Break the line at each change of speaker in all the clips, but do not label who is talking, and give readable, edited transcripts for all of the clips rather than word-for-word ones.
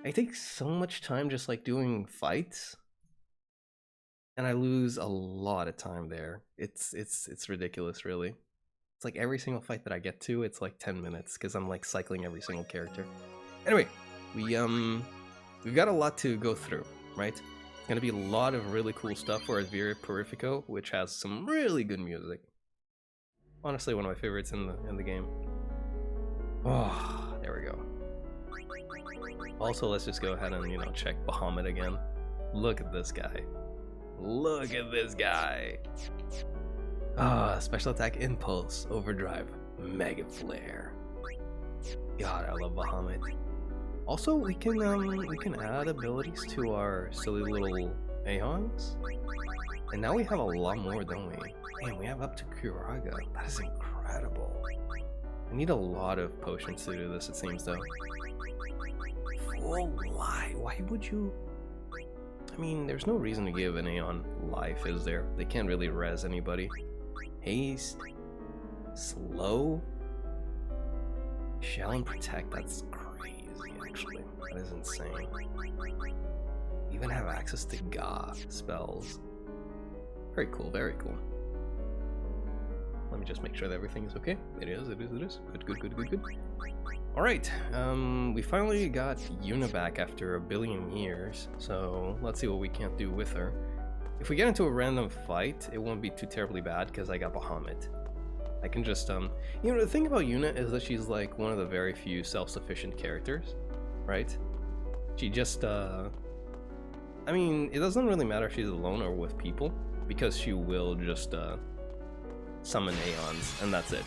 I take so much time just like doing fights, and I lose a lot of time there. It's ridiculous, really. It's like every single fight that I get to, it's like 10 minutes because I'm like cycling every single character. Anyway, we've got a lot to go through, right? It's gonna be a lot of really cool stuff for Advira Purifico, which has some really good music. Honestly, one of my favorites in the game. Oh, there we go. Also, let's just go ahead and check Bahamut again. Look at this guy. Look at this guy. Special attack impulse, overdrive, mega flare. God, I love Bahamut. Also, we can add abilities to our silly little Aeons. And now we have a lot more, don't we? Man, we have up to Curaga. That is incredible. I need a lot of potions to do this, it seems, though. Full life. Why would you? I mean, there's no reason to give an Aeon life, is there? They can't really res anybody. Haste. Slow. Shell and protect. That's crazy, actually. That is insane. Even have access to Ga spells. Very cool, very cool. Let me just make sure that everything is okay. It is. Good. Alright, we finally got Yuna back after a billion years, so let's see what we can't do with her. If we get into a random fight, it won't be too terribly bad because I got Bahamut. I can just, the thing about Yuna is that she's like one of the very few self-sufficient characters, right? She just, I mean, it doesn't really matter if she's alone or with people, because she will just, summon Aeons, and that's it.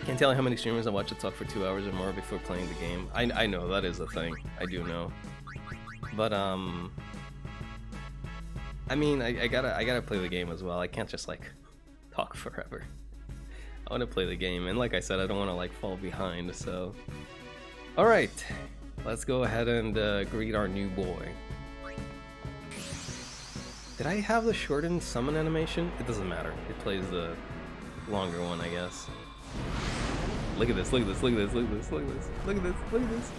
Can't tell you how many streamers I watch to talk for 2 hours or more before playing the game. I know, that is a thing. I do know. But, I mean, I gotta play the game as well. I can't just, like, talk forever. I want to play the game, and like I said, I don't want to, like, fall behind, so... Alright, let's go ahead and greet our new boy. Did I have the shortened summon animation? It doesn't matter. It plays the longer one, I guess. Look at this, look at this, look at this, look at this, look at this, look at this, look at this.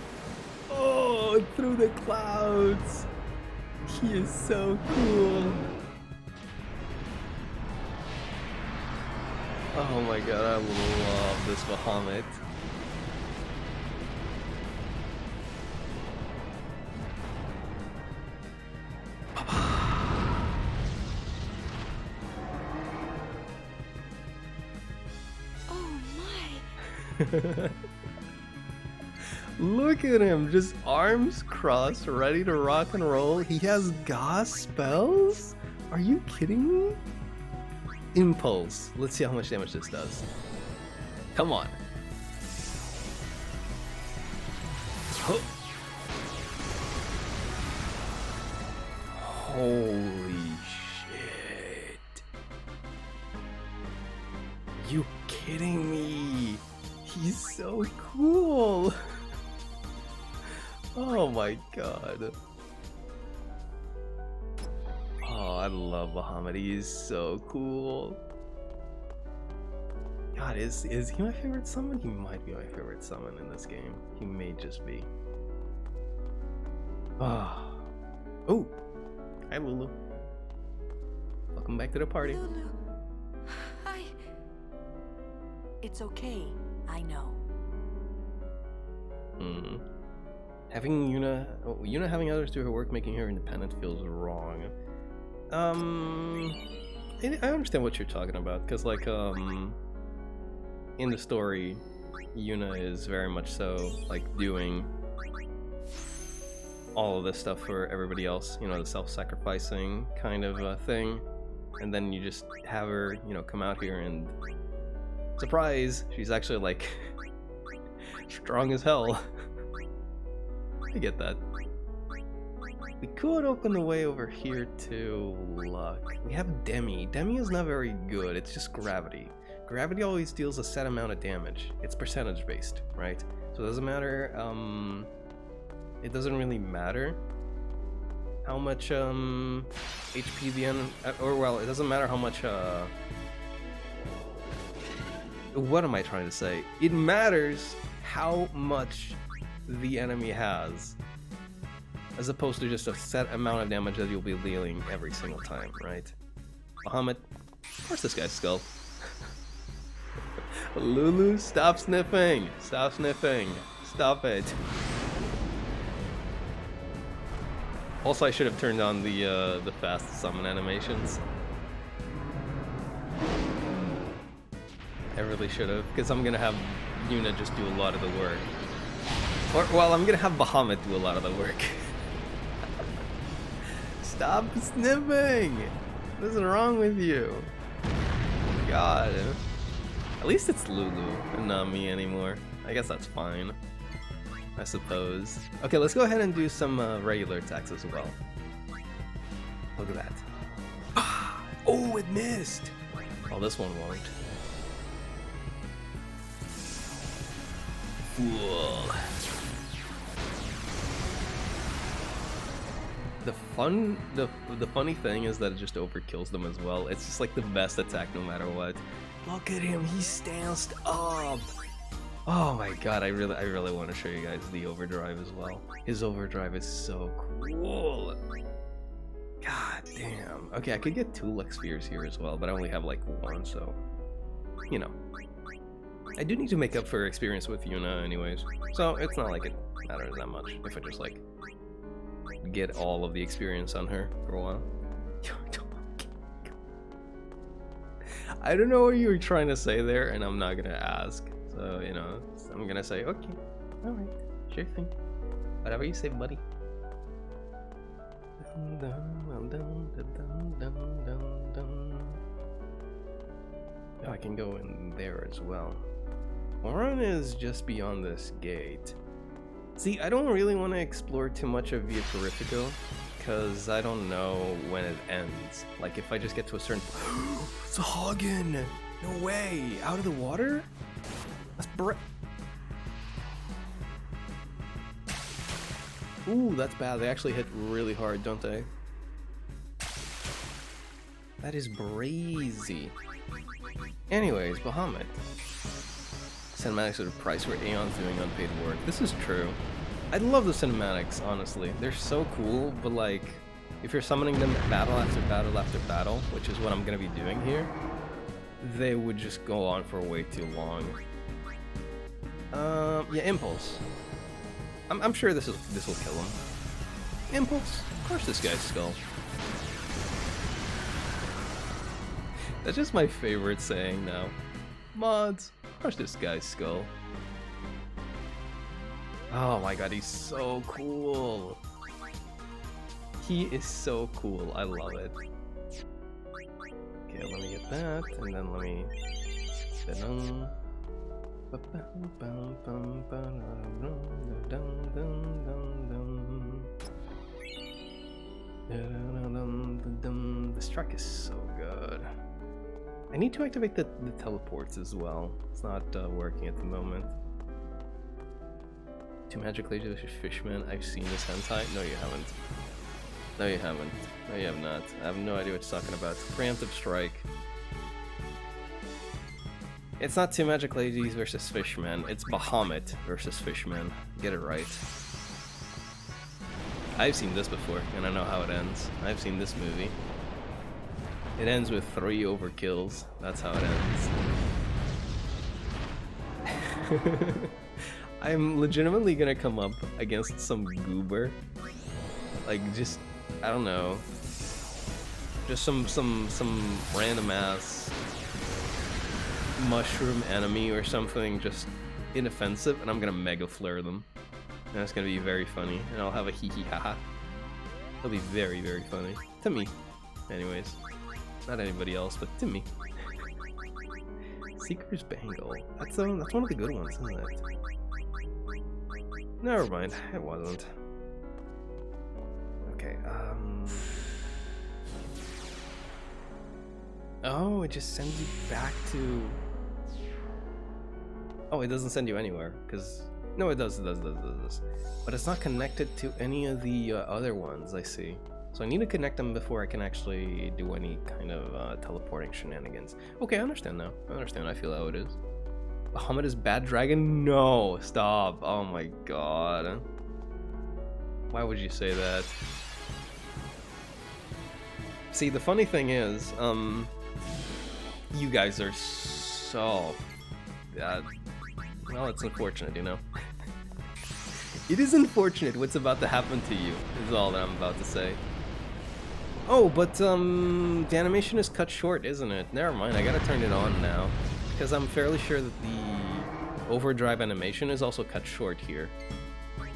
Oh, through the clouds. He is so cool. Oh my god, I love this Bahamut. Look at him, just arms crossed, ready to rock and roll. He has Ga spells? Are you kidding me? Impulse. Let's see how much damage this does. Come on. Oh. Holy shit. You kidding me? He's so cool. Oh my god. Oh, I love Bahamut. He is so cool. God, is he my favorite summon? He might be my favorite summon in this game. He may just be. Oh. Oh. Hi, Lulu. Welcome back to the party.
Lulu. Hi. It's okay. I know.
Having Yuna having others do her work, making her independent, feels wrong. I understand what you're talking about, because like in the story, Yuna is very much so like doing all of this stuff for everybody else, the self-sacrificing kind of thing, and then you just have her, come out here and surprise, she's actually like strong as hell. I get that. We could open the way over here to Luck. We have Demi. Demi is not very good, it's just gravity. Gravity always deals a set amount of damage. It's percentage based, right? So it doesn't matter, it doesn't really matter how much HP the end, or well, it doesn't matter how much what am I trying to say? It matters how much the enemy has, as opposed to just a set amount of damage that you'll be dealing every single time, right? Bahamut, where's this guy's skull? Lulu, stop sniffing! Stop sniffing! Stop it! Also, I should have turned on the fast summon animations. I really should have, because I'm gonna have Yuna just do a lot of the work. Or, well, I'm gonna have Bahamut do a lot of the work. Stop sniffing! What is wrong with you? God. At least it's Lulu and not me anymore. I guess that's fine. I suppose. Okay, let's go ahead and do some regular attacks as well. Look at that. Oh, it missed! Oh, this one won't. Fool. The funny thing is that it just overkills them as well. It's just like the best attack no matter what. Look at him, he stands up. Oh my god, I really want to show you guys the overdrive as well. His overdrive is so cool. God damn. Okay, I could get 2 Lex Spheres here as well, but I only have like 1, so you know. I do need to make up for experience with Yuna anyways, so it's not like it matters that much if I just like get all of the experience on her for a while. I don't know what you were trying to say there, and I'm not gonna ask. So, you know, I'm gonna say, okay, alright, sure thing. Whatever you say, buddy. Oh, I can go in there as well. Auron is just beyond this gate. See, I don't really want to explore too much of Via Terrifico, because I don't know when it ends. Like, if I just get to a certain... It's a Hagen! No way! Out of the water? That's Ooh, that's bad. They actually hit really hard, don't they? That is brazy. Anyways, Bahamut. Cinematics are the price for Aeon's doing unpaid work. This is true. I love the cinematics, honestly. They're so cool, but like, if you're summoning them battle after battle after battle, which is what I'm gonna be doing here, they would just go on for way too long. Yeah, Impulse. I'm sure this will kill him. Impulse? Crush this guy's skull. That's just my favorite saying now. Mods, crush this guy's skull. Oh my god, he's so cool. He is so cool. I love it. Okay, let me get that, and then let me... This track is so good. I need to activate the teleports as well. It's not working at the moment. 2 Magic Laser Fishman. I've seen this hentai. No, you haven't. No, you haven't. No, you have not. I have no idea what you're talking about. Preemptive Strike. It's not 2 Magic Ladies versus Fishman. It's Bahamut versus Fishman. Get it right. I've seen this before, and I know how it ends. I've seen this movie. It ends with 3 overkills. That's how it ends. I'm legitimately gonna come up against some goober. Like, just, I don't know. Just some random ass mushroom enemy or something, just inoffensive, and I'm gonna mega flare them. And it's gonna be very funny, and I'll have a hee hee haha. It'll be very, very funny. To me. Anyways. Not anybody else, but to me. Seeker's Bangle. That's one of the good ones, isn't it? Never mind, it wasn't. Okay, oh, it just sends you back to... Oh, it doesn't send you anywhere, because... No, it does. But it's not connected to any of the other ones, I see. So I need to connect them before I can actually do any kind of teleporting shenanigans. Okay, I understand now. I understand. I feel how it is. Bahamut is bad dragon? No, stop. Oh my god. Why would you say that? See, the funny thing is, you guys are so bad. Well, it's unfortunate, you know? It is unfortunate what's about to happen to you, is all that I'm about to say. Oh, but, the animation is cut short, isn't it? Never mind, I gotta turn it on now. Because I'm fairly sure that the overdrive animation is also cut short here.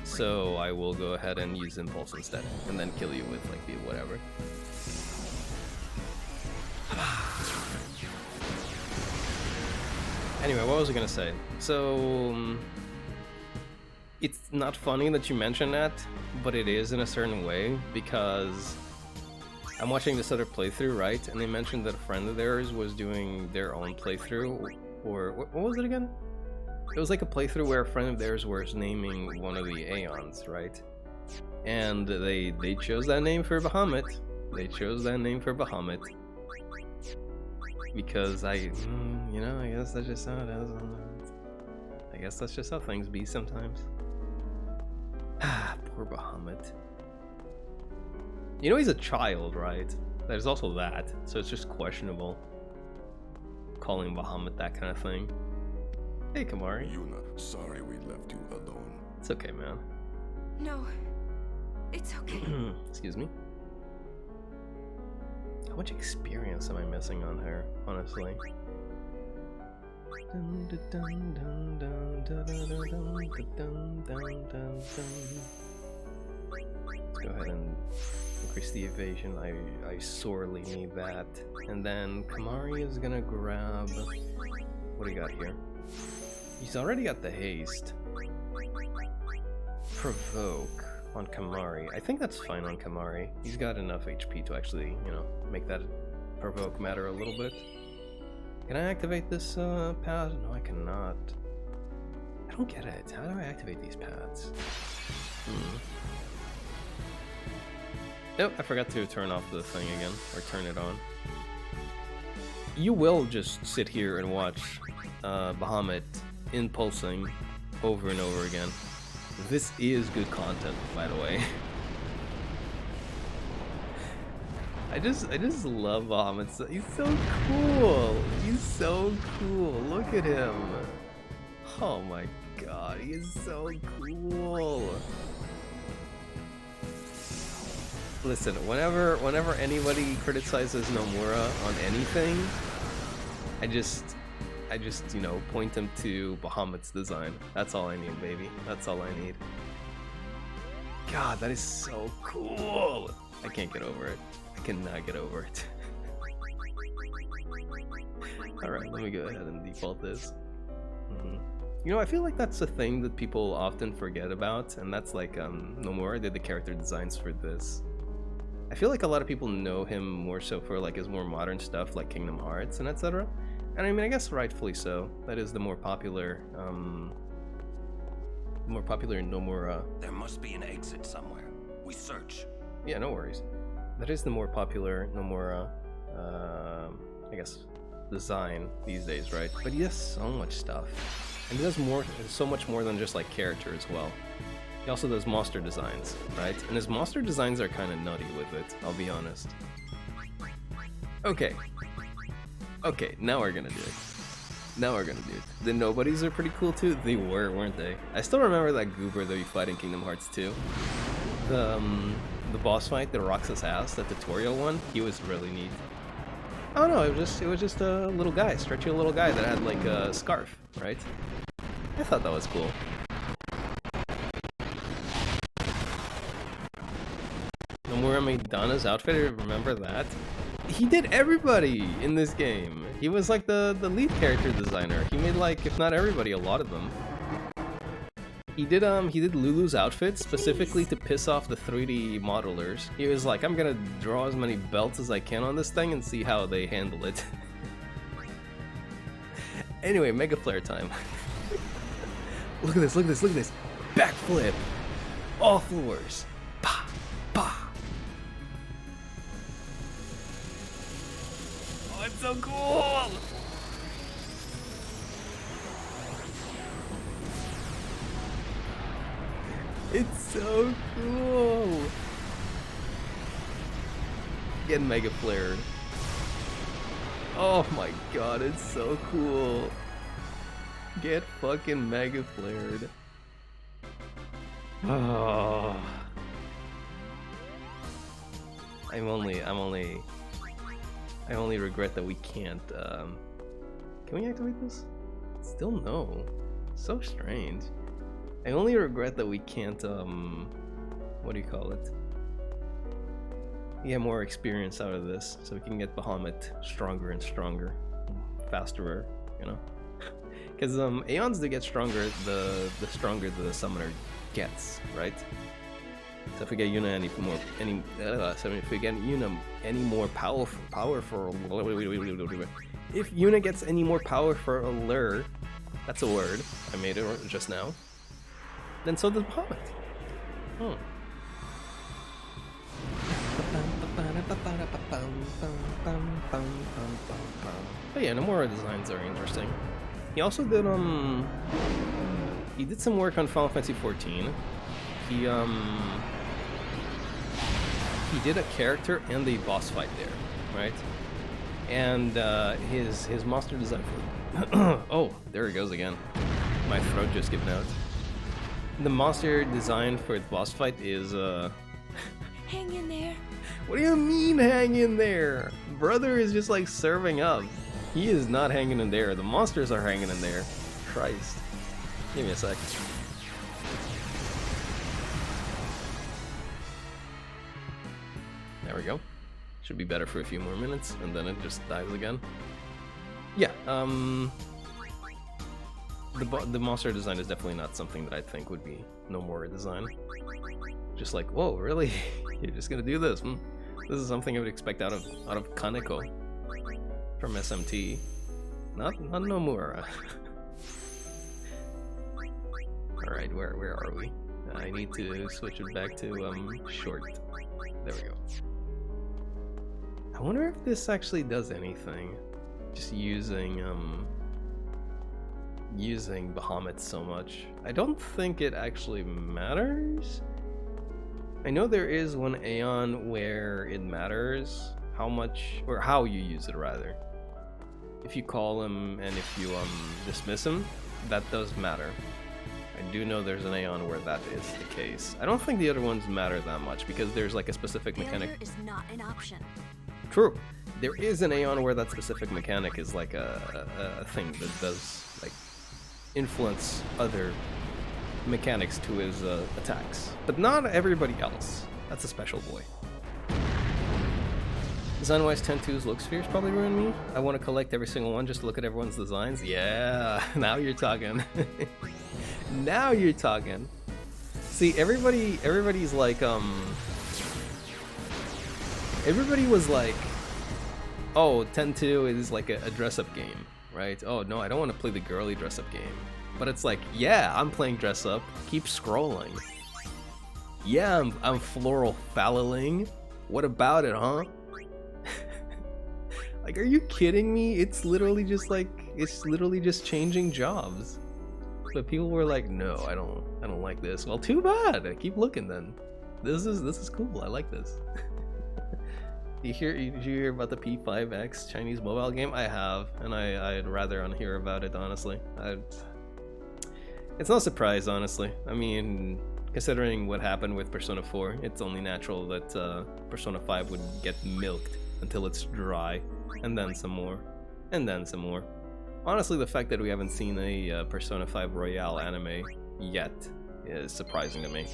So I will go ahead and use Impulse instead, and then kill you with, like, the whatever. Anyway, what was I gonna say? So, it's not funny that you mention that, but it is in a certain way, because I'm watching this other playthrough, right? And they mentioned that a friend of theirs was doing their own playthrough, or what was it again? It was like a playthrough where a friend of theirs was naming one of the Aeons, right? And they chose that name for Bahamut. They chose that name for Bahamut. Because I guess that's just how it is. I guess that's just how things be sometimes. Ah, poor Bahamut. You know he's a child, right? There's also that, so it's just questionable calling Bahamut that kind of thing. Hey, Kamari.
Yuna, sorry we left you alone.
It's okay, man.
No, it's okay.
Excuse me. How much experience am I missing on her, honestly? Let's go ahead and increase the evasion. I sorely need that. And then Kamari is gonna grab... What do you got here? He's already got the haste. Provoke on Kamari. I think that's fine on Kamari. He's got enough HP to actually, make that provoke matter a little bit. Can I activate this pad? No, I cannot. I don't get it. How do I activate these pads? Nope, I forgot to turn off the thing again, or turn it on. You will just sit here and watch Bahamut impulsing over and over again. This is good content, by the way. I just love Bahamut. He's so cool. He's so cool. Look at him. Oh my god, he is so cool. Listen, whenever anybody criticizes Nomura on anything, I just point them to Bahamut's design. That's all I need, baby. That's all I need. God, that is so cool. I can't get over it. I cannot get over it. Alright, let me go ahead and default this. I feel like that's a thing that people often forget about, and that's like Nomura did the character designs for this. I feel like a lot of people know him more so for like his more modern stuff like Kingdom Hearts and etc. And I mean, I guess rightfully so. That is the more popular Nomura.
There must be an exit somewhere. We search.
Yeah, no worries. That is the more popular Nomura, I guess, design these days, right? But he does so much stuff. And he does so much more than just like character as well. He also does monster designs, right? And his monster designs are kind of nutty with it, I'll be honest. Okay, now we're gonna do it. The nobodies are pretty cool too. They were, weren't they? I still remember that goober that we fight in Kingdom Hearts 2. The boss fight, the Roxas ass, the tutorial one, he was really neat. Oh no, it was just a little guy, stretchy little guy that had like a scarf, right? I thought that was cool. Nomura made Donna's outfit, I remember that. He did everybody in this game. He was like the lead character designer. He made like, if not everybody, a lot of them. He did Lulu's outfit specifically to piss off the 3D modelers. He was like, I'm gonna draw as many belts as I can on this thing and see how they handle it. Anyway, Mega Flare time. Look at this. Backflip. All floors. Pa, pa. Oh, it's so cool! It's so cool. Get mega flared. Oh my god, it's so cool. Get fucking mega flared. Oh. I only regret that we can't, can we activate this? Still no. So strange. I only regret that we can't, what do you call it? Get more experience out of this, so we can get Bahamut stronger and stronger, faster, you know? Because Aeons do get stronger the stronger the summoner gets, right? So if we get Yuna if we get Yuna any more powerful, if Yuna gets any more powerful, that's a word, I made it just now, then so does Bahamut. Oh. But yeah, Nomura designs are interesting. He also did he did some work on Final Fantasy XIV. He did a character and a boss fight there, right? And his monster design for oh, there it goes again. My throat just giving out. The monster design for the boss fight is
Hang in there.
What do you mean hang in there? Brother is just like serving up. He is not hanging in there. The monsters are hanging in there. Christ. Give me a sec. There we go. Should be better for a few more minutes, and then it just dies again. Yeah, the monster design is definitely not something that I think would be Nomura design. Just like, whoa, really? You're just gonna do this? This is something I would expect out of Kaneko from SMT, not Nomura. All right, where are we? I need to switch it back to short. There we go. I wonder if this actually does anything. Just using Bahamut so much. I don't think it actually matters. I know there is one Aeon where it matters how much, or how you use it rather. If you call him and if you dismiss him, that does matter. I do know there's an Aeon where that is the case. I don't think the other ones matter that much because there's like a specific mechanic.
Failure is not an option.
True. There is an Aeon where that specific mechanic is like a thing that does like influence other mechanics to his attacks, but not everybody else. That's a special boy. Design-wise, 10-2's look spheres probably ruined me. I want to collect every single one just to look at everyone's designs. Yeah, now you're talking. Now you're talking. See, everybody's like, everybody was like, oh, 10-2 is like a dress-up game, right? Oh, no, I don't want to play the girly dress-up game. But it's like, yeah, I'm playing dress-up. Keep scrolling. Yeah, I'm floral falliling. What about it, huh? Like, are you kidding me? It's literally just changing jobs. But people were like, no, I don't like this. Well, too bad. I keep looking then. This is cool. I like this. Did you hear about the P5X Chinese mobile game? I have, and I'd rather unhear about it, honestly. It's no surprise, honestly. I mean, considering what happened with Persona 4, it's only natural that Persona 5 would get milked until it's dry, and then some more, and then some more. Honestly, the fact that we haven't seen a Persona 5 Royale anime yet is surprising to me.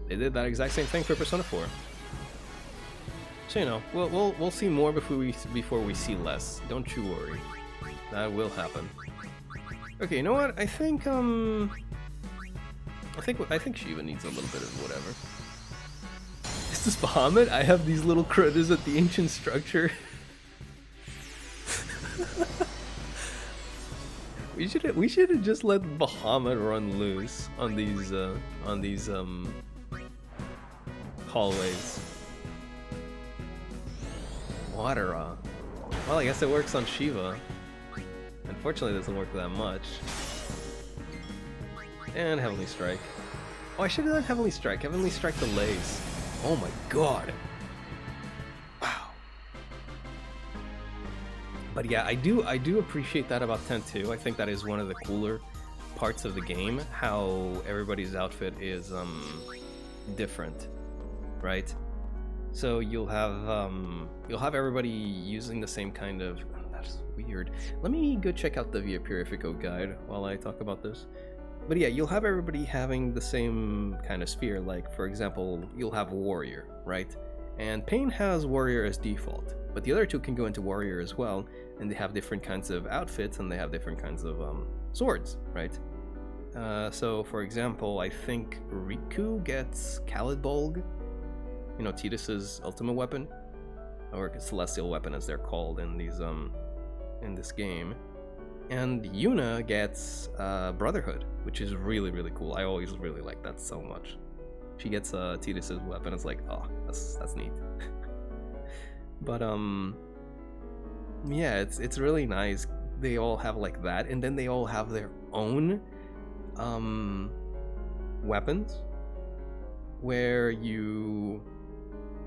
They did that exact same thing for Persona 4. So, you know, we'll see more before we see less. Don't you worry. That will happen. Okay, you know what? I think Shiva needs a little bit of whatever. Is this Bahamut? I have these little critters at the ancient structure. We should have just let Bahamut run loose on these hallways. Watera. Well, I guess it works on Shiva. Unfortunately, it doesn't work that much. And Heavenly Strike. Oh, I should have done Heavenly Strike. Heavenly Strike delays. Oh my god. Wow. But yeah, I do appreciate that about 10-2. I think that is one of the cooler parts of the game, how everybody's outfit is different, right? So you'll have everybody using the same kind of. That's weird. Let me go check out the Via Purifico guide while I talk about this. But yeah, you'll have everybody having the same kind of sphere. Like, for example, you'll have Warrior, right? And Pain has Warrior as default, but the other two can go into Warrior as well, and they have different kinds of outfits and they have different kinds of swords, right? So, for example, I think Riku gets Khalidbolg, you know, Tidus's ultimate weapon, or celestial weapon as they're called in these in this game. And Yuna gets Brotherhood, which is really, really cool. I always really like that so much. She gets Tidus's weapon. It's like, oh, that's neat. But yeah, it's really nice. They all have like that, and then they all have their own weapons, where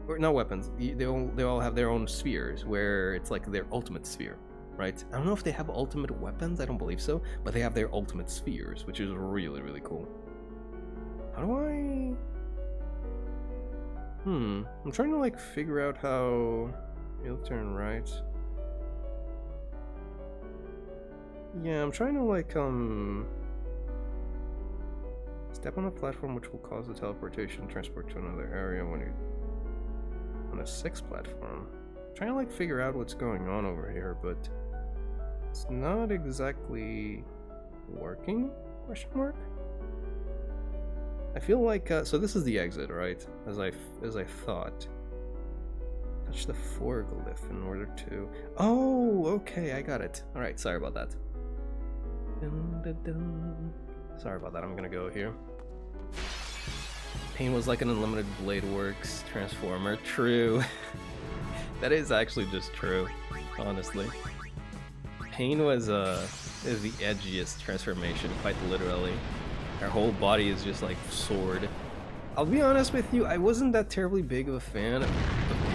or not weapons. They all have their own spheres, where it's like their ultimate sphere. Right? I don't know if they have ultimate weapons, I don't believe so, but they have their ultimate spheres, which is really, really cool. How do I... I'm trying to like figure out how... You'll turn right. Yeah, I'm trying to like, step on a platform which will cause the teleportation transport to another area when you're on a 6th platform. I'm trying to like figure out what's going on over here, but it's not exactly working? Question mark? I feel like so this is the exit, right? As I thought. Touch the foreglyph in order to. Oh, okay, I got it. All right, sorry about that. Dun, dun, dun. Sorry about that. I'm gonna go here. Pain was like an unlimited Blade Works transformer. True. That is actually just true, honestly. Pain was is the edgiest transformation, quite literally. Her whole body is just like sword. I'll be honest with you, I wasn't that terribly big of a fan of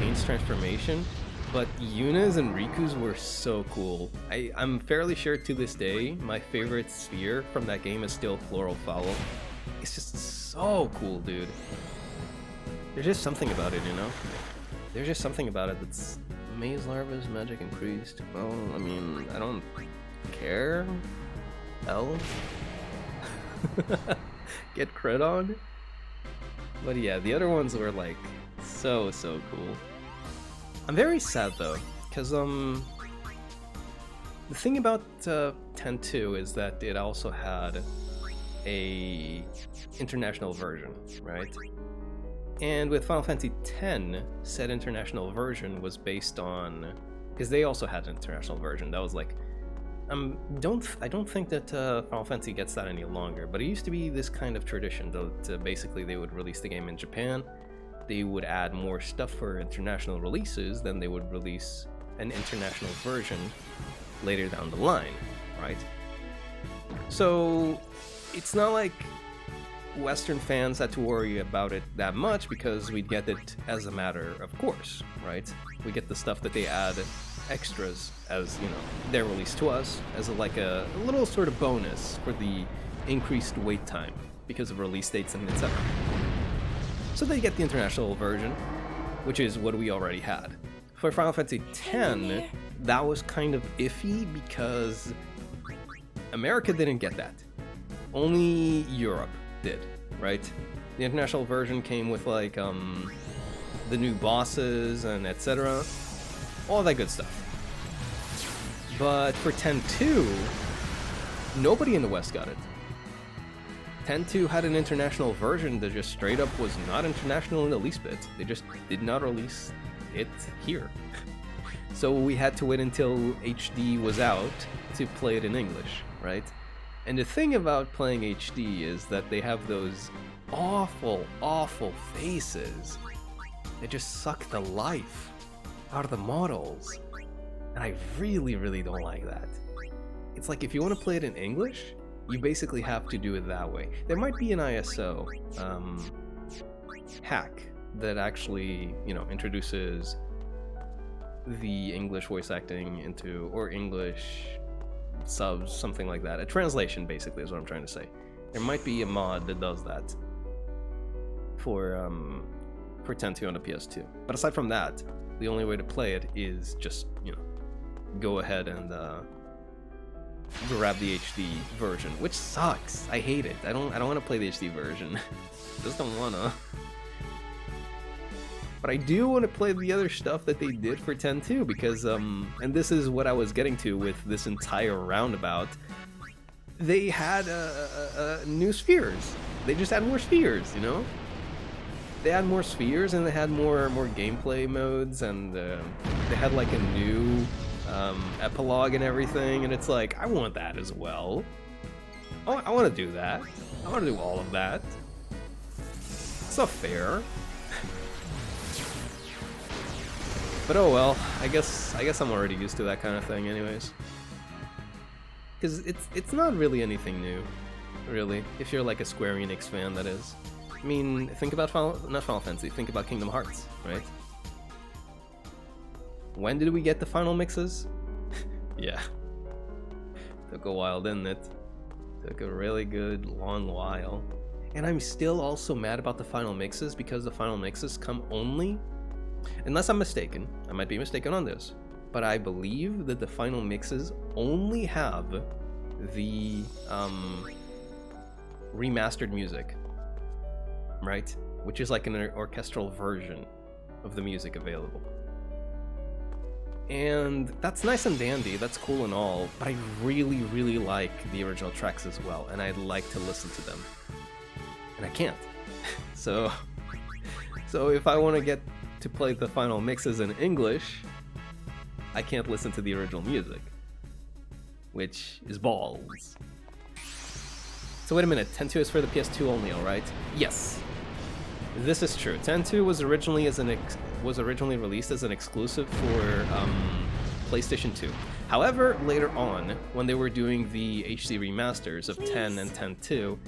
Pain's transformation, but Yuna's and Riku's were so cool. I'm fairly sure to this day, my favorite sphere from that game is still Floral Fowl. It's just so cool, dude. There's just something about it, you know? There's just something about it that's... Maze Larva's magic increased. Well, I mean, I don't care. L? Get crit on? But yeah, the other ones were like so cool. I'm very sad though, because the thing about 10-2 is that it also had a international version, right? And with Final Fantasy X, said international version was based on, because they also had an international version. That was like, I don't think that Final Fantasy gets that any longer. But it used to be this kind of tradition that basically they would release the game in Japan. They would add more stuff for international releases, then they would release an international version later down the line, right? So it's not like Western fans had to worry about it that much because we'd get it as a matter of course, right? We get the stuff that they add extras as, you know, they're released to us as a little sort of bonus for the increased wait time because of release dates and etc. So they get the international version, which is what we already had. For Final Fantasy X, that was kind of iffy because America didn't get that. Only Europe did, right? The international version came with like the new bosses and etc. All that good stuff. But for 10-2, nobody in the West got it. 10-2 had an international version that just straight up was not international in the least bit. They just did not release it here. So we had to wait until HD was out to play it in English, right? And the thing about playing HD is that they have those awful, awful faces that just suck the life out of the models. And I really, really don't like that. It's like if you want to play it in English, You basically have to do it that way. There might be an ISO hack that actually, you know, introduces the English voice acting into, or English subs, something like that. A translation, basically, is what I'm trying to say. There might be a mod that does that for 10.2 on the PS2. But aside from that, the only way to play it is just, you know, go ahead and grab the HD version, which sucks. I hate it. I don't want to play the HD version. Just don't wanna. But I do want to play the other stuff that they did for 10.2 because and this is what I was getting to with this entire roundabout. They had new spheres. They just had more spheres, you know? They had more spheres and they had more gameplay modes, and they had like a new epilogue and everything, and it's like, I want that as well. I want to do that. I want to do all of that. It's not fair. But oh well, I guess I'm already used to that kind of thing anyways. Because it's not really anything new, really, if you're like a Square Enix fan, that is. I mean, think about not Final Fantasy, think about Kingdom Hearts, right? When did we get the final mixes? Yeah. Took a while, didn't it? Took a really good long while. And I'm still also mad about the final mixes because the final mixes come only, unless I'm mistaken, I might be mistaken on this, but I believe that the final mixes only have the remastered music, right? Which is like an orchestral version of the music available. And that's nice and dandy, that's cool and all, but I really, really like the original tracks as well, and I'd like to listen to them. And I can't. So if I want to get to play the final mixes in English, I can't listen to the original music, which is balls. So wait a minute, 10.2 is for the PS2 only, alright? Yes, this is true. 10.2 was originally released as an exclusive for PlayStation 2. However, later on, when they were doing the HD remasters of 10 and 10.2,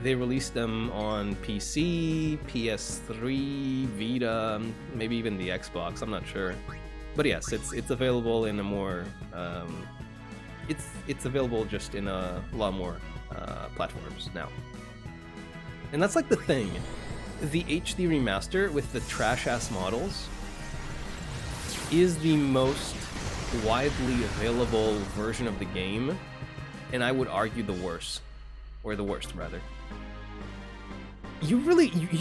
they released them on PC, PS3, Vita, maybe even the Xbox, I'm not sure. But yes, it's available in a more, it's available just in a lot more platforms now. And that's like the thing. The HD remaster with the trash-ass models is the most widely available version of the game, and I would argue the worst, or the worst rather. You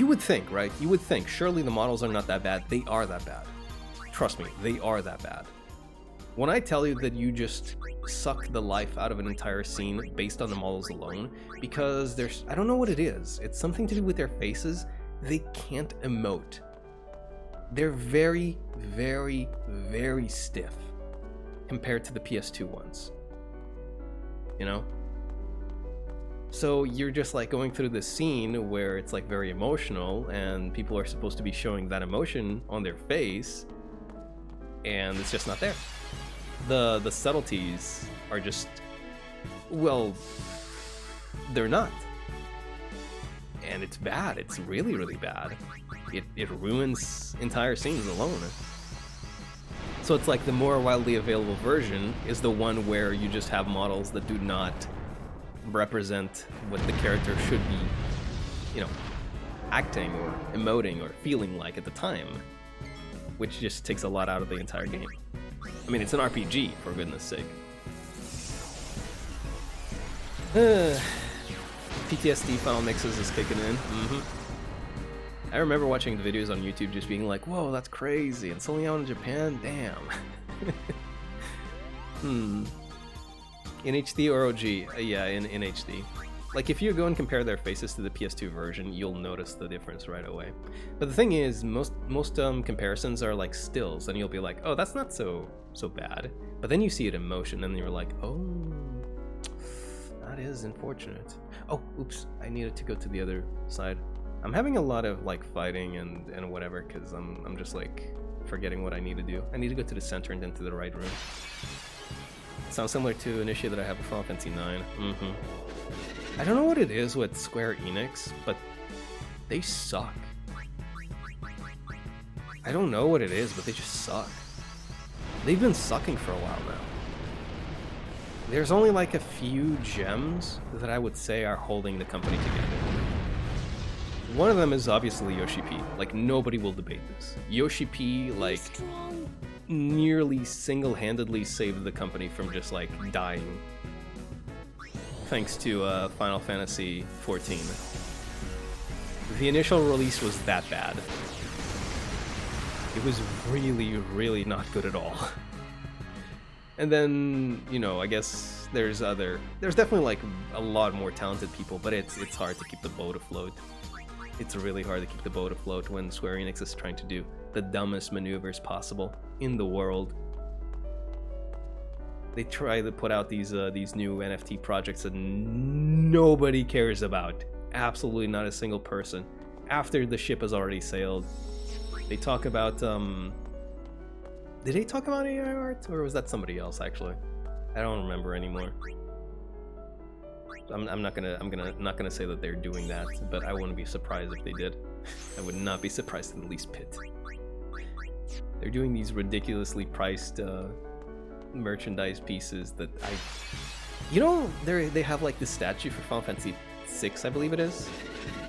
would think, right? You would think, surely the models are not that bad. They are that bad. Trust me, they are that bad. When I tell you that you just suck the life out of an entire scene based on the models alone, because there's, I don't know what it is. It's something to do with their faces. They can't emote. They're very, very, very stiff compared to the PS2 ones. You know? So you're just like going through this scene where it's like very emotional and people are supposed to be showing that emotion on their face, and it's just not there. The subtleties are just, well, they're not. And it's bad. It's really, really bad. It ruins entire scenes alone. So it's like the more widely available version is the one where you just have models that do not represent what the character should be, you know, acting or emoting or feeling like at the time, which just takes a lot out of the entire game. I mean, it's an RPG, for goodness sake. PTSD final mixes is kicking in. I remember watching the videos on YouTube just being like, whoa, that's crazy, and it's only out in Japan? Damn. In HD or OG? Yeah, in HD. Like, if you go and compare their faces to the PS2 version, you'll notice the difference right away. But the thing is, most comparisons are like stills, and you'll be like, oh, that's not so bad. But then you see it in motion, and you're like, oh, that is unfortunate. Oh, oops, I needed to go to the other side. I'm having a lot of like fighting and whatever, because I'm just like forgetting what I need to do. I need to go to the center and then to the right room. Sounds similar to an issue that I have with Final Fantasy 9. I don't know what it is with Square Enix, but they suck. I don't know what it is, but they just suck. They've been sucking for a while now. There's only like a few gems that I would say are holding the company together. One of them is obviously Yoshi P. Like, nobody will debate this. Yoshi P, like,
Strong.
nearly single-handedly saved the company from just, like, dying. Thanks to Final Fantasy XIV. The initial release was that bad. It was really, really not good at all. And then, you know, I guess there's definitely like a lot more talented people, but it's hard to keep the boat afloat. It's really hard to keep the boat afloat when Square Enix is trying to do the dumbest maneuvers possible in the world. They try to put out these new NFT projects that nobody cares about. Absolutely not a single person. After the ship has already sailed. They talk about did they talk about AI art, or was that somebody else actually? I don't remember anymore. I'm not gonna say that they're doing that, but I wouldn't be surprised if they did. I would not be surprised in the least bit. They're doing these ridiculously priced merchandise pieces that you know, they have like this statue for Final Fantasy VI, I believe it is.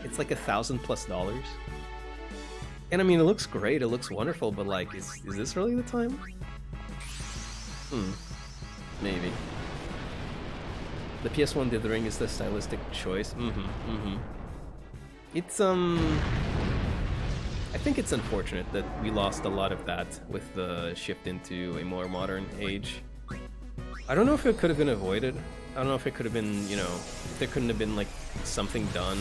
It's like $1,000+. And I mean, it looks great, it looks wonderful, but like, is this really the time? Maybe. The PS1 dithering is the stylistic choice. It's I think it's unfortunate that we lost a lot of that with the shift into a more modern age. I don't know if it could have been avoided. I don't know if it could have been, you know, if there couldn't have been like something done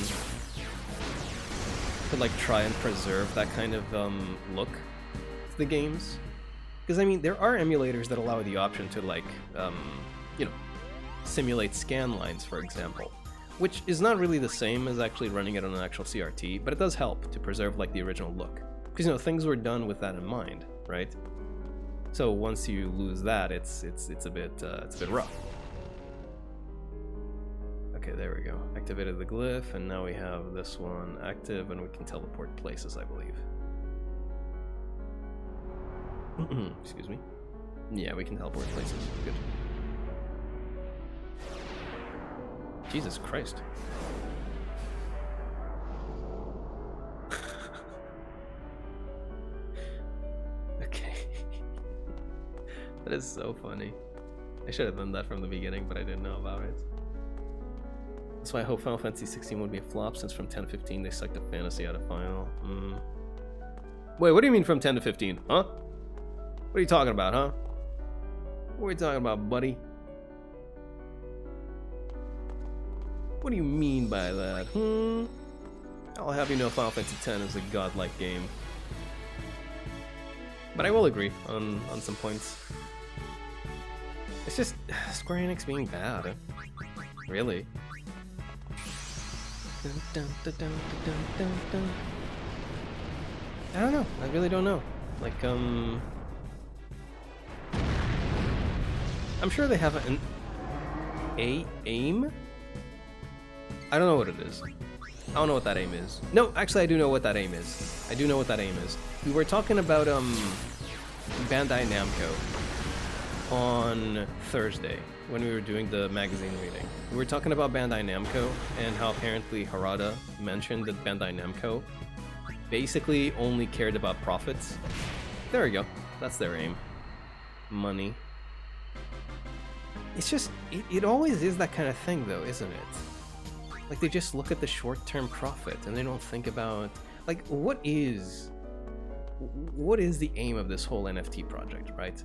to like try and preserve that kind of look to the games. Because I mean, there are emulators that allow the option to like, you know, simulate scan lines, for example, which is not really the same as actually running it on an actual CRT, but it does help to preserve like the original look. Because, you know, things were done with that in mind, right? So once you lose that, it's a bit rough. Okay, there we go. Activated the glyph, and now we have this one active, and we can teleport places, I believe. Excuse me. Yeah, we can teleport places. Good. Jesus Christ. Okay. That is so funny. I should have done that from the beginning, but I didn't know about it. That's why I hope Final Fantasy 16 would be a flop, since from 10 to 15 they sucked the fantasy out of Final. Wait, what do you mean from 10 to 15? Huh? What are you talking about, huh? What are you talking about, buddy? What do you mean by that? I'll have you know Final Fantasy X is a godlike game. But I will agree on some points. It's just Square Enix being bad. Really. I don't know. I really don't know. Like, I'm sure they have an aim? I don't know what it is. I don't know what that aim is. No, actually I do know what that aim is. I do know what that aim is. We were talking about Bandai Namco on Thursday when we were doing the magazine reading. We were talking about Bandai Namco and how apparently Harada mentioned that Bandai Namco basically only cared about profits. There we go. That's their aim. Money. It's just, it always is that kind of thing though, isn't it? Like, they just look at the short-term profit and they don't think about, like, what is the aim of this whole NFT project, right?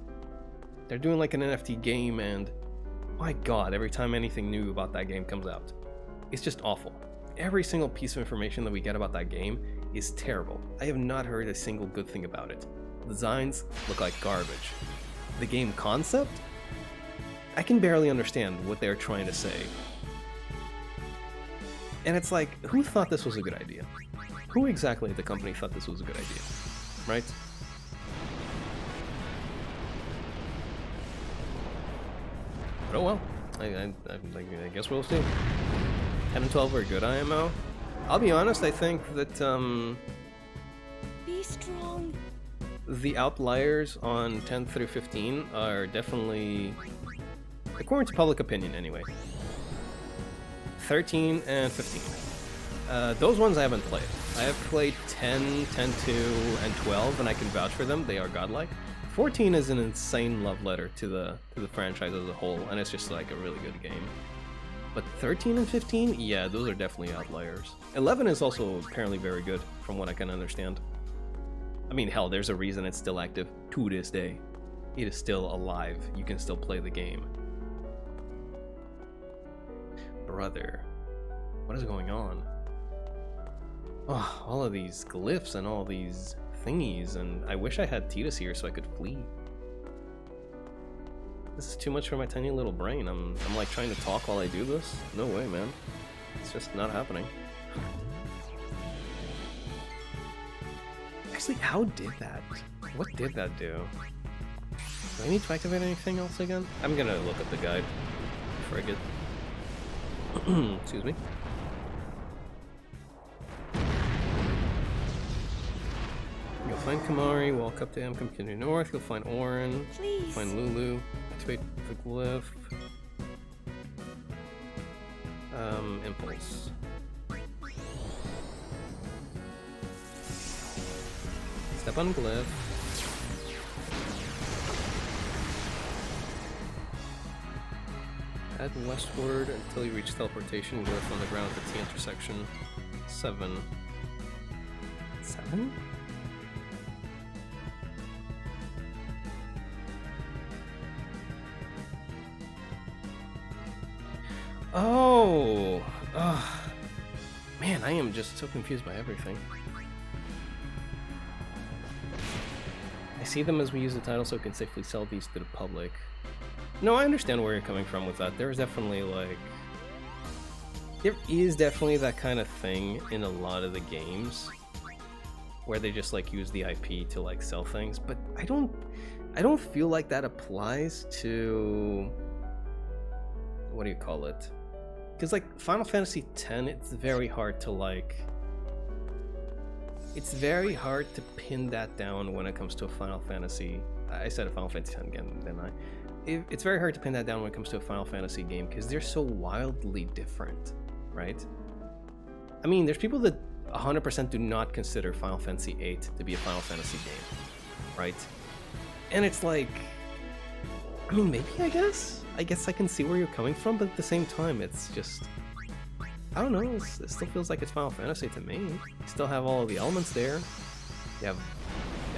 They're doing like an NFT game, and my god, every time anything new about that game comes out, it's just awful. Every single piece of information that we get about that game is terrible. I have not heard a single good thing about it. Designs look like garbage. The game concept? I can barely understand what they're trying to say. And it's like, who thought this was a good idea? Who exactly at the company thought this was a good idea? Right? But oh well. I guess we'll see. 10 and 12 are good IMO. I'll be honest, I think that
Be strong.
the outliers on 10 through 15 are definitely, according to public opinion anyway, 13 and 15. Those ones I haven't played. I have played 10, 10-2, and 12, and I can vouch for them. They are godlike. 14 is an insane love letter to the franchise as a whole, and it's just like a really good game. But 13 and 15, yeah, those are definitely outliers. 11 is also apparently very good, from what I can understand. I mean, hell, there's a reason it's still active to this day. It is still alive. You can still play the game. Brother, what is going on? Oh, all of these glyphs and all these thingies, and I wish I had Tidus here so I could flee. This is too much for my tiny little brain. I'm like trying to talk while I do this? No way, man. It's just not happening. Actually, how did that? What did that do? Do I need to activate anything else again? I'm gonna look up the guide before I get... Excuse me. You'll find Kamari, walk up to him, continue north, you'll find Orin,
Please.
find Lulu, activate the glyph. Impulse. Step on glyph. Head westward until you reach teleportation glyph on the ground at the intersection. 7. 7? Oh! Ugh. Man, I am just so confused by everything. I see them as we use the title so we can safely sell these to the public. No, I understand where you're coming from with that. There's definitely like... There is definitely that kind of thing in a lot of the games where they just like use the IP to like sell things, but I don't feel like that applies to... What do you call it? Because like Final Fantasy X, it's very hard to like... It's very hard to pin that down when it comes to a Final Fantasy... I said a Final Fantasy X again, didn't I? It's very hard to pin that down when it comes to a Final Fantasy game because they're so wildly different, right? I mean, there's people that 100% do not consider Final Fantasy VIII to be a Final Fantasy game, right? And it's like... I mean, maybe, I guess I can see where you're coming from, but at the same time, it's just... I don't know, it still feels like it's Final Fantasy to me. You still have all of the elements there. You have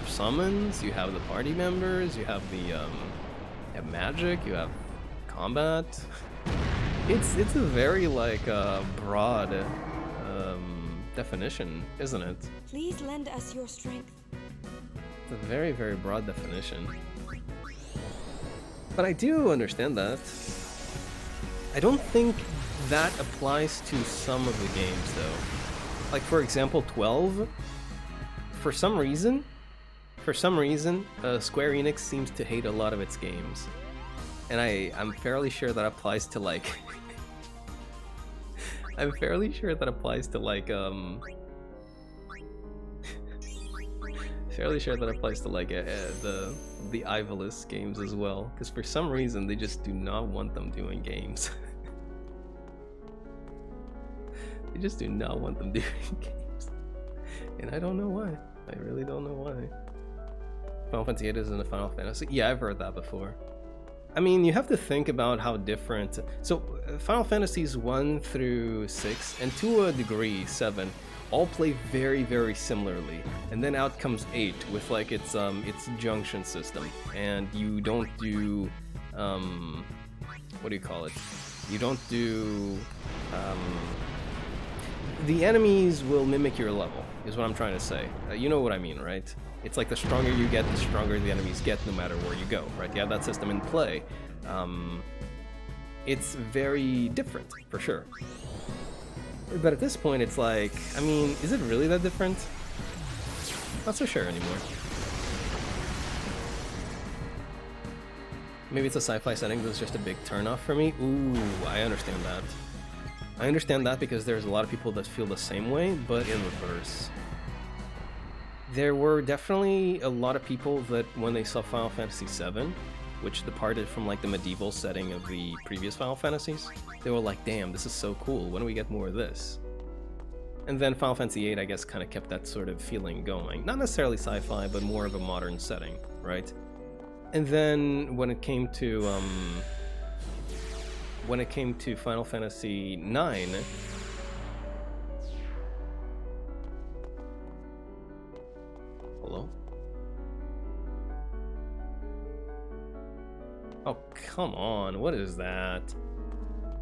summons, you have the party members, you have the, you have magic, you have combat. It's a very, like, broad, definition, isn't it?
Please lend us your strength.
It's a very, very broad definition. But I do understand that. I don't think that applies to some of the games, though. Like, for example, 12. For some reason, Square Enix seems to hate a lot of its games. And I'm fairly sure that applies to, like... I'm fairly sure that applies to, like, fairly sure that applies to, like, the Ivalice games as well. Because for some reason, they just do not want them doing games. They just do not want them doing games. And I don't know why. I really don't know why. Final Fantasy VIII isn't a Final Fantasy? Yeah, I've heard that before. I mean, you have to think about how different... So, Final Fantasies 1 through 6, and to a degree, 7, all play very, very similarly. And then out comes 8 with, like, its junction system. And you don't do... what do you call it? You don't do... the enemies will mimic your level, is what I'm trying to say. You know what I mean, right? It's like the stronger you get, the stronger the enemies get no matter where you go, right? You have that system in play. It's very different, for sure. But at this point, it's like, I mean, is it really that different? Not so sure anymore. Maybe it's a sci-fi setting that's just a big turnoff for me? Ooh, I understand that. I understand that because there's a lot of people that feel the same way, but in reverse. There were definitely a lot of people that when they saw Final Fantasy VII, which departed from like the medieval setting of the previous Final Fantasies, they were like, damn, this is so cool, when do we get more of this? And then Final Fantasy VIII, I guess, kind of kept that sort of feeling going. Not necessarily sci-fi, but more of a modern setting, right? And then when it came to Final Fantasy IX, hello? Oh, come on, what is that?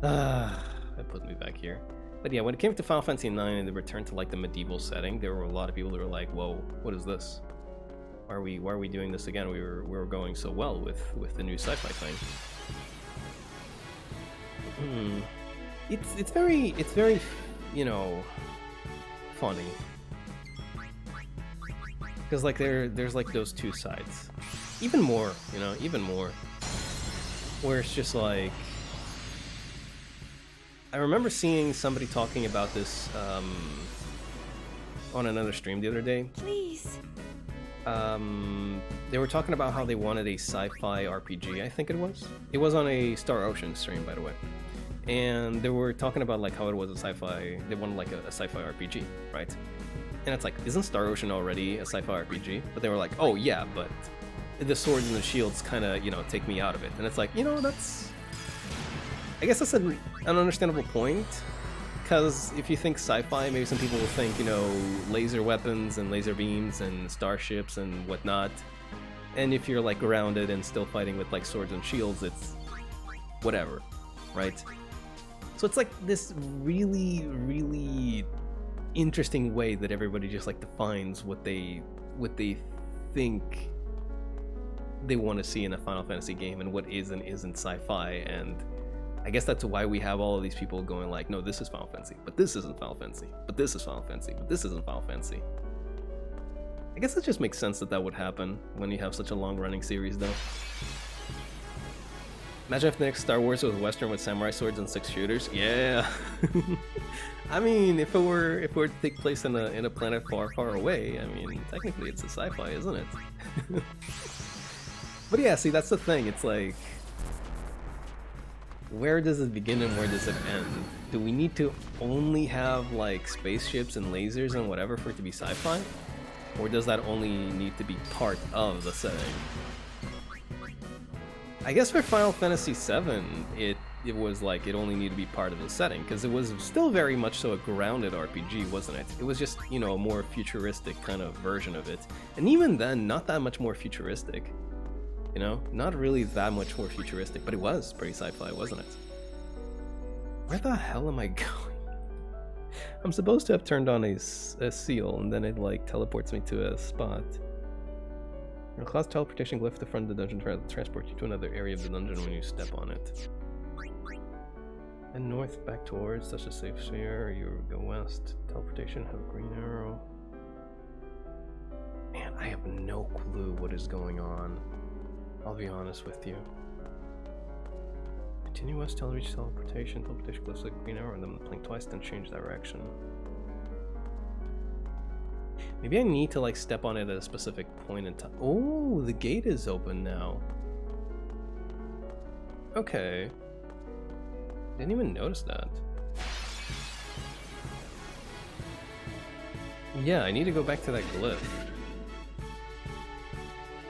That put me back here. But yeah, when it came to Final Fantasy IX and the return to like the medieval setting, there were a lot of people that were like, whoa, what is this? Why are we doing this again? We were going so well with the new sci-fi thing. It's very, you know, funny. Because like there's like those two sides. Even more, you know, even more. Where it's just like, I remember seeing somebody talking about this on another stream the other day.
Please.
They were talking about how they wanted a sci-fi RPG, I think it was. It was on a Star Ocean stream, by the way. And they were talking about like how it was a sci-fi, they wanted like a sci-fi RPG, right? And it's like, isn't Star Ocean already a sci-fi RPG? But they were like, oh yeah, but the swords and the shields kind of, you know, take me out of it. And it's like, you know, that's... I guess that's an understandable point, because if you think sci-fi, maybe some people will think, you know, laser weapons and laser beams and starships and whatnot. And if you're like grounded and still fighting with like swords and shields, it's whatever, right? So it's like this really, really interesting way that everybody just like defines what they think they want to see in a Final Fantasy game and what is and isn't sci-fi. And I guess that's why we have all of these people going like, no, this is Final Fantasy, but this isn't Final Fantasy, but this is Final Fantasy, but this isn't Final Fantasy. I guess it just makes sense that that would happen when you have such a long-running series, though. Imagine if the next Star Wars was Western with samurai swords and 6 shooters. Yeah. I mean, if it were to take place in a planet far, far away, I mean, technically it's a sci-fi, isn't it? But yeah, see, that's the thing. It's like, where does it begin and where does it end? Do we need to only have like spaceships and lasers and whatever for it to be sci-fi? Or does that only need to be part of the setting? I guess for Final Fantasy VII, it was like it only needed to be part of the setting, because it was still very much so a grounded RPG, wasn't it? It was just, you know, a more futuristic kind of version of it. And even then, not that much more futuristic. You know, not really that much more futuristic, but it was pretty sci-fi, wasn't it? Where the hell am I going? I'm supposed to have turned on a seal, and then it like teleports me to a spot. Your class teleportation glyph at the front of the dungeon transports you to another area of the dungeon when you step on it. And north back towards, such a safe sphere, you go west. Teleportation, have a green arrow. Man, I have no clue what is going on. I'll be honest with you. Continue west till reach teleportation. Teleportation glyphs like green arrow, and then blink twice, then change direction. Maybe I need to like step on it at a specific point in time. Oh, the gate is open now. Okay. Didn't even notice that. Yeah, I need to go back to that glyph.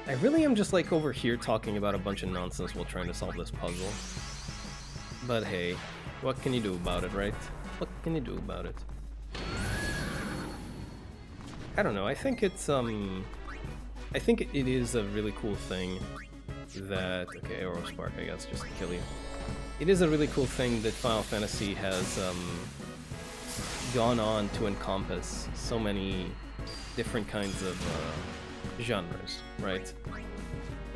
I really am just like over here talking about a bunch of nonsense while trying to solve this puzzle. But hey, what can you do about it, right? What can you do about it? I don't know, I think it's, I think it is a really cool thing that, okay, Arrow Spark, I guess, just to kill you. It is a really cool thing that Final Fantasy has, gone on to encompass so many different kinds of, genres, right?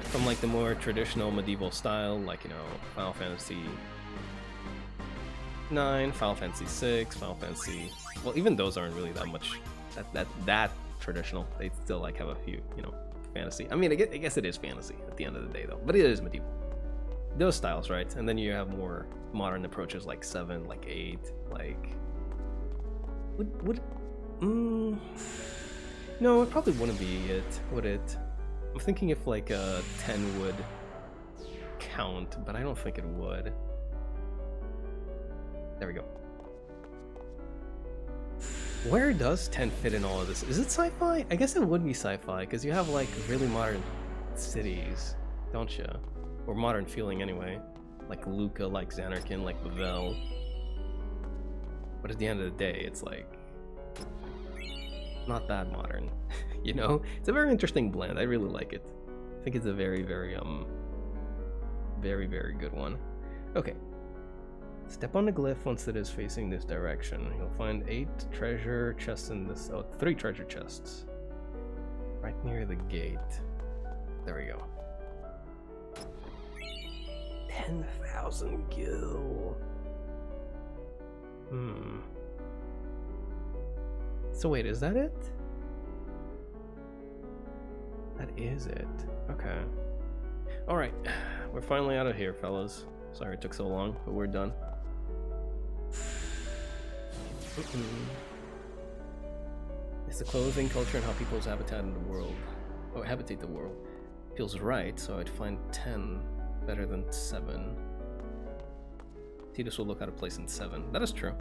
From like the more traditional medieval style, like, you know, Final Fantasy 9, Final Fantasy 6, Final Fantasy... Well, even those aren't really that much that traditional. They still like have a few, you know, fantasy. I mean, I guess it is fantasy at the end of the day, though, but it is medieval. those styles, right? And then you have more modern approaches like 7, like 8, like no, it probably wouldn't be it, would it? I'm thinking if like a 10 would count, but I don't think it would. There we go. Where does 10 fit in all of this? Is it sci-fi? I guess it would be sci-fi, because you have like really modern cities, don't you? Or modern feeling anyway. Like Luca, like Xanarkand, like Bavel. But at the end of the day, it's like not that modern. You know? It's a very interesting blend. I really like it. I think it's a very, very very good one. Okay. Step on the glyph once it is facing this direction. You'll find 8 treasure chests in this. Oh, 3 treasure chests. Right near the gate. There we go. 10,000 gil. So wait, is that it? That is it. Okay. Alright. We're finally out of here, fellas. Sorry it took so long, but we're done. It's the clothing, culture, and how people's habitat in the world. Oh, habitate the world. Feels right, so I'd find 10 better than 7. Tidus will look out of place in 7. That is true.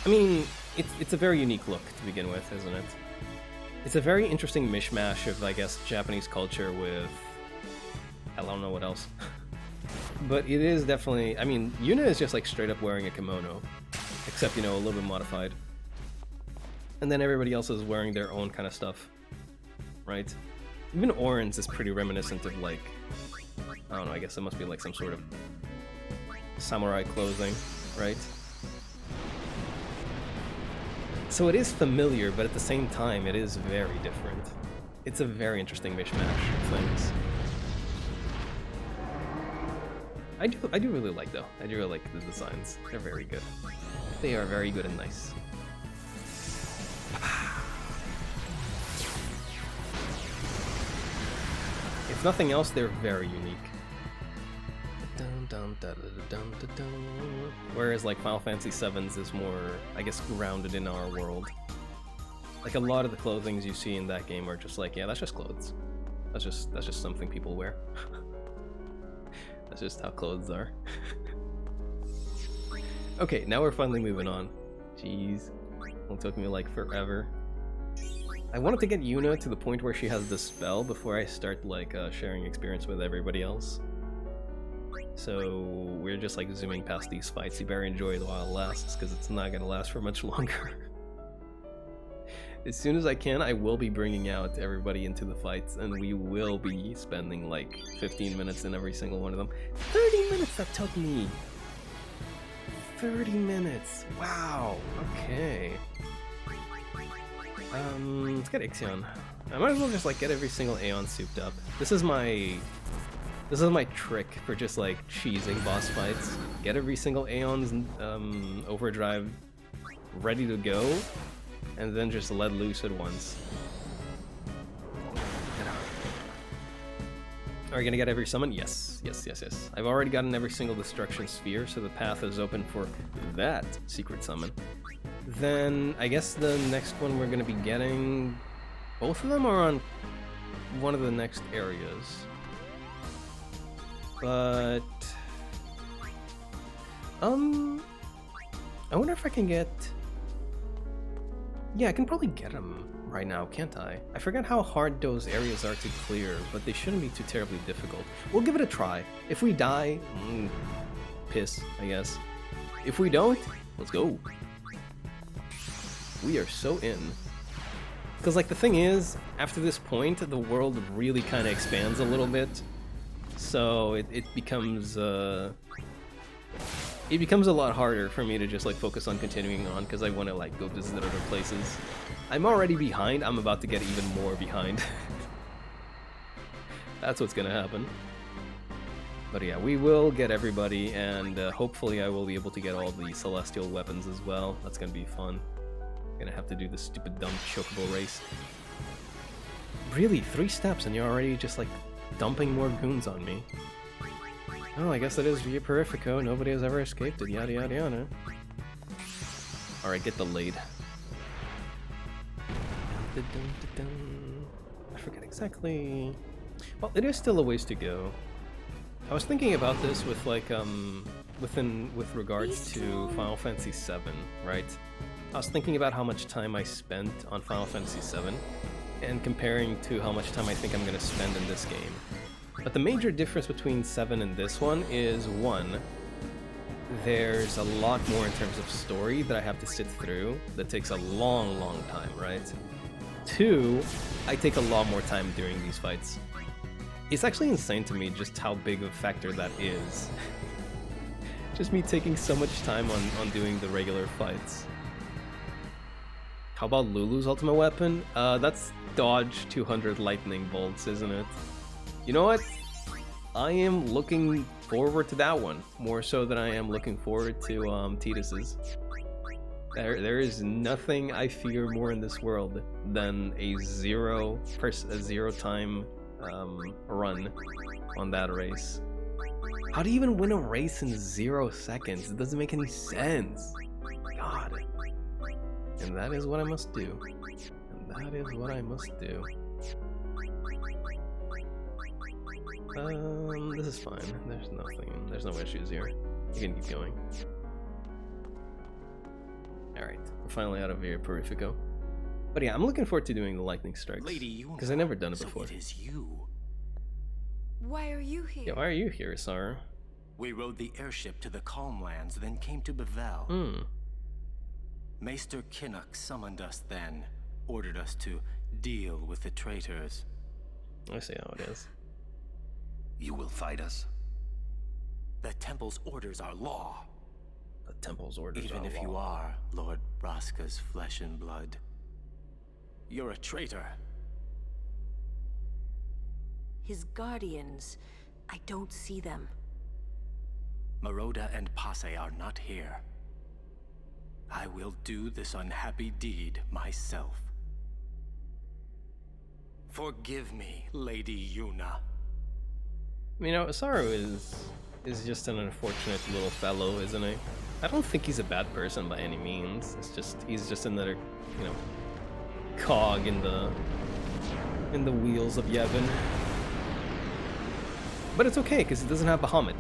I mean, it's a very unique look to begin with, isn't it? It's a very interesting mishmash of, I guess, Japanese culture with... I don't know what else. But it is definitely... I mean, Yuna is just like straight up wearing a kimono. Except, you know, a little bit modified. And then everybody else is wearing their own kind of stuff. Right? Even Oren's is pretty reminiscent of like... I don't know, I guess it must be like some sort of samurai clothing, right? So it is familiar, but at the same time, it is very different. It's a very interesting mishmash of things. I do really like, though. I do really like the designs. They're very good. They are very good and nice. If nothing else, they're very unique. Whereas like Final Fantasy VII's is more, I guess, grounded in our world. Like a lot of the clothings you see in that game are just like, yeah, that's just clothes. That's just something people wear. That's just how clothes are. Okay, now we're finally moving on. Jeez, it took me like forever. I wanted to get Yuna to the point where she has the spell before I start like sharing experience with everybody else. So we're just like zooming past these fights. You better enjoy it while it lasts, because it's not gonna last for much longer. As soon as I can, I will be bringing out everybody into the fights, and we will be spending like 15 minutes in every single one of them. 30 minutes that took me! 30 minutes! Wow! Okay. Let's get Ixion. I might as well just like get every single Aeon souped up. This is my trick for just like cheesing boss fights. Get every single Aeon's overdrive ready to go, and then just let loose at once. Are you gonna get every summon? Yes. I've already gotten every single destruction sphere, so the path is open for that secret summon. Then I guess the next one we're gonna be getting, both of them are on one of the next areas. But I wonder if I can get... Yeah, I can probably get them right now, can't I? I forgot how hard those areas are to clear, but they shouldn't be too terribly difficult. We'll give it a try. If we die, piss, I guess. If we don't, let's go. We are so in. Because like the thing is, after this point, the world really kind of expands a little bit. So it becomes a lot harder for me to just like focus on continuing on, because I want to like go visit other places. I'm already behind. I'm about to get even more behind. That's what's gonna happen. But yeah, we will get everybody, and hopefully I will be able to get all the celestial weapons as well. That's gonna be fun. Gonna have to do this stupid dumb chocobo race. Really, 3 steps and you're already just like dumping more goons on me. Well, I guess that is Via Purifico. Nobody has ever escaped it. Yada yada yada. Alright, get the lead. I forget exactly. Well, it is still a ways to go. I was thinking about this with like with regards to Final Fantasy VII, right? I was thinking about how much time I spent on Final Fantasy VII and comparing to how much time I think I'm going to spend in this game. But the major difference between 7 and this one is, one, there's a lot more in terms of story that I have to sit through that takes a long, long time, right? 2, I take a lot more time during these fights. It's actually insane to me just how big of a factor that is. Just me taking so much time on doing the regular fights. How about Lulu's ultimate weapon? That's dodge 200 lightning bolts, isn't it? You know what? I am looking forward to that one, more so than I am looking forward to Tidus's. There is nothing I fear more in this world than a zero time run on that race. How do you even win a race in 0 seconds? It doesn't make any sense. God. And that is what I must do. And that is what I must do. This is fine. There's nothing. There's no issues here. You can keep going. Alright, we're finally out of Via Purifico. But yeah, I'm looking forward to doing the lightning strikes. Because I've never done it before.
So it is you.
Why are you here?
Yeah, why are you here, Sar?
We rode the airship to the Calm Lands, then came to Bevel. Maester Kinnock summoned us then, ordered us to deal with the traitors.
I see how it is.
You will fight us? The Temple's orders are law.
The Temple's orders
Even
are
if
law.
you are Lord Braska's flesh and blood, you're a traitor.
His guardians, I don't see them.
Maroda and Passe are not here. I will do this unhappy deed myself. Forgive me, Lady Yuna.
You know, Saru is just an unfortunate little fellow, isn't he? I don't think he's a bad person by any means. It's just he's just another, you know, cog in the wheels of Yevon. But it's okay because he doesn't have Bahamut.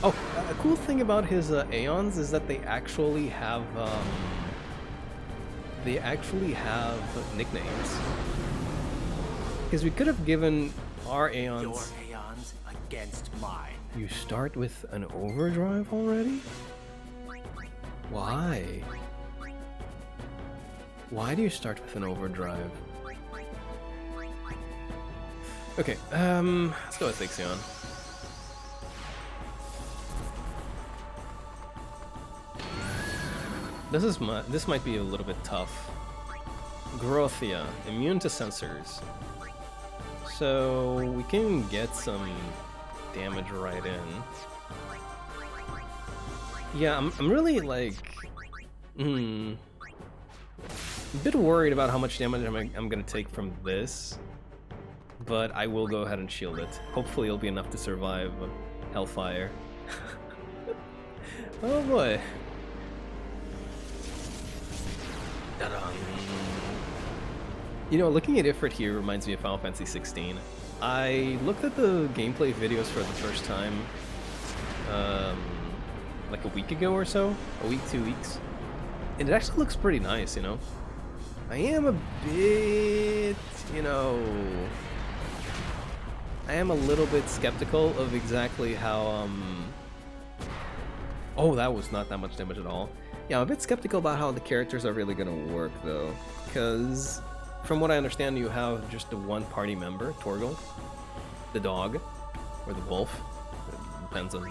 Oh, a cool thing about his Aeons is that they actually have nicknames. Because we could have given our Aeons.
Your Aeons against mine.
You start with an overdrive already? Why? Why do you start with an overdrive? Okay, let's go with Ixion. This might be a little bit tough. Grothia, immune to sensors. So we can get some damage right in. Yeah, I'm really like, a bit worried about how much damage I'm gonna take from this, but I will go ahead and shield it. Hopefully it'll be enough to survive Hellfire. Oh boy. You know, looking at Ifrit here reminds me of Final Fantasy 16. I looked at the gameplay videos for the first time, like a week ago or so, a week, 2 weeks, and it actually looks pretty nice, you know? I am a bit, you know, I am a little bit skeptical of exactly how, oh, that was not that much damage at all. Yeah, I'm a bit skeptical about how the characters are really gonna work, though, because from what I understand, you have just the one party member, Torgal, the dog, or the wolf, it depends on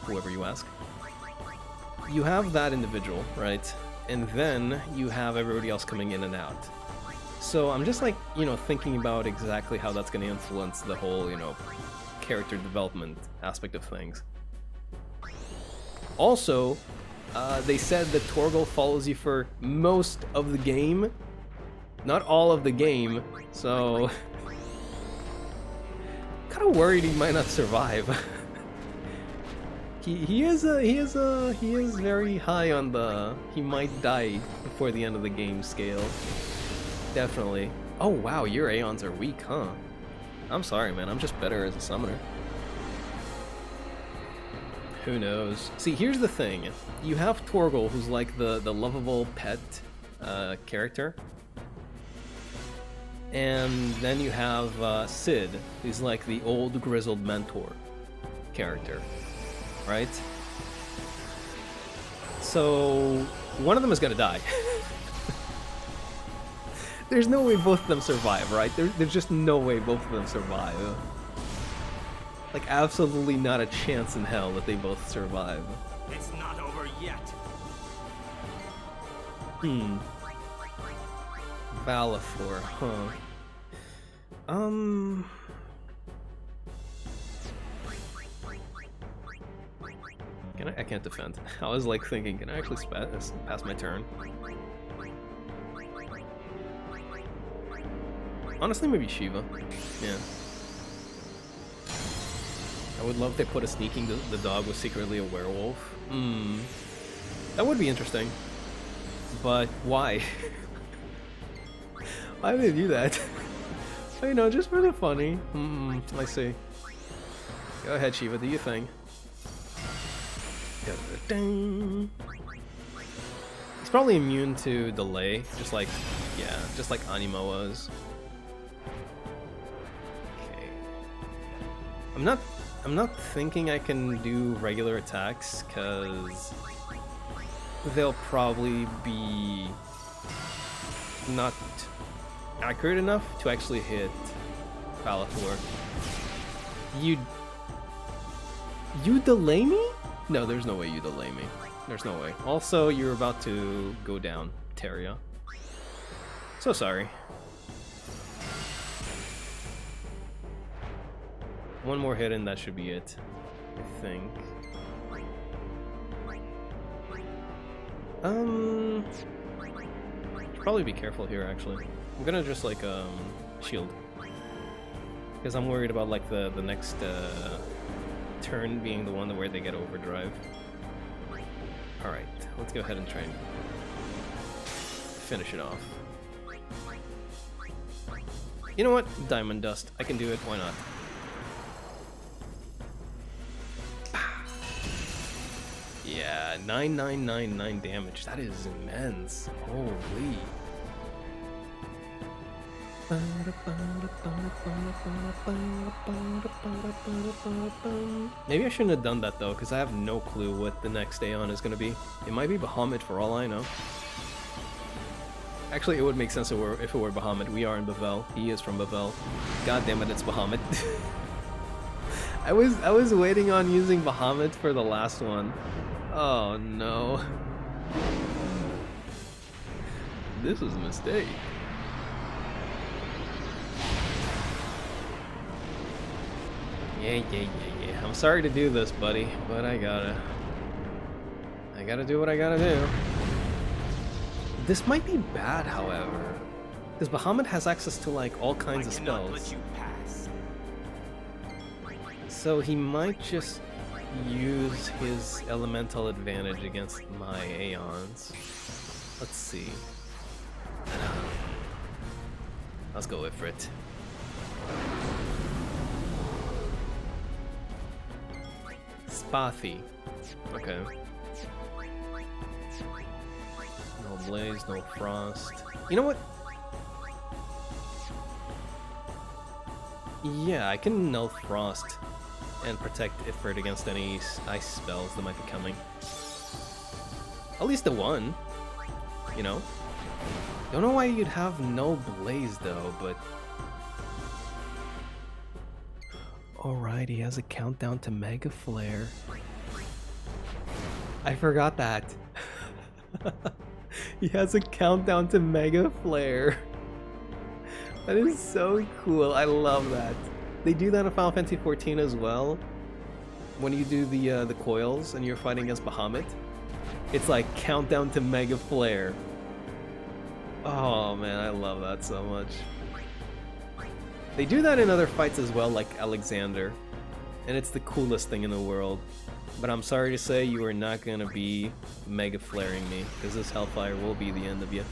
whoever you ask. You have that individual, right? And then you have everybody else coming in and out. So I'm just like, you know, thinking about exactly how that's going to influence the whole, you know, character development aspect of things. Also, they said that Torgal follows you for most of the game. Not all of the game, so kind of worried he might not survive. he is very high on the he might die before the end of the game scale. Definitely. Oh wow, your Aeons are weak, huh? I'm sorry, man. I'm just better as a summoner. Who knows? See, here's the thing. You have Torgal, who's like the lovable pet character. And then you have Cid, who's like the old grizzled mentor character, right? So one of them is gonna die. There's no way both of them survive, right? There's just no way both of them survive. Like, absolutely not a chance in hell that they both survive.
It's not over yet.
Valefor, huh? I can't defend. I was like thinking, can I actually pass my turn? Honestly, maybe Shiva. Yeah. I would love if they put a sneaking the dog was secretly a werewolf. That would be interesting. But why? Why would they do that? You know, just for the funny. I see. Go ahead, Shiva, do your thing. He's probably immune to delay, just like Anima was. Okay. I'm not thinking I can do regular attacks, cause they'll probably be not accurate enough to actually hit Valefor. You delay me? No, there's no way you delay me. There's no way. Also, you're about to go down, Teria. So sorry. One more hit and that should be it, I think. Should probably be careful here, actually. I'm gonna just like shield, because I'm worried about like the next turn being the one where they get overdrive. All right, let's go ahead and try and finish it off. You know what? Diamond Dust. I can do it. Why not? Yeah, 9999 damage. That is immense. Holy. Maybe I shouldn't have done that though, because I have no clue what the next Aeon is going to be. It might be Bahamut for all I know. Actually, it would make sense if it were Bahamut. We are in Bavel. He is from Bavel. God damn it, it's Bahamut. I was waiting on using Bahamut for the last one. Oh no. This was a mistake. Yeah. I'm sorry to do this, buddy, but I gotta do what I gotta do. This might be bad, however, because Bahamut has access to like all kinds of spells.
Let you pass.
So he might just use his elemental advantage against my Aeons. Let's see. Let's go with it. Spathi. Okay. No Blaze, no Frost. You know what? Yeah, I can null Frost and protect Ifrit against any ice spells that might be coming. At least the one, you know? Don't know why you'd have no Blaze though, but... Alright, he has a countdown to Mega Flare. I forgot that. He has a countdown to Mega Flare. That is so cool. I love that. They do that in Final Fantasy XIV as well. When you do the coils and you're fighting against Bahamut, it's like countdown to Mega Flare. Oh man, I love that so much. They do that in other fights as well, like Alexander, and it's the coolest thing in the world. But I'm sorry to say, you are not gonna be mega flaring me, because this Hellfire will be the end of you.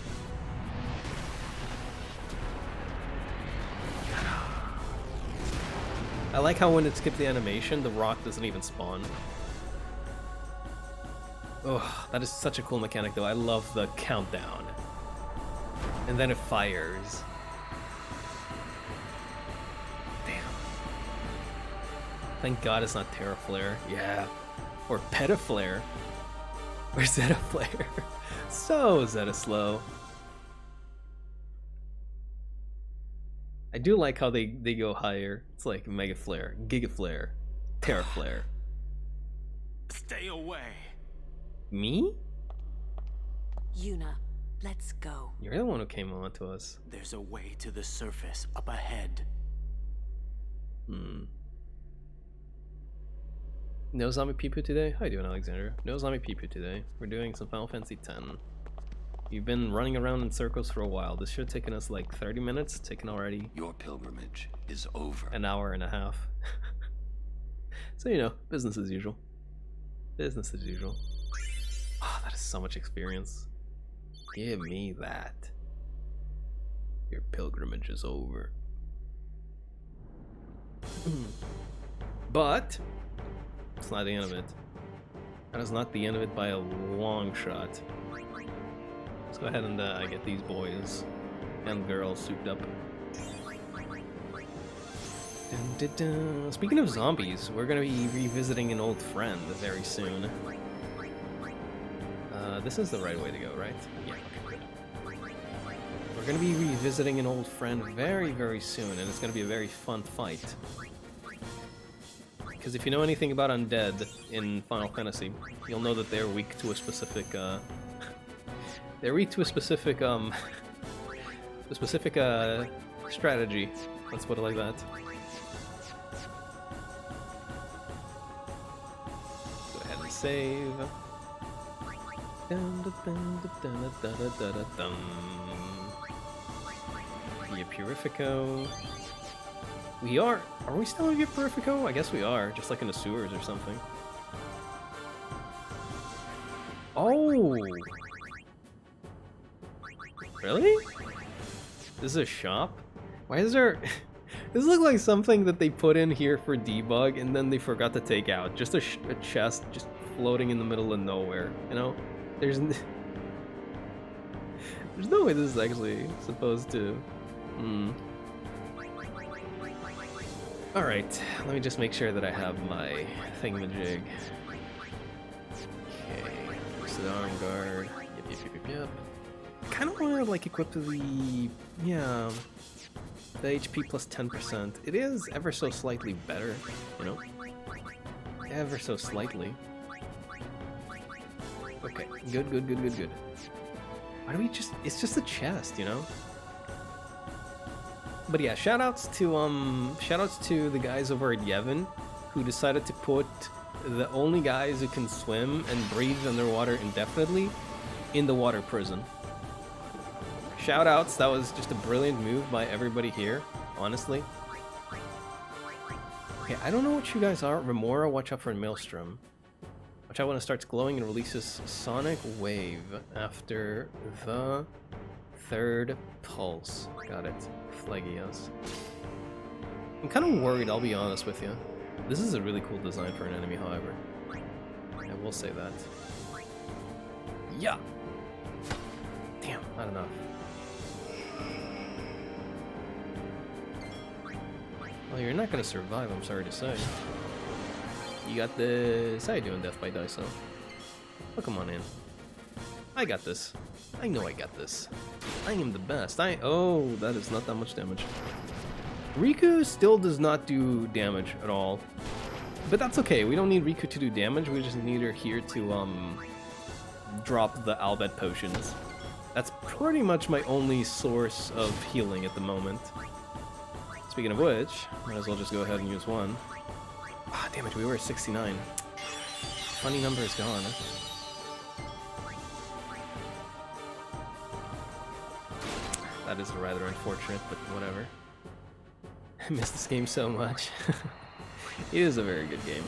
I like how when it skips the animation, the rock doesn't even spawn. Oh, that is such a cool mechanic though. I love the countdown. And then it fires. Damn. Thank God it's not Terraflare. Yeah. Or Petaflare. Or Zetaflare. So Zetaslow. I do like how they go higher. It's like Mega Flare, Giga Flare, Terraflare.
Stay away.
Me?
Yuna, let's go.
You're the one who came on to us.
There's a way to the surface up ahead.
No zombie peepoo today? How you doing, Alexander? No zombie peepoo today. We're doing some Final Fantasy X. You've been running around in circles for a while. This should have taken us like 30 minutes. Taken already
Your pilgrimage is over.
an hour and a half. So, you know, business as usual. Business as usual. Oh, that is so much experience. Give me that. Your pilgrimage is over. But it's not the end of it. That is not the end of it by a long shot. Let's go ahead and get these boys and girls souped up. Dun, dun, dun. Speaking of zombies, we're gonna be revisiting an old friend very soon. This is the right way to go, right? Yeah, okay, good. We're gonna be revisiting an old friend very, very soon, and it's gonna be a very fun fight. Because if you know anything about undead in Final Fantasy, you'll know that they're weak to a specific, they're weak to a specific, strategy. Let's put it like that. Go ahead and save. Via Purifico. Are we still in Via Purifico? I guess we are, just like in the sewers or something. Oh! Really? This is a shop? Why is there... This looks like something that they put in here for debug and then they forgot to take out. Just a chest just floating in the middle of nowhere, you know? There's no way this is actually supposed to... Alright, let me just make sure that I have my thingamajig. Okay, there's the arm guard. Yep. I kind of want to like equip the HP plus 10%. It is ever so slightly better, you know? Ever so slightly. Okay, good. Why do we just... It's just a chest, you know? But yeah, shoutouts to the guys over at Yevon who decided to put the only guys who can swim and breathe underwater indefinitely in the water prison. Shoutouts, that was just a brilliant move by everybody here, honestly. Okay, I don't know what you guys are. Remora, watch out for Maelstrom. Watch out when it starts glowing and releases Sonic Wave after the third pulse. Got it. Flagios. I'm kind of worried, I'll be honest with you. This is a really cool design for an enemy, however. I will say that. Yeah! Damn, not enough. Well, you're not gonna survive, I'm sorry to say. You got this. How you doing, Death by Daiso? Oh, come on in. I got this. I know I got this. I am the best. Oh, that is not that much damage. Riku still does not do damage at all. But that's okay. We don't need Riku to do damage. We just need her here to, drop the Albed potions. That's pretty much my only source of healing at the moment. Speaking of which, might as well just go ahead and use one. Ah, damn it, we were at 69. Funny number is gone. That is rather unfortunate, but whatever. I miss this game so much. It is a very good game.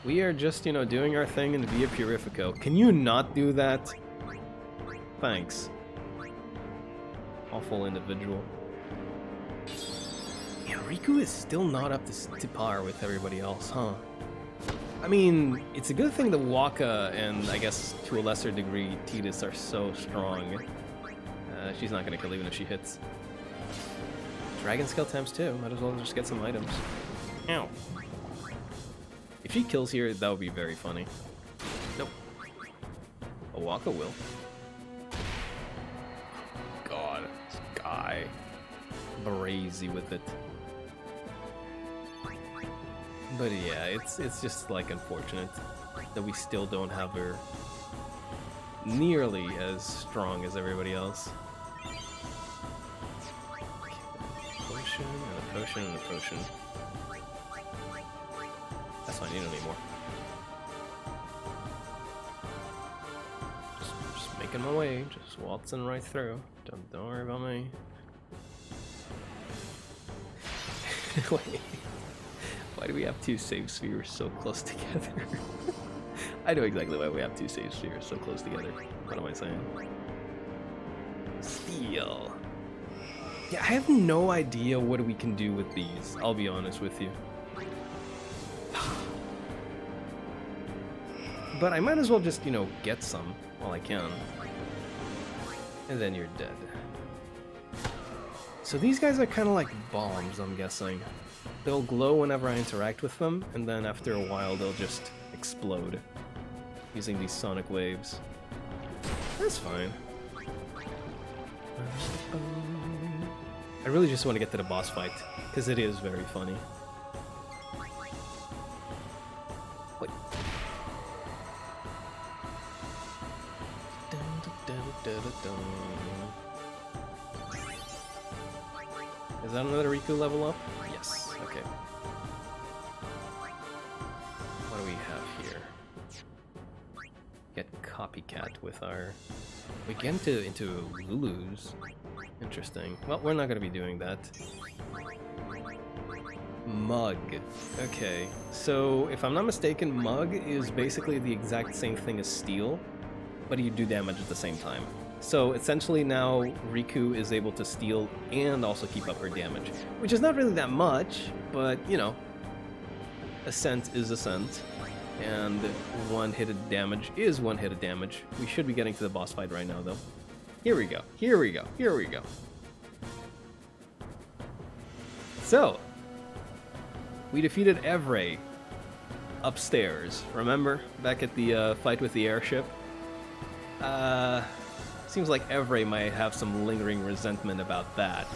We are just, you know, doing our thing in Via Purifico. Can you not do that? Thanks. Awful individual. Yeah, Riku is still not up to par with everybody else, huh? I mean, it's a good thing that Waka and, I guess, to a lesser degree, Tidus are so strong. She's not gonna kill even if she hits. Dragon Scale times 2. Might as well just get some items. Ow. If she kills here, that would be very funny. Nope. A Waka will. God, this guy. Brazy with it. But yeah, it's just like unfortunate that we still don't have her nearly as strong as everybody else. Potion and a potion and a potion. That's fine, you don't need more. Just making my way, just waltzing right through. Don't worry about me. Wait. Why do we have two save spheres so close together? I know exactly why we have two save spheres so close together. What am I saying? Steel. Yeah, I have no idea what we can do with these, I'll be honest with you. But I might as well just, you know, get some while I can. And then you're dead. So these guys are kind of like bombs, I'm guessing. They'll glow whenever I interact with them, and then after a while they'll just explode using these sonic waves. That's fine. I really just want to get to the boss fight, because it is very funny. Wait. Is that another Riku level up? Yes, okay. What do we have here? Get Copycat with our... We get into Lulu's. Interesting. Well, we're not going to be doing that. Mug. Okay, so if I'm not mistaken, Mug is basically the exact same thing as Steel, but you do damage at the same time. So essentially now Riku is able to steal and also keep up her damage, which is not really that much, but you know, a cent is a cent, and one-hitted damage is one-hitted damage. We should be getting to the boss fight right now though. Here we go, here we go, here we go. So, we defeated Evrae upstairs, remember? Back at the fight with the airship? Seems like Evrae might have some lingering resentment about that.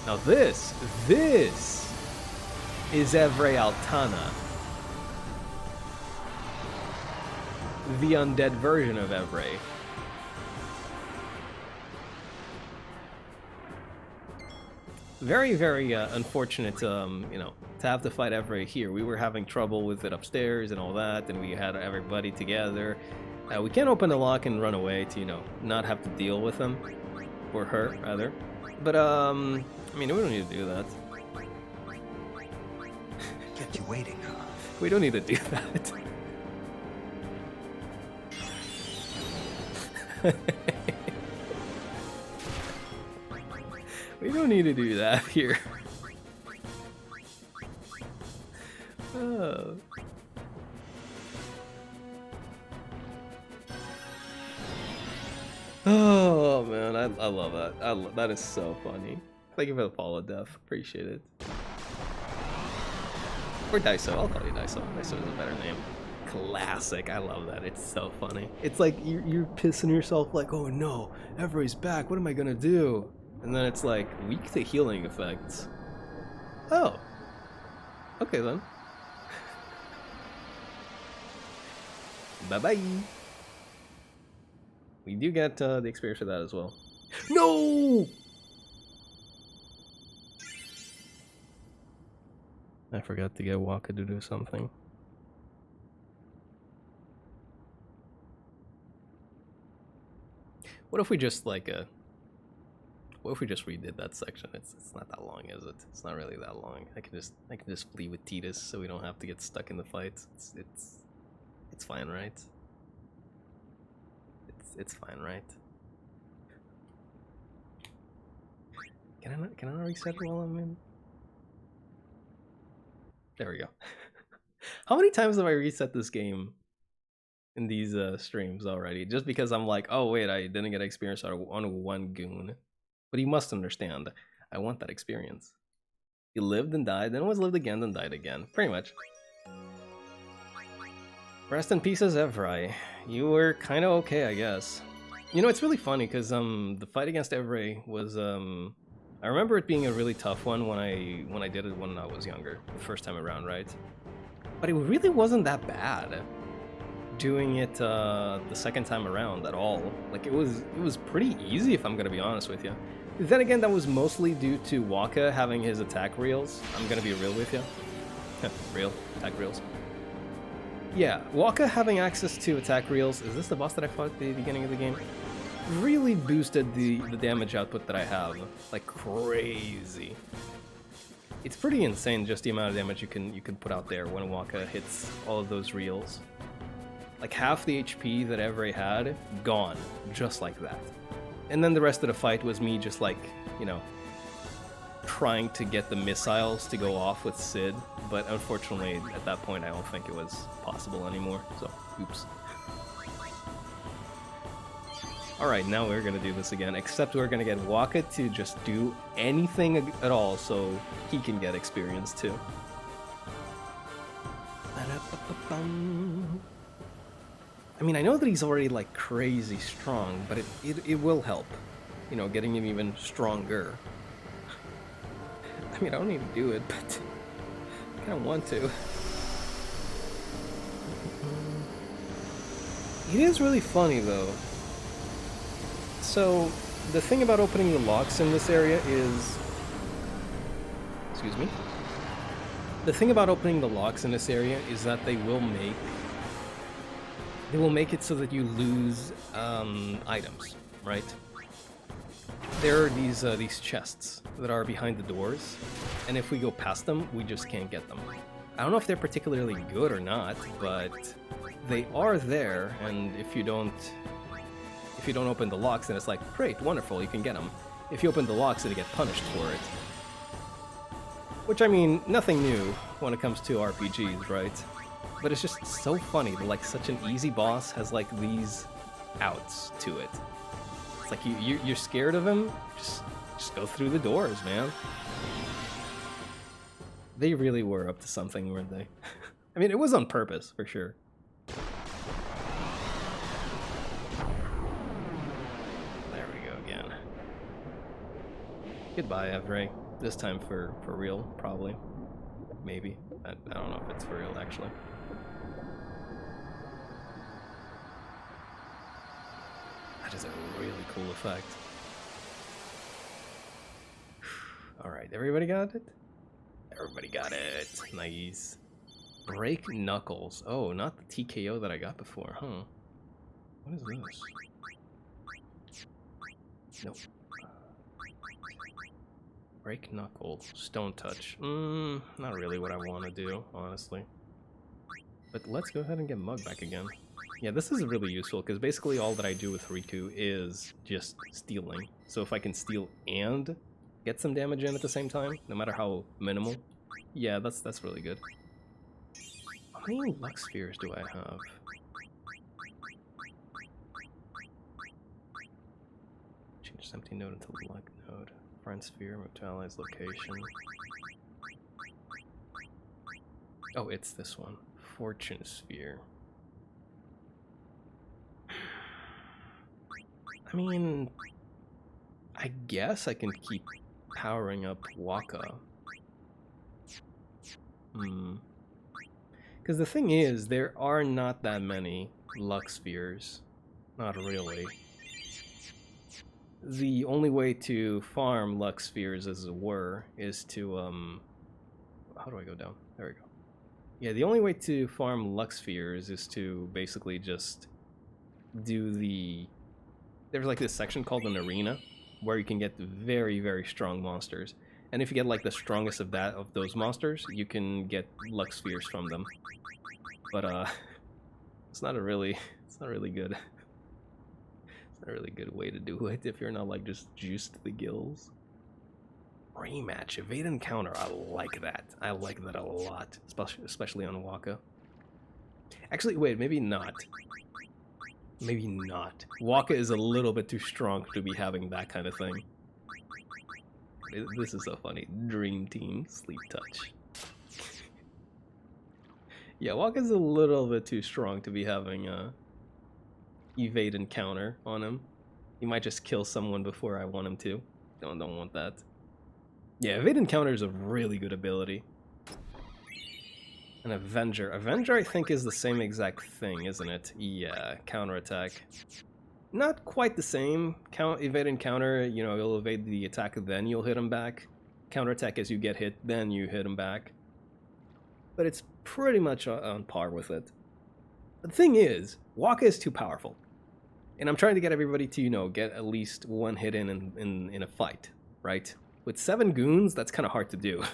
Now this is Evrae Altana. The undead version of Evrae. Very, very unfortunate, you know, to have to fight Evrae here. We were having trouble with it upstairs and all that, and we had everybody together. We can't open the lock and run away to, you know, not have to deal with them. Or her, rather. But, I mean, we don't need to do that.
Kept you waiting, huh?
We don't need to do that. We don't need to do that here. Oh. Oh man, I love that. That is so funny. Thank you for the follow, Def. Appreciate it. Or Daiso. I'll call you Daiso. Daiso is a better name. Classic. I love that. It's so funny. It's like you're pissing yourself like, oh no, Evrae's back. What am I gonna do? And then it's like, weak to healing effects. Oh. Okay then. Bye-bye. We do get the experience for that as well. No! I forgot to get Waka to do something. What if we just like what if we just redid that section? It's not that long, is it? It's not really that long. I can just flee with Tidus, so we don't have to get stuck in the fights. It's fine, right? It's fine, right? Can I not reset while I'm in? There we go. How many times have I reset this game in these streams already? Just because I'm like, oh wait, I didn't get experience on one goon. But you must understand, I want that experience. He lived and died, then was lived again, then died again. Pretty much. Rest in pieces, Evrae. You were kind of okay, I guess. You know, it's really funny because the fight against Evrae was I remember it being a really tough one when I did it when I was younger, the first time around, right? But it really wasn't that bad doing it the second time around at all. Like it was pretty easy, if I'm gonna be honest with you. Then again, that was mostly due to Wakka having his attack reels. I'm gonna be real with you. Real attack reels. Yeah, Wakka having access to attack reels. Is this the boss that I fought at the beginning of the game? Really boosted the damage output that I have, like crazy. It's pretty insane just the amount of damage you can put out there when Wakka hits all of those reels. Like half the HP that Evrae had, gone, just like that. And then the rest of the fight was me just like, you know, trying to get the missiles to go off with Cid, but unfortunately at that point I don't think it was possible anymore, so oops. Alright, now we're gonna do this again, except we're gonna get Wakka to just do anything at all so he can get experience too. I mean, I know that he's already like crazy strong, but it will help, you know, getting him even stronger. I mean, I don't need to do it, but I kind of want to. It is really funny though. So, the thing about opening the locks in this area is... Excuse me? The thing about opening the locks in this area is that they will make it so that you lose items, right? There are these chests that are behind the doors, and if we go past them, we just can't get them. I don't know if they're particularly good or not, but they are there, and if you don't open the locks, then it's like, great, wonderful, you can get them. If you open the locks, then you get punished for it. Which, I mean, nothing new when it comes to RPGs, right? But it's just so funny that, like, such an easy boss has, like, these outs to it. It's like, you're scared of him? Just go through the doors, man. They really were up to something, weren't they? I mean, it was on purpose, for sure. Goodbye, Evrae. This time for real, probably. Maybe. I don't know if it's for real, actually. That is a really cool effect. Alright, everybody got it? Everybody got it. Nice. Break Knuckles. Oh, not the TKO that I got before, huh? What is this? Nope. Break Knuckle, Stone Touch. Not really what I want to do, honestly. But let's go ahead and get Mug back again. Yeah, this is really useful, because basically all that I do with Riku is just stealing. So if I can steal and get some damage in at the same time, no matter how minimal, yeah, that's really good. How many Lux Spheres do I have? Change empty node into Luck node. Friend sphere, move to allies location. Oh, it's this one. Fortune sphere. I mean, I guess I can keep powering up Wakka. Because the thing is, there are not that many Lux spheres. Not really. The only way to farm Lux Spheres, as it were, is to, how do I go down? There we go. Yeah, the only way to farm Lux Spheres is to basically just do the there's like this section called an arena where you can get very, very strong monsters. And if you get like the strongest of those monsters, you can get luck spheres from them. But it's not really good. It's not a really good way to do it if you're not like just juiced to the gills. Rematch, evade and counter. I like that. I like that a lot, especially on Wakka. Actually, wait, maybe not. Maybe not. Wakka is a little bit too strong to be having that kind of thing. This is so funny. Dream Team Sleep Touch. Yeah, Wakka's a little bit too strong to be having evade and counter on him. He might just kill someone before I want him to. Don't want that. Yeah, evade and counter is a really good ability. An Avenger. Avenger, I think, is the same exact thing, isn't it? Yeah, counterattack. Not quite the same. Evade and counter, you know, you'll evade the attack, then you'll hit him back. Counterattack as you get hit, then you hit him back. But it's pretty much on par with it. The thing is, Wakka is too powerful. And I'm trying to get everybody to, you know, get at least one hit in a fight, right? With 7 goons, that's kind of hard to do.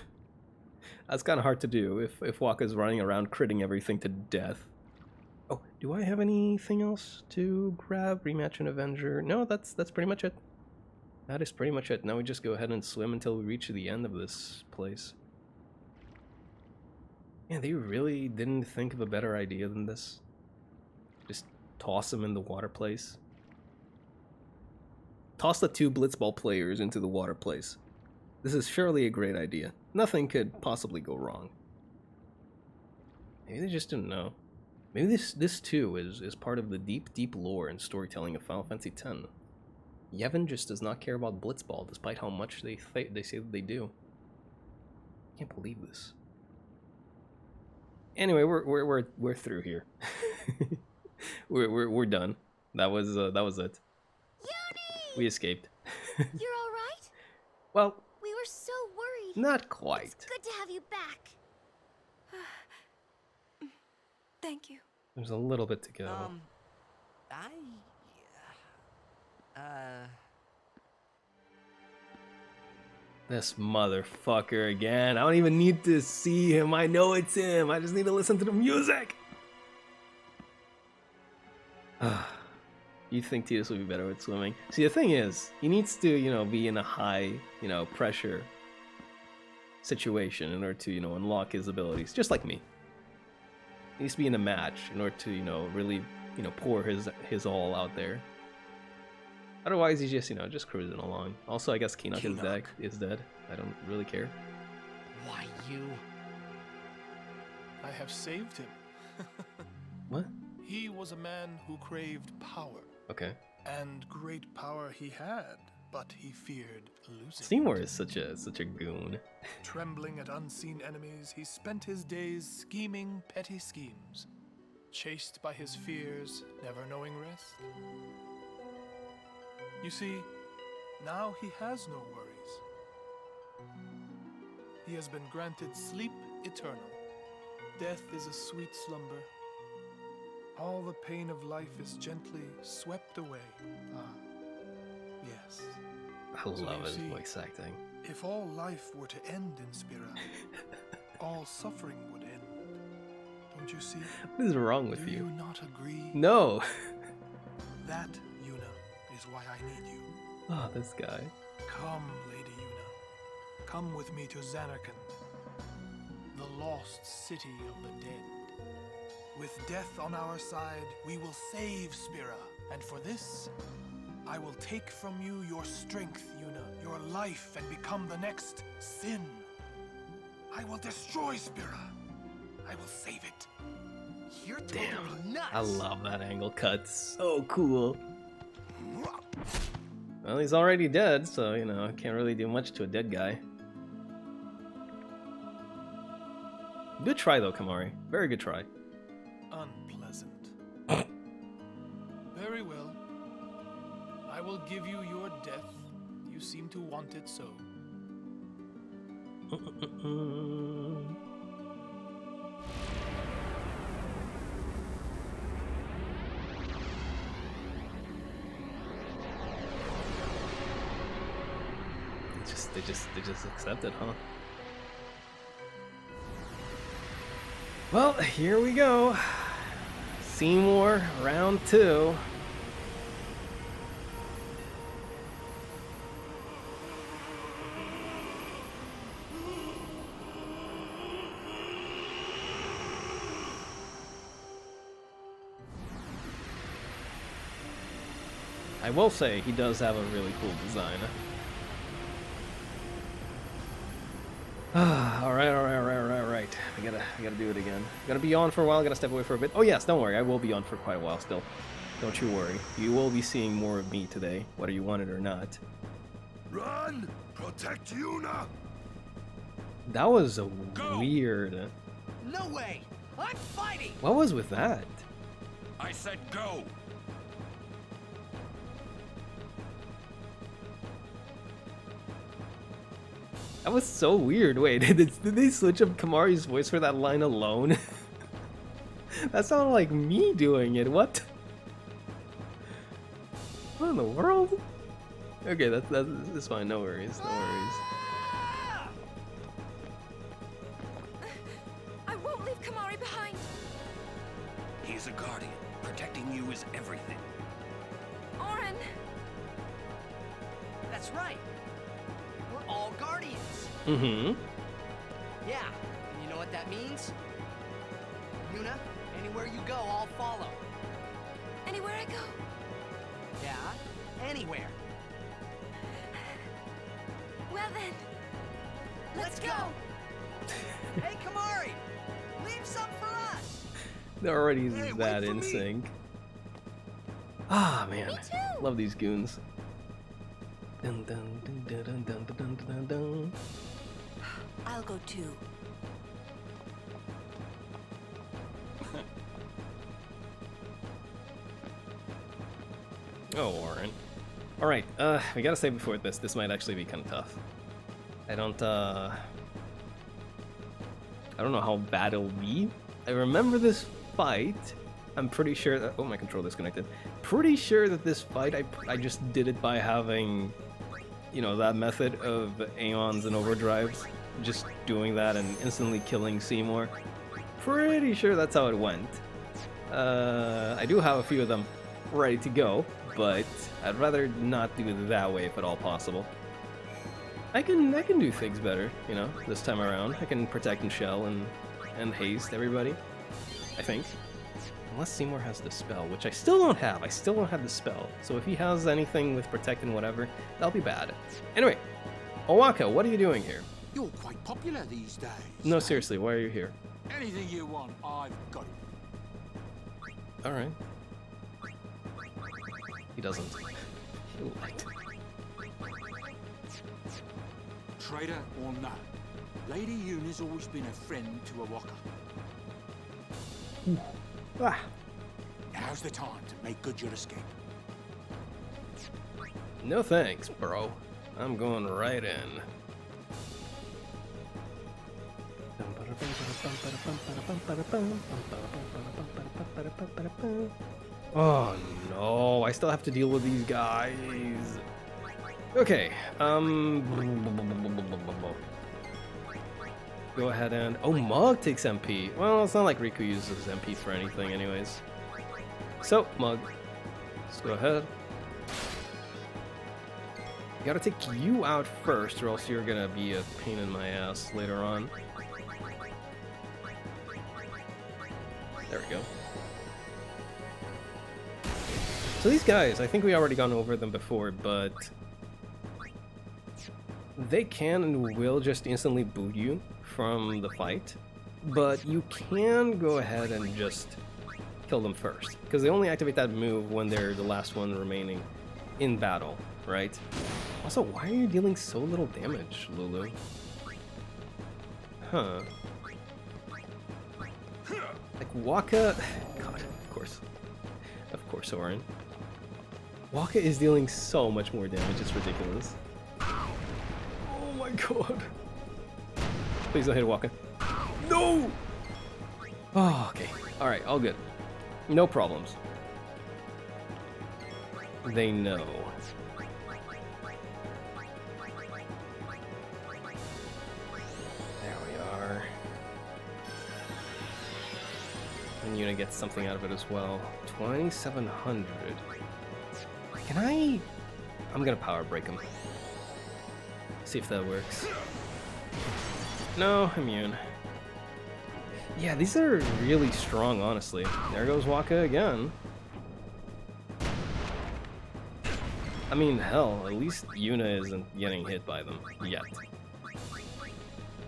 That's kind of hard to do if Wakka's running around critting everything to death. Oh, do I have anything else to grab? Rematch and Avenger? No, that's pretty much it. That is pretty much it. Now we just go ahead and swim until we reach the end of this place. Yeah, they really didn't think of a better idea than this. Just toss them in the water place. Toss the 2 Blitzball players into the water place. This is surely a great idea. Nothing could possibly go wrong. Maybe they just didn't know. Maybe this too is part of the deep lore and storytelling of Final Fantasy X. Yevon just does not care about Blitzball, despite how much they say that they do. I can't believe this. Anyway, we're through here. we're done. That was it.
Eunie!
We escaped.
You're all right?
Well,
We were so worried.
not quite.
It's good to have you back. Thank you.
There's a little bit to go. This motherfucker again. I don't even need to see him. I know it's him. I just need to listen to the music. You think Tidus would be better with swimming? See, the thing is, he needs to, you know, be in a high, you know, pressure situation in order to, you know, unlock his abilities. Just like me. He needs to be in a match in order to, you know, really, you know, pour his all out there. Otherwise, he's just, you know, just cruising along. Also, I guess Keenock is dead. I don't really care.
Why, you? I have saved him.
What?
He was a man who craved power.
Okay.
And great power he had, but he feared losing.
Seymour is such a goon.
Trembling at unseen enemies, he spent his days scheming petty schemes. Chased by his fears, never knowing rest. You see, now he has no worries. He has been granted sleep eternal. Death is a sweet slumber. All the pain of life is gently swept away. Yes.
I love his voice acting.
If all life were to end in Spira, all suffering would end. Don't you see?
What is wrong with
Do
you?
you not agree?
No.
That, Yuna, is why I need you.
Oh, this guy.
Come, Lady Yuna. Come with me to Zanarkand, the lost city of the dead. With death on our side, we will save Spira. And for this, I will take from you your strength, Yuna, your life, and become the next Sin. I will destroy Spira. I will save it.
You're
Damn.
totally nuts.
I love that angle cut. So cool. Well, he's already dead, so, you know, I can't really do much to a dead guy. Good try, though, Kimahri. Very good try.
Unpleasant. Very well. I will give you your death. You seem to want it so.
They just accept it, huh? Well, here we go. Seymour, round 2. I will say he does have a really cool design. All right. I gotta do it again. Gonna be on for a while. Gotta step away for a bit. Oh yes, don't worry. I will be on for quite a while still. Don't you worry. You will be seeing more of me today, whether you want it or not.
Run! Protect Yuna!
That was a
Go!
weird.
No way! I'm fighting!
What was with that?
I said go!
That was so weird. Wait, did they switch up Kamari's voice for that line alone? That sounded like me doing it. What? What in the world? Okay, that's fine. No worries. No worries.
I won't leave Kamari behind.
He's a guardian. Protecting you is everything.
Orin,
That's right. We're all guardians.
Mm-hmm.
Yeah, and you know what that means? Yuna, anywhere you go, I'll follow.
anywhere I go.
Yeah, anywhere.
Well then, let's go.
Hey, Kamari, leave some for us.
They're already
Hey,
that
wait for
in
me.
sync. Ah man,
Me too.
love these goons. Dun, dun, dun, dun, dun, dun, dun, dun, dun.
I'll go too.
Oh, Warren. All right, we gotta say before this might actually be kind of tough. I don't know how bad it'll be. I remember this fight. I'm pretty sure that, oh, my controller's disconnected. Pretty sure that this fight, I just did it by having, you know, that method of Aeons and Overdrives. Just doing that and instantly killing Seymour. Pretty sure that's how it went. I do have a few of them ready to go, but I'd rather not do it that way if at all possible. I can do things better, you know, this time around. I can protect and shell and haste everybody, I think. Unless Seymour has the spell, which I still don't have. I still don't have the spell. So if he has anything with protect and whatever, that'll be bad. Anyway, Owaka, what are you doing here?
You're quite popular these days.
No, seriously, why are you here?
Anything you want, I've got it.
Alright. He doesn't. He'll light.
Traitor or no, Lady Yuna's always been a friend to Owaka.
Ah.
Now's the time to make good your escape.
No thanks, bro. I'm going right in. Oh no, I still have to deal with these guys. Okay, go ahead and, oh, Mug takes MP. Well, it's not like Riku uses MP for anything anyways. So, Mug, let's go ahead. Gotta take you out first, or else you're gonna be a pain in my ass later on. There we go. So these guys, I think we already gone over them before, but they can and will just instantly boot you from the fight, but you can go ahead and just kill them first, because they only activate that move when they're the last one remaining in battle, right? Also, why are you dealing so little damage, Lulu? Huh. Like, Waka... God, of course, Orin. Waka is dealing so much more damage, it's ridiculous. Oh my god. Please don't hit Waka. No! Oh, okay. Alright, all good. No problems. They know. And Yuna gets something out of it as well. 2,700. Can I... I'm gonna power break him. See if that works. No, immune. Yeah, these are really strong, honestly. There goes Wakka again. I mean, hell, at least Yuna isn't getting hit by them yet.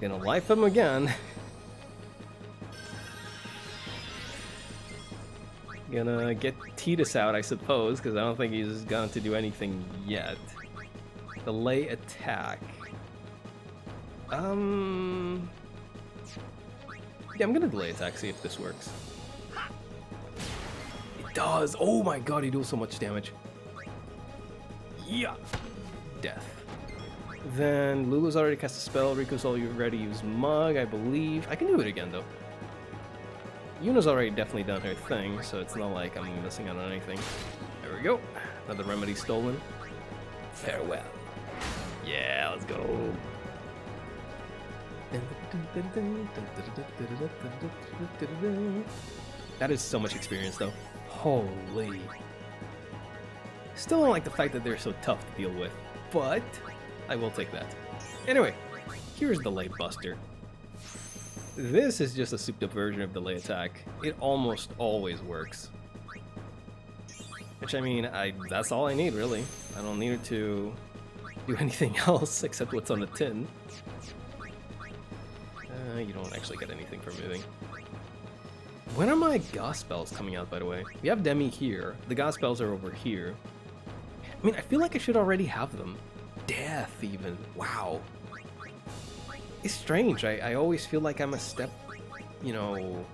Gonna life him again. Gonna get Tidus out, I suppose, because I don't think he's going to do anything yet. Delay attack. Yeah, I'm gonna delay attack, see if this works. It does! Oh my god, he deals so much damage. Yeah! Death. Then Lulu's already cast a spell, Riku's already used Mug, I believe. I can do it again, though. Yuna's already definitely done her thing, so it's not like I'm missing out on anything. There we go. Another remedy stolen. Farewell. Yeah, let's go. That is so much experience, though. Holy. Still don't like the fact that they're so tough to deal with, but I will take that. Anyway, here's Delay Buster. This is just a souped-up version of Delay Attack. It almost always works. Which, I mean, that's all I need, really. I don't need it to do anything else except what's on the tin. You don't actually get anything from moving. When are my Gauss spells coming out, by the way? We have Demi here. The Gauss spells are over here. I mean, I feel like I should already have them. Death, even. Wow. It's strange. I always feel like I'm a step, you know,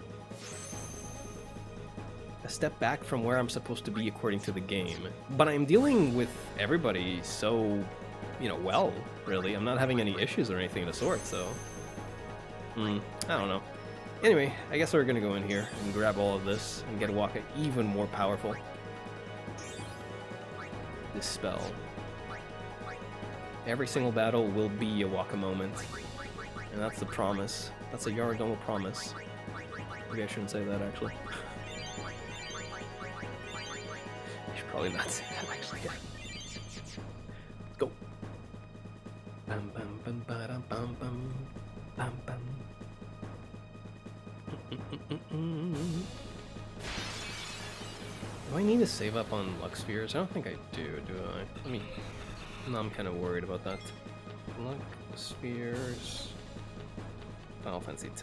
a step back from where I'm supposed to be according to the game. But I'm dealing with everybody so, you know, well, really. I'm not having any issues or anything of the sort, so... I don't know. Anyway, I guess we're gonna go in here and grab all of this and get Wakka even more powerful. This spell. Every single battle will be a Wakka moment. And that's the promise. That's a Yaradomo promise. Maybe I shouldn't say that, actually. I should probably not say that, actually. Go. Bam bam bam bam bam bam bam bam. Do I need to save up on Lux Spheres? I don't think I do I? I mean, no, I'm kind of worried about that. Lux Spheres... Final Fantasy X.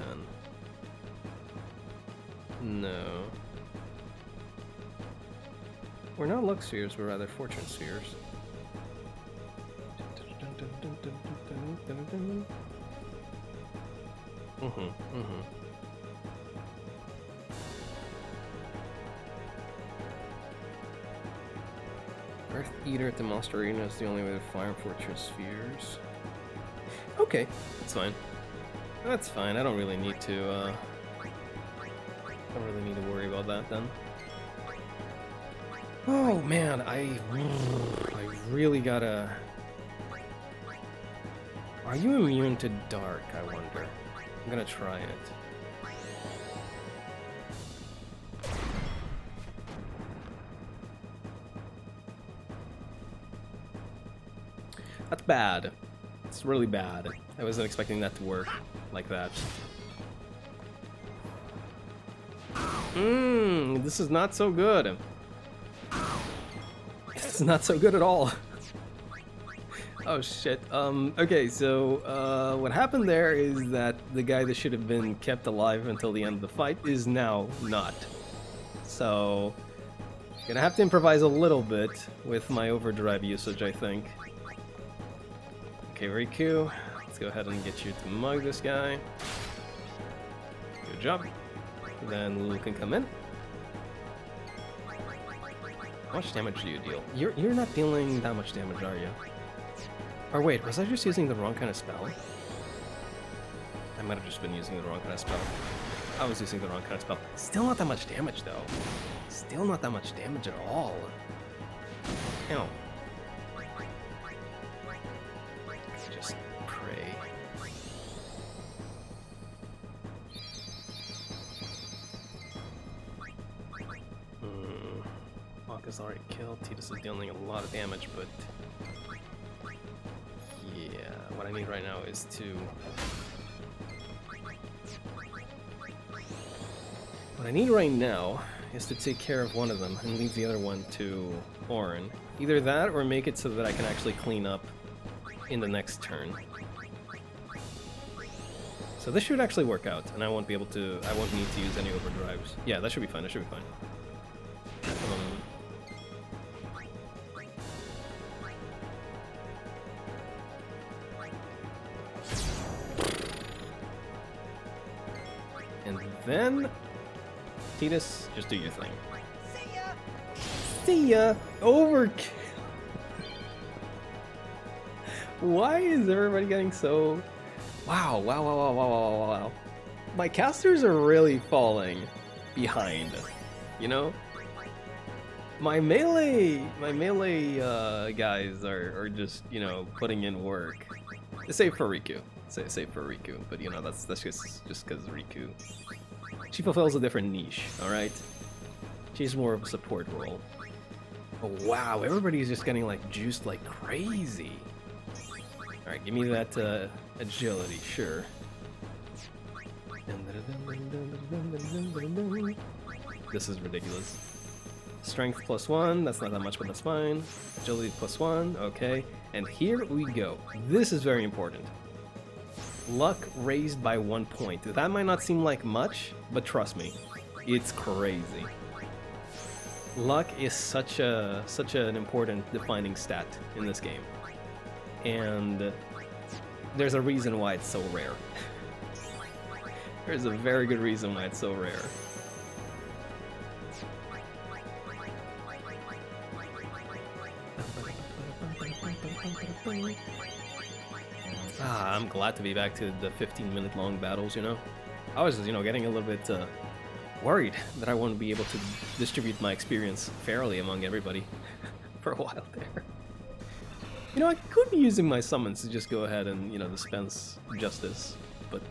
No. We're not Lux Spheres, we're rather Fortune Spheres. Earth Eater at the Monster Arena is the only way to fire Fortune Spheres. Okay, that's fine. That's fine, I don't really need to, worry about that then. Oh man, I really gotta... Are you immune to dark, I wonder? I'm gonna try it. That's bad. It's really bad. I wasn't expecting that to work like that. This is not so good. This is not so good at all. Oh shit. Okay, so what happened there is that the guy that should have been kept alive until the end of the fight is now not. So, gonna have to improvise a little bit with my overdrive usage, I think. Okay, Riku, let's go ahead and get you to mug this guy. Good job. Then Lulu can come in. How much damage do you deal? You're not dealing that much damage, are you? Or wait, was I just using the wrong kind of spell? I might have just been using the wrong kind of spell. I was using the wrong kind of spell. Still not that much damage, though. Still not that much damage at all. Ow. Just pray. Wakka's already killed. Tidus is dealing a lot of damage, but yeah, what I need right now is to... What I need right now is to take care of one of them and leave the other one to Auron. Either that or make it so that I can actually clean up in the next turn. So this should actually work out, and I won't be able to... I won't need to use any overdrives. Yeah, that should be fine, that should be fine. And then... Tidus, just do your thing.
See ya!
See ya! Overkill! Why is everybody getting so... Wow, wow. My casters are really falling behind, you know? My melee guys are just, you know, putting in work. Save for Riku. Save for Riku, but you know, that's just because Riku. She fulfills a different niche, alright? She's more of a support role. Oh wow, everybody's just getting like juiced like crazy. Alright, give me that agility, sure. This is ridiculous. Strength +1, that's not that much, but that's fine. Agility +1, okay. And here we go. This is very important. Luck raised by 1 point. That might not seem like much, but trust me, it's crazy. Luck is such an important defining stat in this game. And there's a reason why it's so rare. There's a very good reason why it's so rare. I'm glad to be back to the 15-minute long battles, you know? I was, you know, getting a little bit worried that I wouldn't be able to distribute my experience fairly among everybody for a while there. You know, I could be using my summons to just go ahead and, you know, dispense justice, but,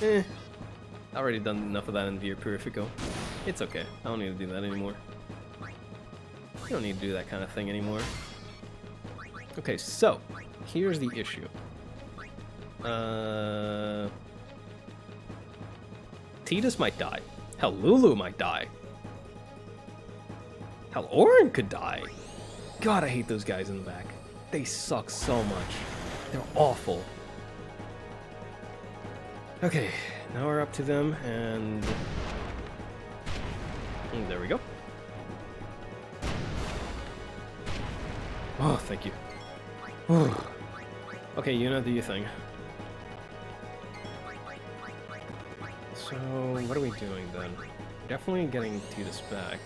I've already done enough of that in Vir Purifico. It's okay, I don't need to do that anymore. You don't need to do that kind of thing anymore. Okay, so, here's the issue. Tidus might die. Hell, Lulu might die. Hell, Auron could die. God, I hate those guys in the back. They suck so much. They're awful. Okay, now we're up to them, and there we go. Oh, thank you. Okay, Yuna, do your thing. So, what are we doing then? Definitely getting Tidus back.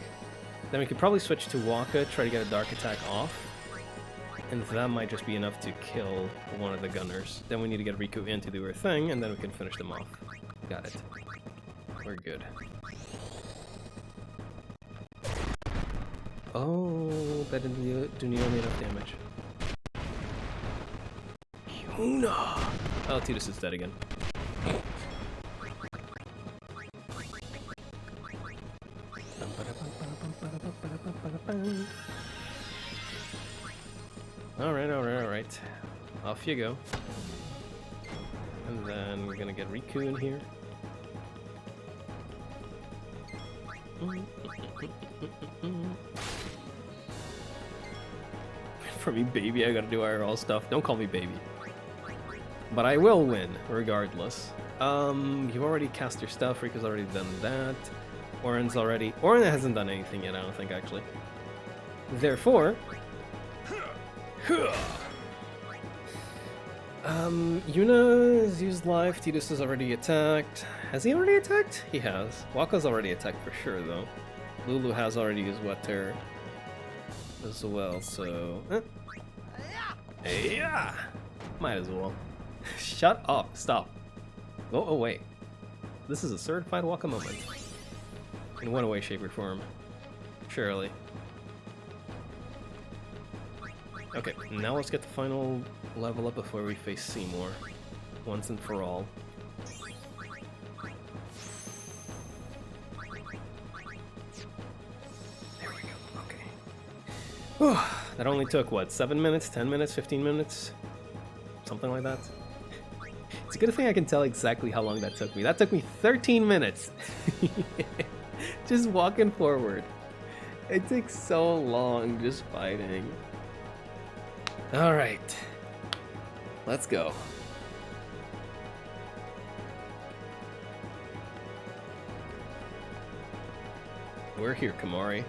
Then we could probably switch to Wakka, try to get a Dark Attack off. And that might just be enough to kill one of the gunners. Then we need to get Riku in to do her thing, and then we can finish them off. Got it. We're good. Oh, that didn't do nearly enough damage. Yuna! Oh, Tidus is dead again. Alright. Off you go. And then we're gonna get Riku in here. For me, baby, I gotta do IRL stuff. Don't call me baby. But I will win, regardless. You've already cast your stuff, Riku's already done that. Auron hasn't done anything yet, I don't think, actually. Therefore... Yuna has used life, Tidus has already attacked. Has he already attacked? He has. Wakka's already attacked for sure, though. Lulu has already used Wet Terror as well, so... Yeah! Might as well. Shut up, stop. Go away. This is a certified Wakka moment. In one way, shape, or form. Surely. Okay, now let's get the final level up before we face Seymour. Once and for all. That only took, what, 7 minutes, 10 minutes, 15 minutes? Something like that. It's a good thing I can tell exactly how long that took me. That took me 13 minutes. Just walking forward. It takes so long just fighting. Alright. Let's go. We're here, Kimahri.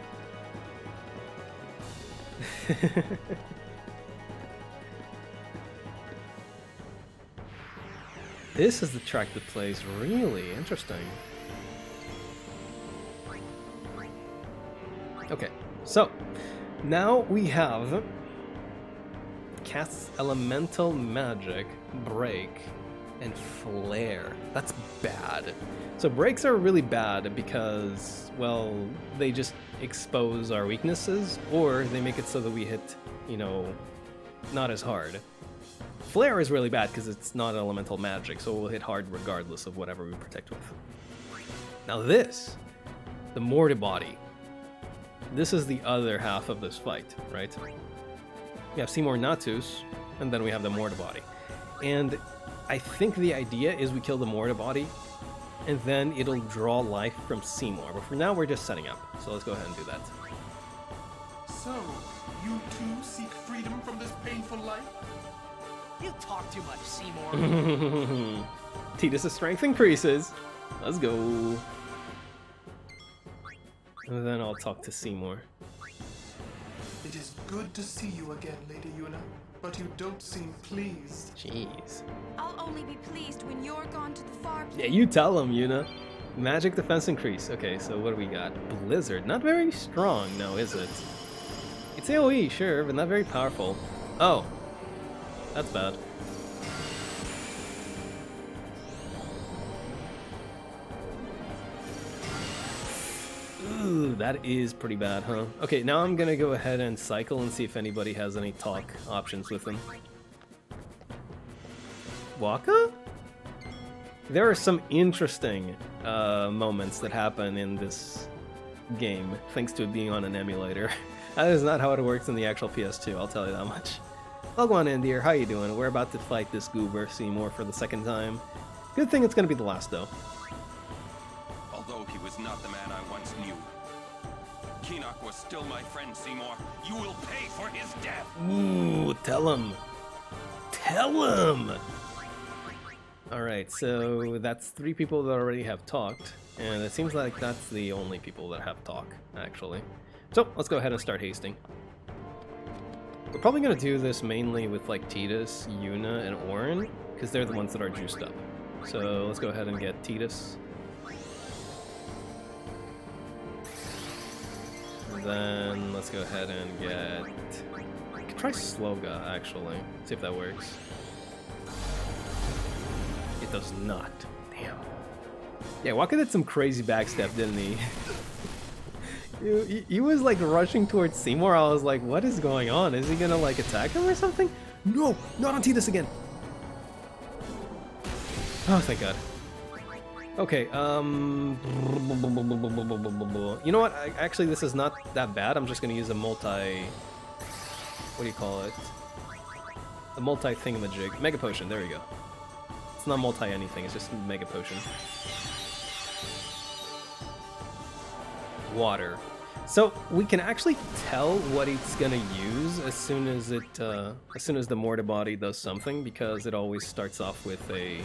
This is the track that plays really interesting. Okay, so now we have casts elemental magic, break, and flare. That's bad. So breaks are really bad because, well, they just expose our weaknesses, or they make it so that we hit, you know, not as hard. Flare is really bad because it's not elemental magic, so we'll hit hard regardless of whatever we protect with. Now this, the Morty Body. This is the other half of this fight, right? We have Seymour Natus, and then we have the Morty Body. And I think the idea is we kill the Morty Body, and then it'll draw life from Seymour. But for now, we're just setting up. So let's go ahead and do that.
So, you too seek freedom from this painful life?
You talk too much, Seymour.
Tidus' strength increases. Let's go. And then I'll talk to Seymour.
It is good to see you again, Lady Yuna, but you don't seem pleased.
Jeez.
I'll only be pleased when you're gone to the far place.
Yeah, you tell him, Yuna. Magic defense increase. Okay, so what do we got? Blizzard. Not very strong, no, is it? It's AoE, sure, but not very powerful. Oh. That's bad. Ooh, that is pretty bad, huh? Okay, now I'm gonna go ahead and cycle and see if anybody has any talk options with him. Waka? There are some interesting moments that happen in this game, thanks to it being on an emulator. That is not how it works in the actual PS2, I'll tell you that much. Welcome on in, dear. How you doing? We're about to fight this goober, Seymour, for the second time. Good thing it's gonna be the last, though.
Although he was not the man I once knew, Keenock was still my friend, Seymour. You will pay for his death.
Ooh, tell him. Tell him! Alright, so that's 3 people that already have talked, and it seems like that's the only people that have talk, actually. So, let's go ahead and start hasting. We're probably gonna do this mainly with like Tidus, Yuna, and Auron, because they're the ones that are juiced up. So let's go ahead and get Tidus. And then let's go ahead and get... I could try Sloga, actually. See if that works. It does not. Damn. Yeah, Waka did some crazy backstep, didn't he? He was like rushing towards Seymour. I was like, what is going on? Is he gonna like attack him or something? No, not on Tidus again. Oh, thank God. Okay, you know what? Actually, this is not that bad. I'm just gonna use a multi... What do you call it? A multi-thingamajig. Mega Potion, there we go. It's not multi-anything, it's just Mega Potion. Water. So we can actually tell what it's gonna use as soon as the Morty Body does something, because it always starts off with a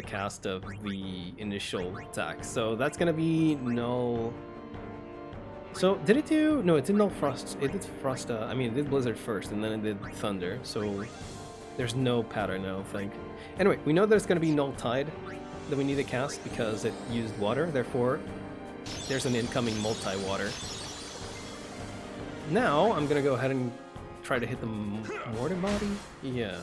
cast of the initial attack. So that's gonna be null. So did it do? No, it did null frost. It did frost. I mean, it did blizzard first, and then it did thunder. So there's no pattern, I don't think. Anyway, we know there's gonna be null tide that we need to cast because it used water, therefore there's an incoming multi-water. Now I'm gonna go ahead and try to hit the Morty Body? Yeah.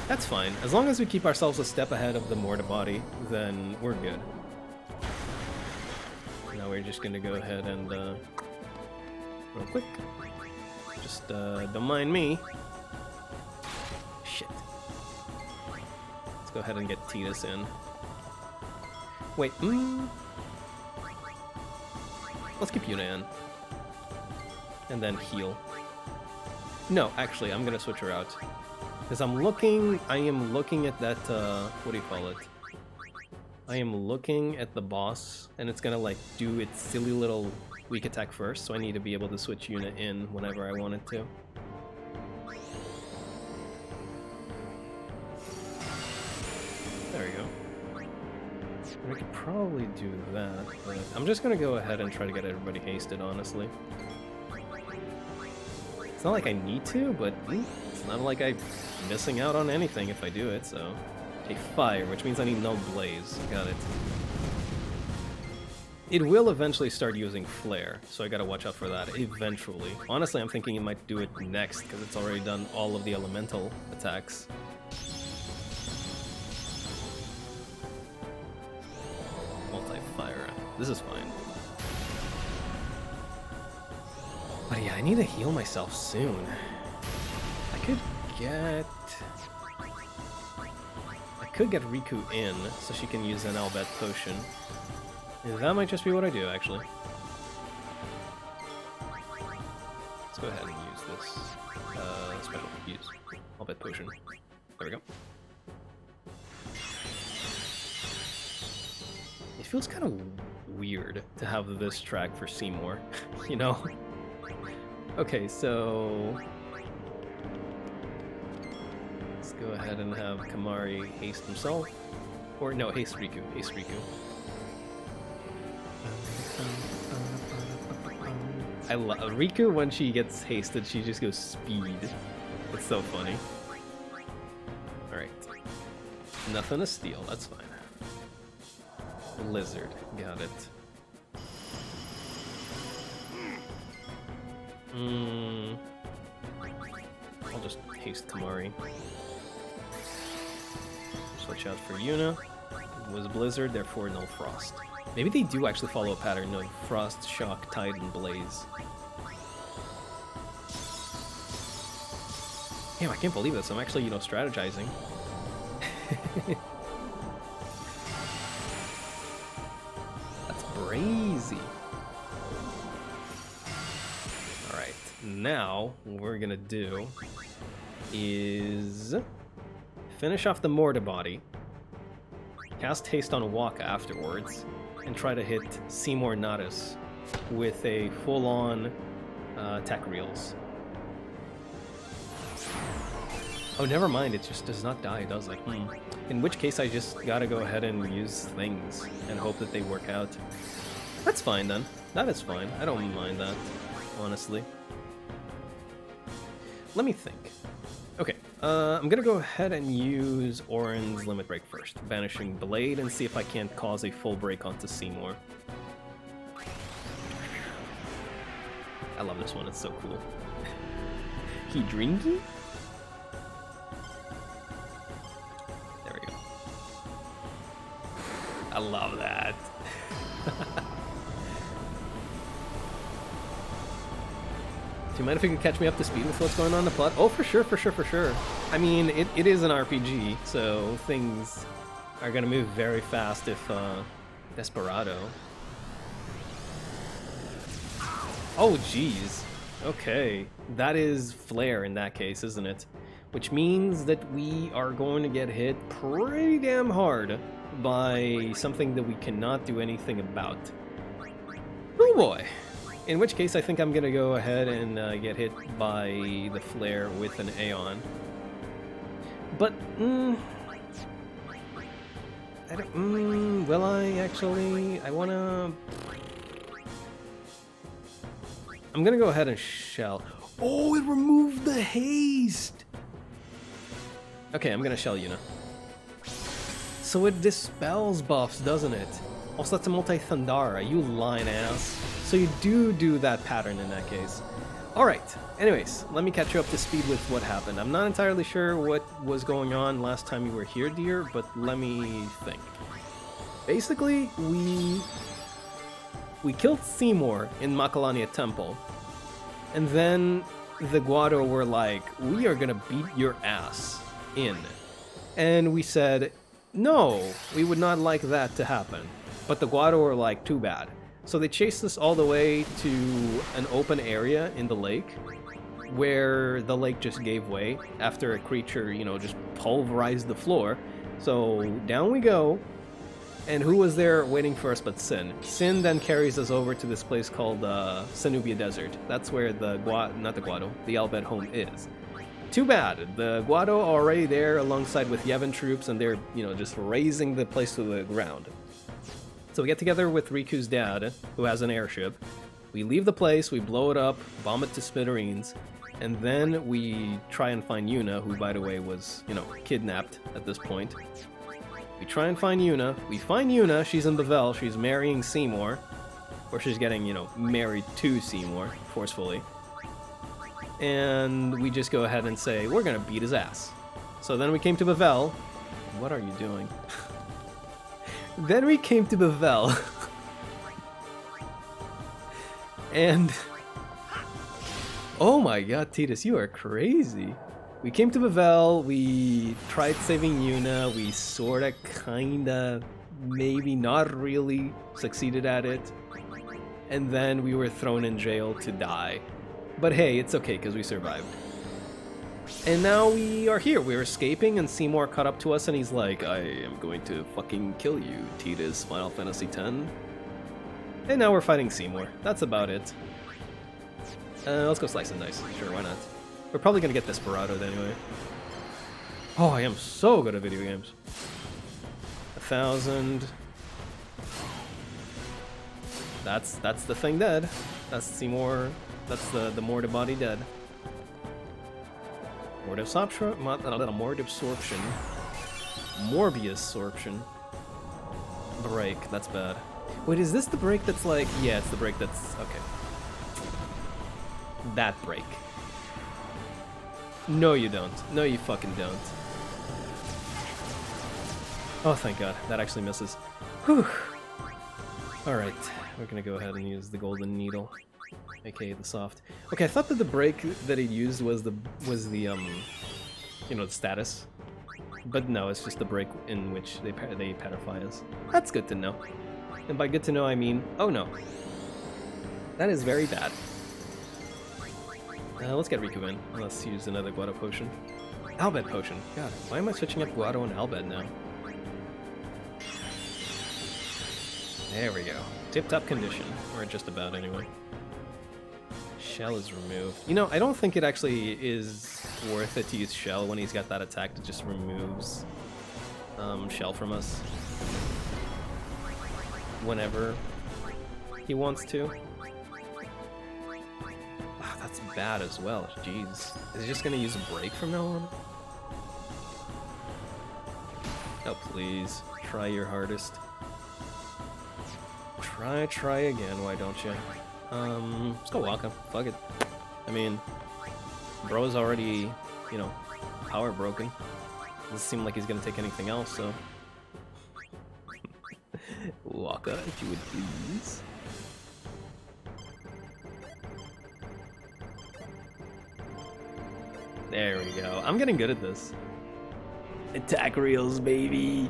That's fine. As long as we keep ourselves a step ahead of the Morty Body, then we're good. Now we're just gonna go ahead and, real quick. Just, don't mind me. Shit. Let's go ahead and get Tidus in. Wait, Let's keep Yuna in. And then heal. No, actually, I'm gonna switch her out. Because I am looking at that, what do you call it? I am looking at the boss, and it's gonna, like, do its silly little weak attack first, so I need to be able to switch Yuna in whenever I want it to. There we go. We could probably do that, but I'm just gonna go ahead and try to get everybody hasted, honestly. It's not like I need to, but it's not like I'm missing out on anything if I do it, so... A fire, which means I need no blaze. Got it. It will eventually start using flare, so I gotta watch out for that, eventually. Honestly, I'm thinking it might do it next, because it's already done all of the elemental attacks. Multi-fire. This is fine. But yeah, I need to heal myself soon. I could get Riku in, so she can use an Albet potion. And that might just be what I do, actually. Let's go ahead and use this. Special use Albet potion. There we go. It feels kind of weird to have this track for Seymour, you know? Okay, so... let's go ahead and have Kimahri haste himself. Or no, haste Riku. Haste Riku. I love Riku when she gets hasted, she just goes speed. It's so funny. Alright. Nothing to steal, that's fine. Lizard, got it. I'll just haste Kimahri. Switch out for Yuna. It was Blizzard, therefore no Frost. Maybe they do actually follow a pattern of Frost, Shock, Tide, and Blaze. Damn, I can't believe this. I'm actually, strategizing. That's brazy. Alright, now what we're gonna do is finish off the Mortar Body, cast Haste on Wakka afterwards, and try to hit Seymour Natus with a full-on attack reels. Oh, never mind, it just does not die, does it? In which case I just gotta go ahead and use things and hope that they work out. That's fine then. That is fine. I don't mind that, honestly. Let me think. Okay, I'm gonna go ahead and use Auron's Limit Break first, banishing Blade, and see if I can't cause a full break onto Seymour. I love this one, it's so cool. Hidringi? There we go. I love that. Do you mind if you could catch me up to speed with what's going on in the plot? Oh, for sure, for sure, for sure. I mean, it is an RPG, so things are gonna move very fast if, Desperado. Oh, jeez. Okay. That is Flare in that case, isn't it? Which means that we are going to get hit pretty damn hard by something that we cannot do anything about. Oh boy. In which case, I think I'm gonna go ahead and get hit by the Flare with an Aeon. But, I don't, will I actually? I wanna... I'm gonna go ahead and shell. Oh, it removed the haste! Okay, I'm gonna shell Yuna. So it dispels buffs, doesn't it? Also, that's a multi-Thundara, you lying ass. So you do that pattern in that case. Alright, anyways, let me catch you up to speed with what happened. I'm not entirely sure what was going on last time you were here, dear, but let me think. Basically, we killed Seymour in Macalania Temple, and then the Guado were like, we are gonna beat your ass in. And we said, no, we would not like that to happen. But the Guado were like, too bad. So they chased us all the way to an open area in the lake, where the lake just gave way after a creature, you know, just pulverized the floor. So down we go, and who was there waiting for us but Sin? Sin then carries us over to this place called Sanubia Desert. That's where the Albed home is. Too bad, the Guado are already there alongside with Yevon troops, and they're, you know, just razing the place to the ground. So we get together with Riku's dad, who has an airship. We leave the place, we blow it up, bomb it to smithereens, and then we try and find Yuna, who, by the way, was, you know, kidnapped at this point. We try and find Yuna. We find Yuna, she's in Bevelle, she's marrying Seymour. Or she's getting, you know, married to Seymour, forcefully. And we just go ahead and say, we're gonna beat his ass. So then we came to Bevelle. What are you doing? Then we came to Bevelle. And... oh my god, Tidus, you are crazy. We came to Bevelle, we tried saving Yuna, we sorta, kinda, maybe not really succeeded at it. And then we were thrown in jail to die. But hey, it's okay, because we survived. And now we are here, we're escaping, and Seymour caught up to us and he's like, I am going to fucking kill you, Tidus, Final Fantasy X. And now we're fighting Seymour. That's about it. Let's go slice and dice. Sure, why not? We're probably gonna get Desperado anyway. Oh, I am so good at video games. 1,000. That's the thing dead. That's Seymour. That's the Mord of Body dead. Mord absorption. Morbius absorption. Break. That's bad. Wait, is this the break that's like? Yeah, it's the break that's okay. That break. No, you don't. No, you fucking don't. Oh, thank God. That actually misses. Whew. Alright. We're gonna go ahead and use the Golden Needle. AKA the soft. Okay, I thought that the break that he used was the you know, the status. But no, it's just the break in which they petrify us. That's good to know. And by good to know, I mean, oh no. That is very bad. Let's get Riku in. Let's use another Guado potion. Albed potion. God, why am I switching up Guado and Albed now? There we go. Tip-top condition. Or just about, anyway. Shell is removed. You know, I don't think it actually is worth it to use Shell when he's got that attack that just removes Shell from us. Whenever he wants to. Wow, that's bad as well. Jeez. Is he just gonna use a break from now on? Oh, please. Try your hardest. Try again, why don't you? Let's go Waka. Fuck it. I mean, bro's already, you know, power broken. Doesn't seem like he's gonna take anything else, so... Waka, if you would please. There we go. I'm getting good at this. Attack reels, baby!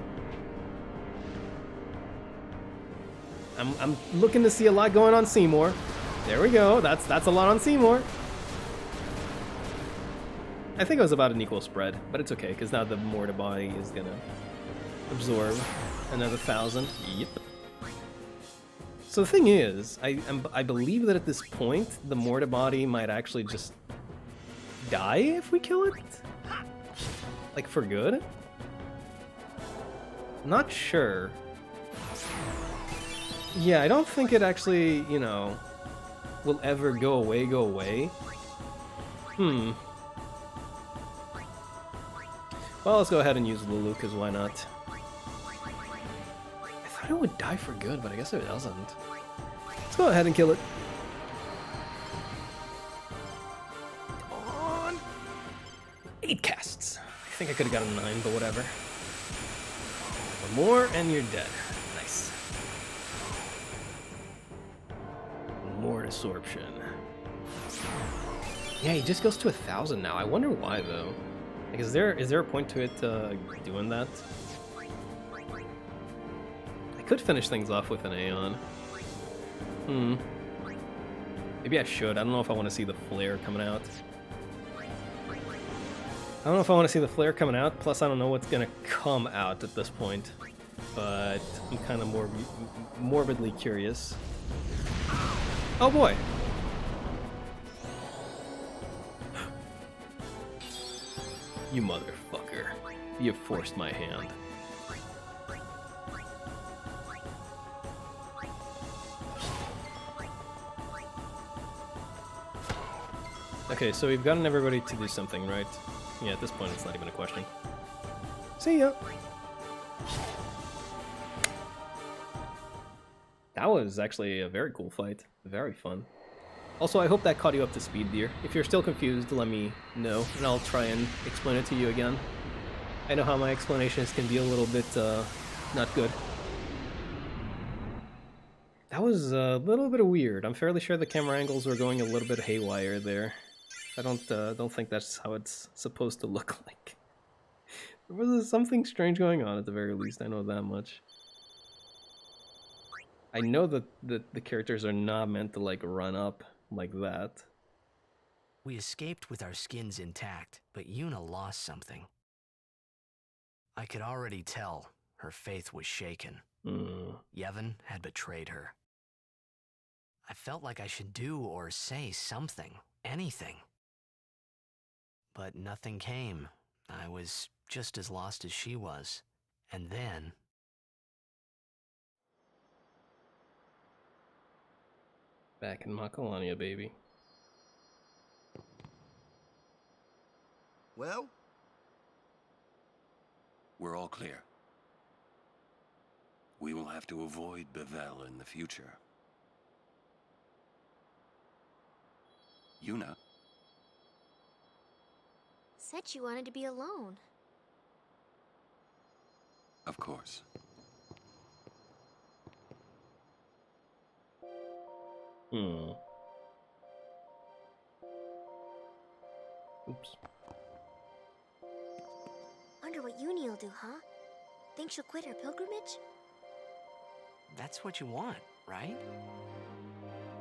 I'm looking to see a lot going on Seymour. There we go. That's a lot on Seymour. I think it was about an equal spread, but it's okay, because now the Mord of Body is gonna absorb another 1,000. Yep. So the thing is, I believe that at this point, the Mord of Body might actually just die if we kill it? Like, for good? Not sure. Yeah, I don't think it actually, you know, will ever go away. Well, let's go ahead and use Lulu, because why not? I thought it would die for good, but I guess it doesn't. Let's go ahead and kill it. Come on! 8 casts. I think I could have gotten 9, but whatever. One more, and you're dead. Nice. More absorption. Yeah, he just goes to 1,000 now. I wonder why, though. Like, is there a point to it doing that? I could finish things off with an Aeon. Maybe I should. I don't know if I want to see the flare coming out. I don't know if I want to see the flare coming out, plus I don't know what's gonna come out at this point. But I'm kind of morbidly curious. Oh boy! You motherfucker. You forced my hand. Okay, so we've gotten everybody to do something, right? Yeah, at this point it's not even a question. See ya! That was actually a very cool fight. Very fun. Also, I hope that caught you up to speed, dear. If you're still confused, let me know, and I'll try and explain it to you again. I know how my explanations can be a little bit, not good. That was a little bit weird. I'm fairly sure the camera angles were going a little bit haywire there. I don't think that's how it's supposed to look like. There was something strange going on at the very least, I know that much. I know that the characters are not meant to, like, run up like that.
We escaped with our skins intact, but Yuna lost something. I could already tell her faith was shaken. Yevon had betrayed her. I felt like I should do or say something, anything. But nothing came. I was just as lost as she was. And then...
Back in Macalania, baby.
Well?
We're all clear. We will have to avoid Bevel in the future. Yuna?
Said she wanted to be alone.
Of course.
Oops.
Wonder what Uni'll do, huh? Think she'll quit her pilgrimage?
That's what you want, right?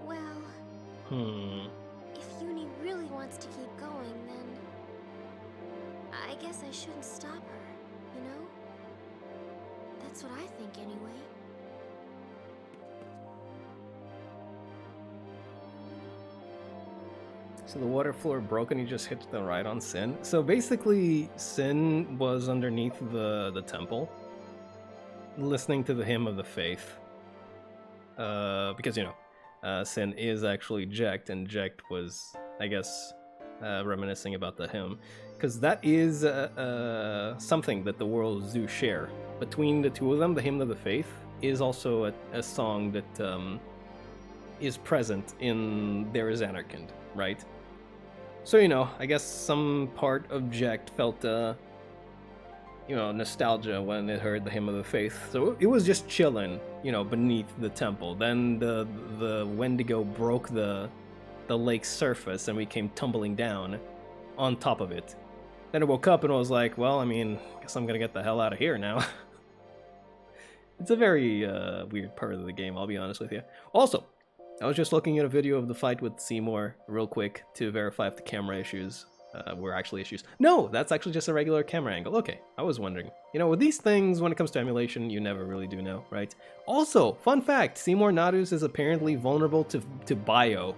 Well... If Uni really wants to keep going, then... I guess I shouldn't stop her, you know? That's what I think, anyway.
So the water floor broke and he just hit the right on Sin. So basically, Sin was underneath the temple, listening to the hymn of the faith. Because, you know, Sin is actually Jecht, and Jecht was, I guess, reminiscing about the hymn. Because that is something that the worlds do share. Between the two of them, the hymn of the faith is also a song that is present in There Is Anarkand, right? So, you know, I guess some part of Jecht felt, you know, nostalgia when it heard the hymn of the faith. So it was just chilling, you know, beneath the temple. Then the Wendigo broke the lake's surface and we came tumbling down on top of it. Then it woke up and was like, well, I mean, I guess I'm gonna get the hell out of here now. It's a very weird part of the game, I'll be honest with you. Also, I was just looking at a video of the fight with Seymour real quick to verify if the camera issues were actually issues. No, that's actually just a regular camera angle. Okay, I was wondering. You know, with these things, when it comes to emulation, you never really do know, right? Also, fun fact, Seymour Nadus is apparently vulnerable to bio.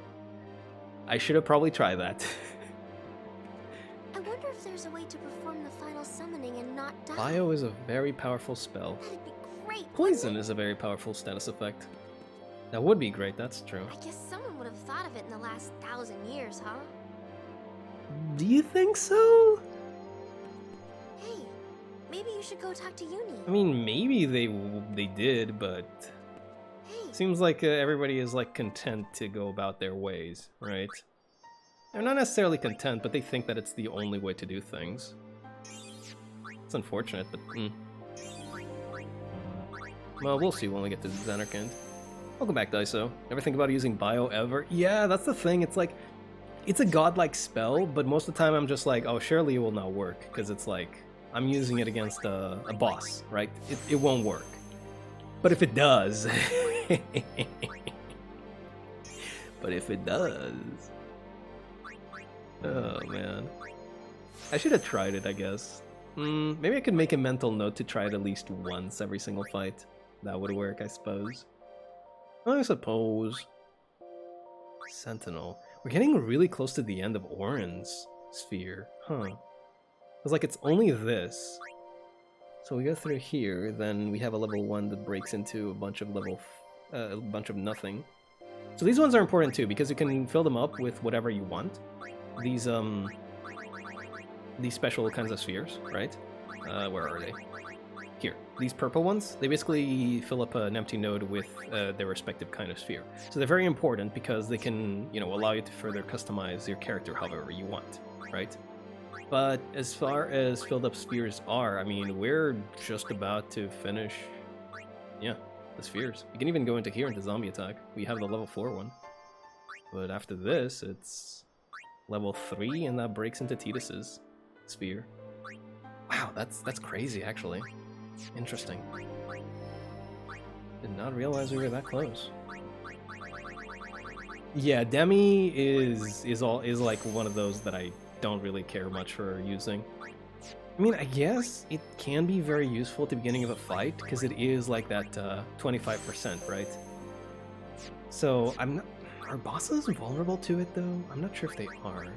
I should have probably tried that.
I wonder if there's a way to perform the final summoning and not die.
Bio is a very powerful spell.
That'd be great.
Poison is a very powerful status effect. That would be great, that's true.
I guess someone would have thought of it in the last 1,000 years, huh?
Do you think so?
Hey, maybe you should go talk to Uni.
I mean, maybe they did, but
Hey.
seems like everybody is like content to go about their ways, right? They're not necessarily content, but they think that it's the only way to do things. It's unfortunate, but well, we'll see when we get to Zanarkand. Welcome back, Daiso. Ever think about using bio ever? Yeah, that's the thing. It's like, it's a godlike spell, but most of the time I'm just like, oh, surely it will not work, because it's like, I'm using it against a boss, right? It won't work. But if it does, But if it does... Oh man. I should have tried it, I guess. Maybe I could make a mental note to try it at least once every single fight. That would work, I suppose. Sentinel. We're getting really close to the end of Orin's sphere. Huh. It's like it's only this. So we go through here, then we have a level 1 that breaks into a bunch of a bunch of nothing. So these ones are important too, because you can fill them up with whatever you want. These special kinds of spheres, right? Where are they? Here. These purple ones, they basically fill up an empty node with their respective kind of sphere. So they're very important because they can, you know, allow you to further customize your character however you want, right? But as far as filled up spheres are, I mean, we're just about to finish, yeah, the spheres. You can even go into here into zombie attack. We have the level 4 one. But after this, it's level 3, and that breaks into Tidus's sphere. Wow, that's crazy, actually. Interesting. Did not realize we were that close. Yeah, Demi is like one of those that I don't really care much for using. I mean, I guess it can be very useful at the beginning of a fight, because it is like that 25%, right? So, are bosses vulnerable to it, though? I'm not sure if they are.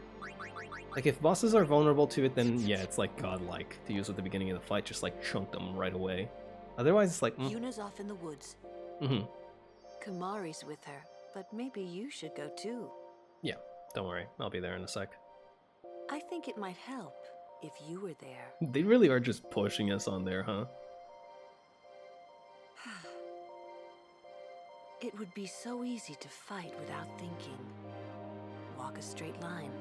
Like, if bosses are vulnerable to it, then yeah, it's like godlike to use at the beginning of the fight, just like chunk them right away. Otherwise, it's like...
Yuna's off in the woods. Kamari's with her, but maybe you should go too.
Yeah, don't worry. I'll be there in a sec.
I think it might help if you were there.
They really are just pushing us on there, huh?
It would be so easy to fight without thinking. Walk a straight line.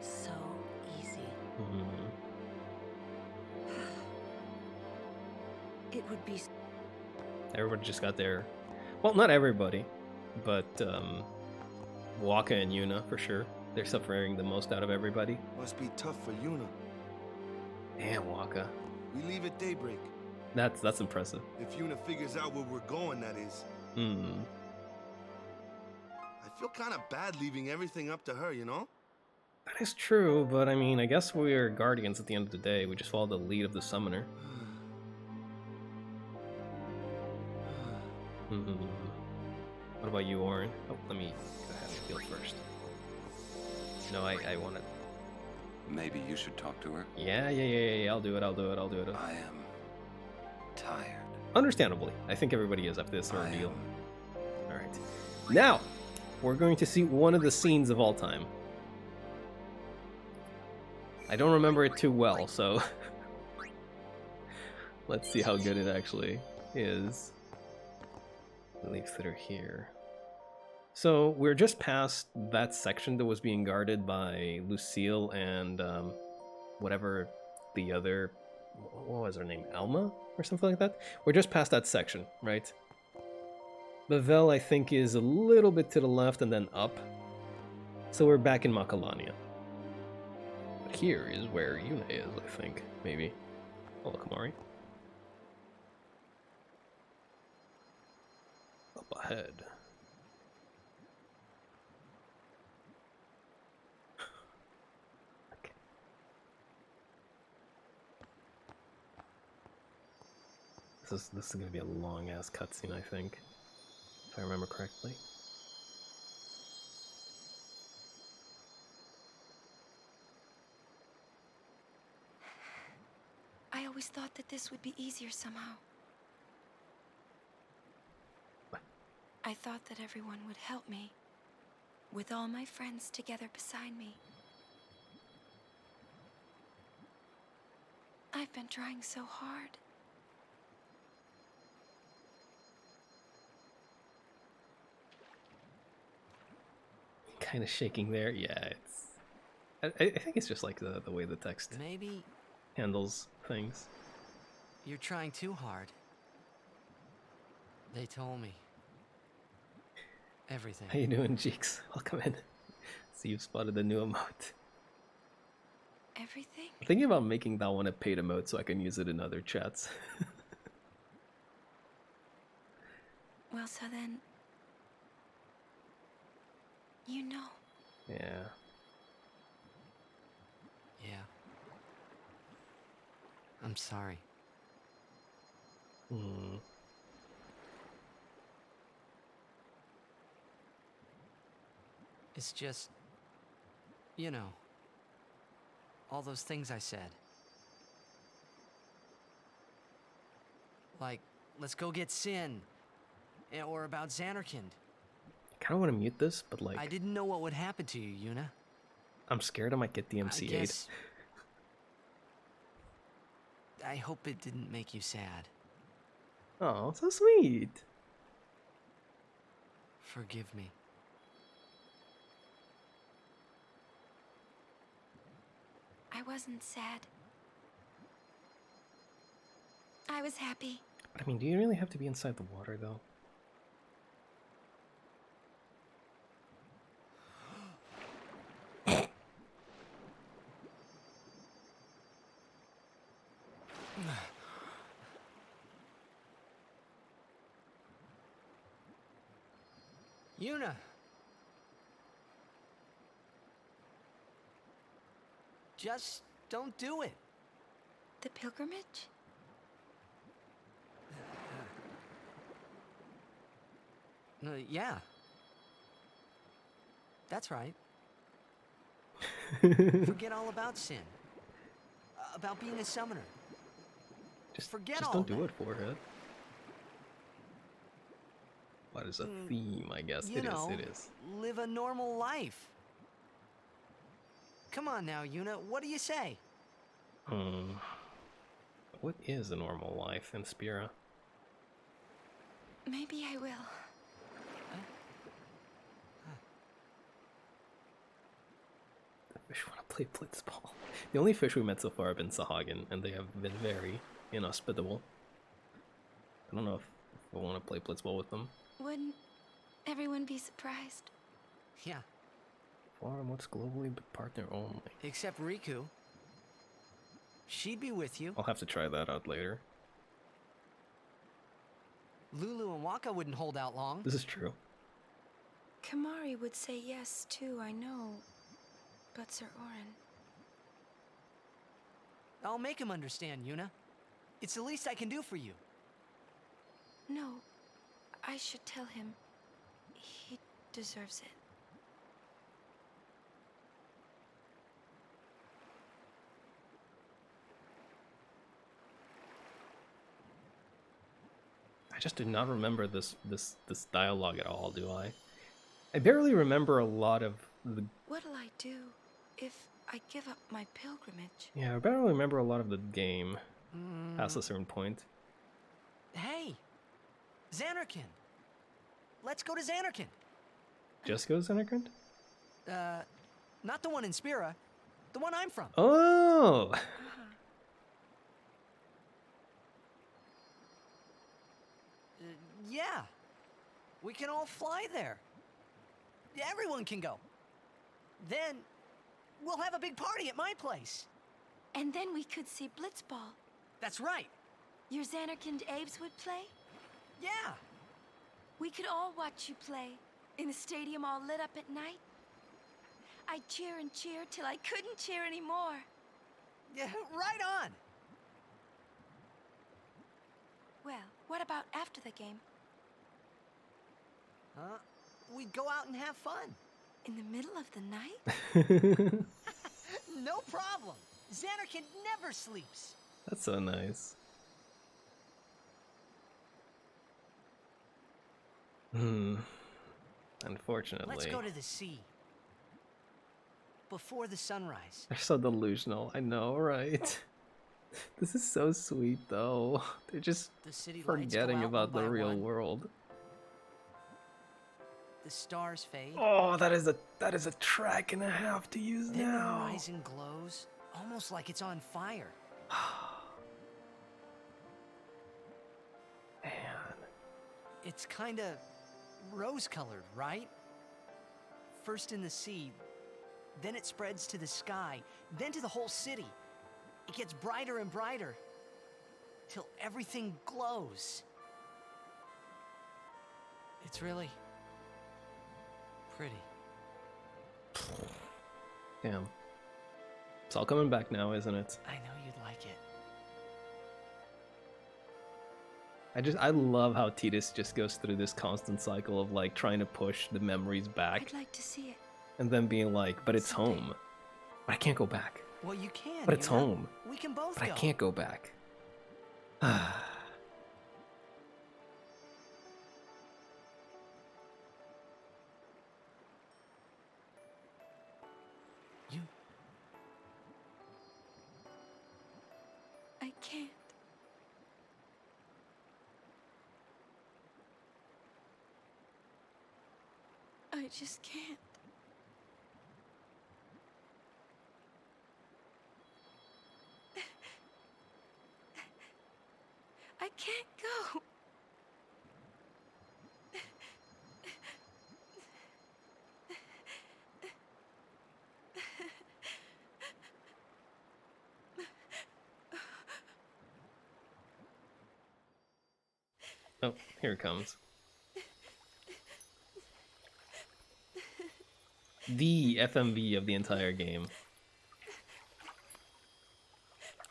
So easy. It would be...
Everybody just got there. Well, not everybody, but Wakka and Yuna, for sure. They're suffering the most out of everybody.
Must be tough for Yuna.
Damn, Wakka.
We leave at daybreak.
That's impressive.
If Yuna figures out where we're going, that is. I feel kind of bad leaving everything up to her, you know?
That is true, but I mean, I guess we're guardians at the end of the day. We just follow the lead of the summoner. What about you, Orin? Oh, let me go ahead and heal first. No, I want to...
Maybe you should talk to her?
Yeah, I'll do it.
I am tired.
Understandably. I think everybody is after this ordeal. Alright. Now, we're going to see one of the scenes of all time. I don't remember it too well, so... Let's see how good it actually is. Leaves that are here. So we're just past that section that was being guarded by Lucille and whatever the other, what was her name, Alma or something like that. We're just past that section, right? Bevelle, I think, is a little bit to the left and then up. So we're back in Macalania. But here is where Yuna is, I think, maybe. Oh, Kamari. Up ahead. Okay. This is gonna be a long ass cutscene, I think, if I remember correctly.
I always thought that this would be easier somehow. I thought that everyone would help me, with all my friends together beside me. I've been trying so hard.
Kind of shaking there, yeah. It's. I think it's just like the way the text
maybe
handles things.
You're trying too hard. They told me. Everything.
How you doing, Jeeks? Welcome in. See, you've spotted the new emote.
Everything?
I'm thinking about making that one a paid emote so I can use it in other chats.
Well, so then... You know.
Yeah.
Yeah. I'm sorry.
Hmm.
It's just, you know, all those things I said. Like, let's go get Sin. Or about Xanarkand.
I kind of want to mute this, but like...
I didn't know what would happen to you, Yuna.
I'm scared I might get DMCA'd.
I hope it didn't make you sad.
Oh, so sweet.
Forgive me.
I wasn't sad. I was happy.
I mean, do you really have to be inside the water, though?
Yuna! Just don't do it.
The pilgrimage?
Yeah. That's right. Forget all about Sin. About being a summoner.
Just
forget
just
all
don't
that.
do it for it. What is a theme, I guess.
You know,
it is.
Live a normal life. Come on now, Yuna, what do you say?
What is a normal life in Spira?
Maybe I will.
The fish want to play blitzball. The only fish we met so far have been Sahagin, and they have been very inhospitable. I don't know if I want to play blitzball with them.
Wouldn't everyone be surprised?
Yeah.
Farm, what's globally but partner only?
Except Riku. She'd be with you.
I'll have to try that out later.
Lulu and Waka wouldn't hold out long.
This is true.
Kamari would say yes too, I know. But Sir Orin...
I'll make him understand, Yuna. It's the least I can do for you.
No, I should tell him. He deserves it.
I just do not remember this dialogue at all, do I? I barely remember a lot of the...
What'll I do if I give up my pilgrimage?
Yeah, I barely remember a lot of the game past a certain point.
Hey! Xanarkand! Let's go to Xanarkand!
Just go to Xanarkand?
Not the one in Spira. The one I'm from.
Oh!
Yeah. We can all fly there. Everyone can go. Then, we'll have a big party at my place.
And then we could see Blitzball.
That's right.
Your Xanarkand Abes would play?
Yeah.
We could all watch you play, in a stadium all lit up at night. I'd cheer and cheer till I couldn't cheer anymore.
Yeah, right on.
Well, what about after the game?
We'd go out and have fun.
In the middle of the night?
No problem. Xanarkand never sleeps.
That's so nice. Unfortunately.
Let's go to the sea. Before the sunrise.
They're so delusional, I know, right? This is so sweet, though. They're just forgetting about the real world.
The stars fade.
Oh, that is a track and a half to use
then
now.
The horizon glows, almost like it's on fire.
Man.
It's kinda rose-colored, right? First in the sea, then it spreads to the sky, then to the whole city. It gets brighter and brighter, till everything glows. It's really pretty.
Damn. It's all coming back now, isn't it?
I know you'd like it.
I love how Tidus just goes through this constant cycle of like trying to push the memories back.
I'd like to see it.
And then being like, but it's home. But I can't go back.
Well, you can.
But it's home.
We can both
But
go.
I can't go back.
I can't. I just can't. I can't go.
Oh, here it comes. The FMV of the entire game.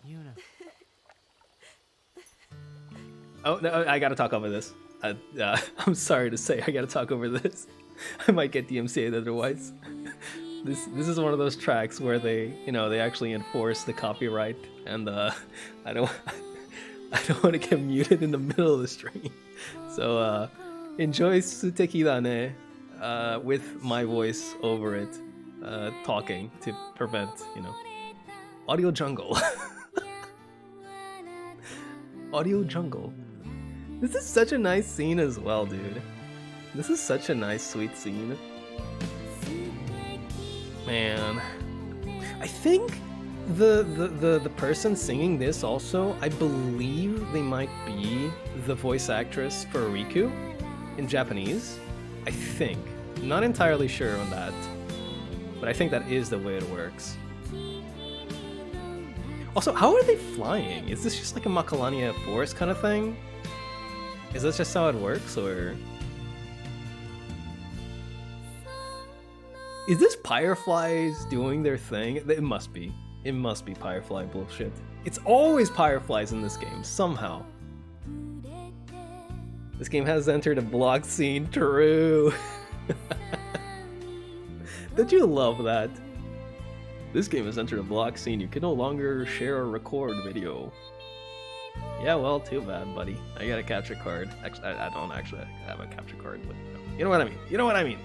Yuna.
Oh, no, I gotta talk over this. I'm sorry to say, I gotta talk over this. I might get DMCA'd otherwise. This is one of those tracks where they, they actually enforce the copyright, and I don't want to get muted in the middle of the stream. So enjoy Suteki Dane with my voice over it, talking to prevent, audio jungle. Audio jungle. This is such a nice scene as well, dude. This is such a nice, sweet scene. Man, I think the person singing this also, I believe they might be the voice actress for Riku in Japanese. I think. I'm not entirely sure on that, but I think that is the way it works. Also, how are they flying? Is this just like a Macalania forest kind of thing? Is that just how it works, or... Is this Pyreflies doing their thing? It must be. It must be Pyrefly bullshit. It's always Pyreflies in this game, somehow. This game has entered a block scene, true. Don't you love that? This game has entered a block scene. You can no longer share or record video. Yeah, well, too bad, buddy. I got a capture card. Actually, I don't actually have a capture card, but you know what I mean. You know what I mean.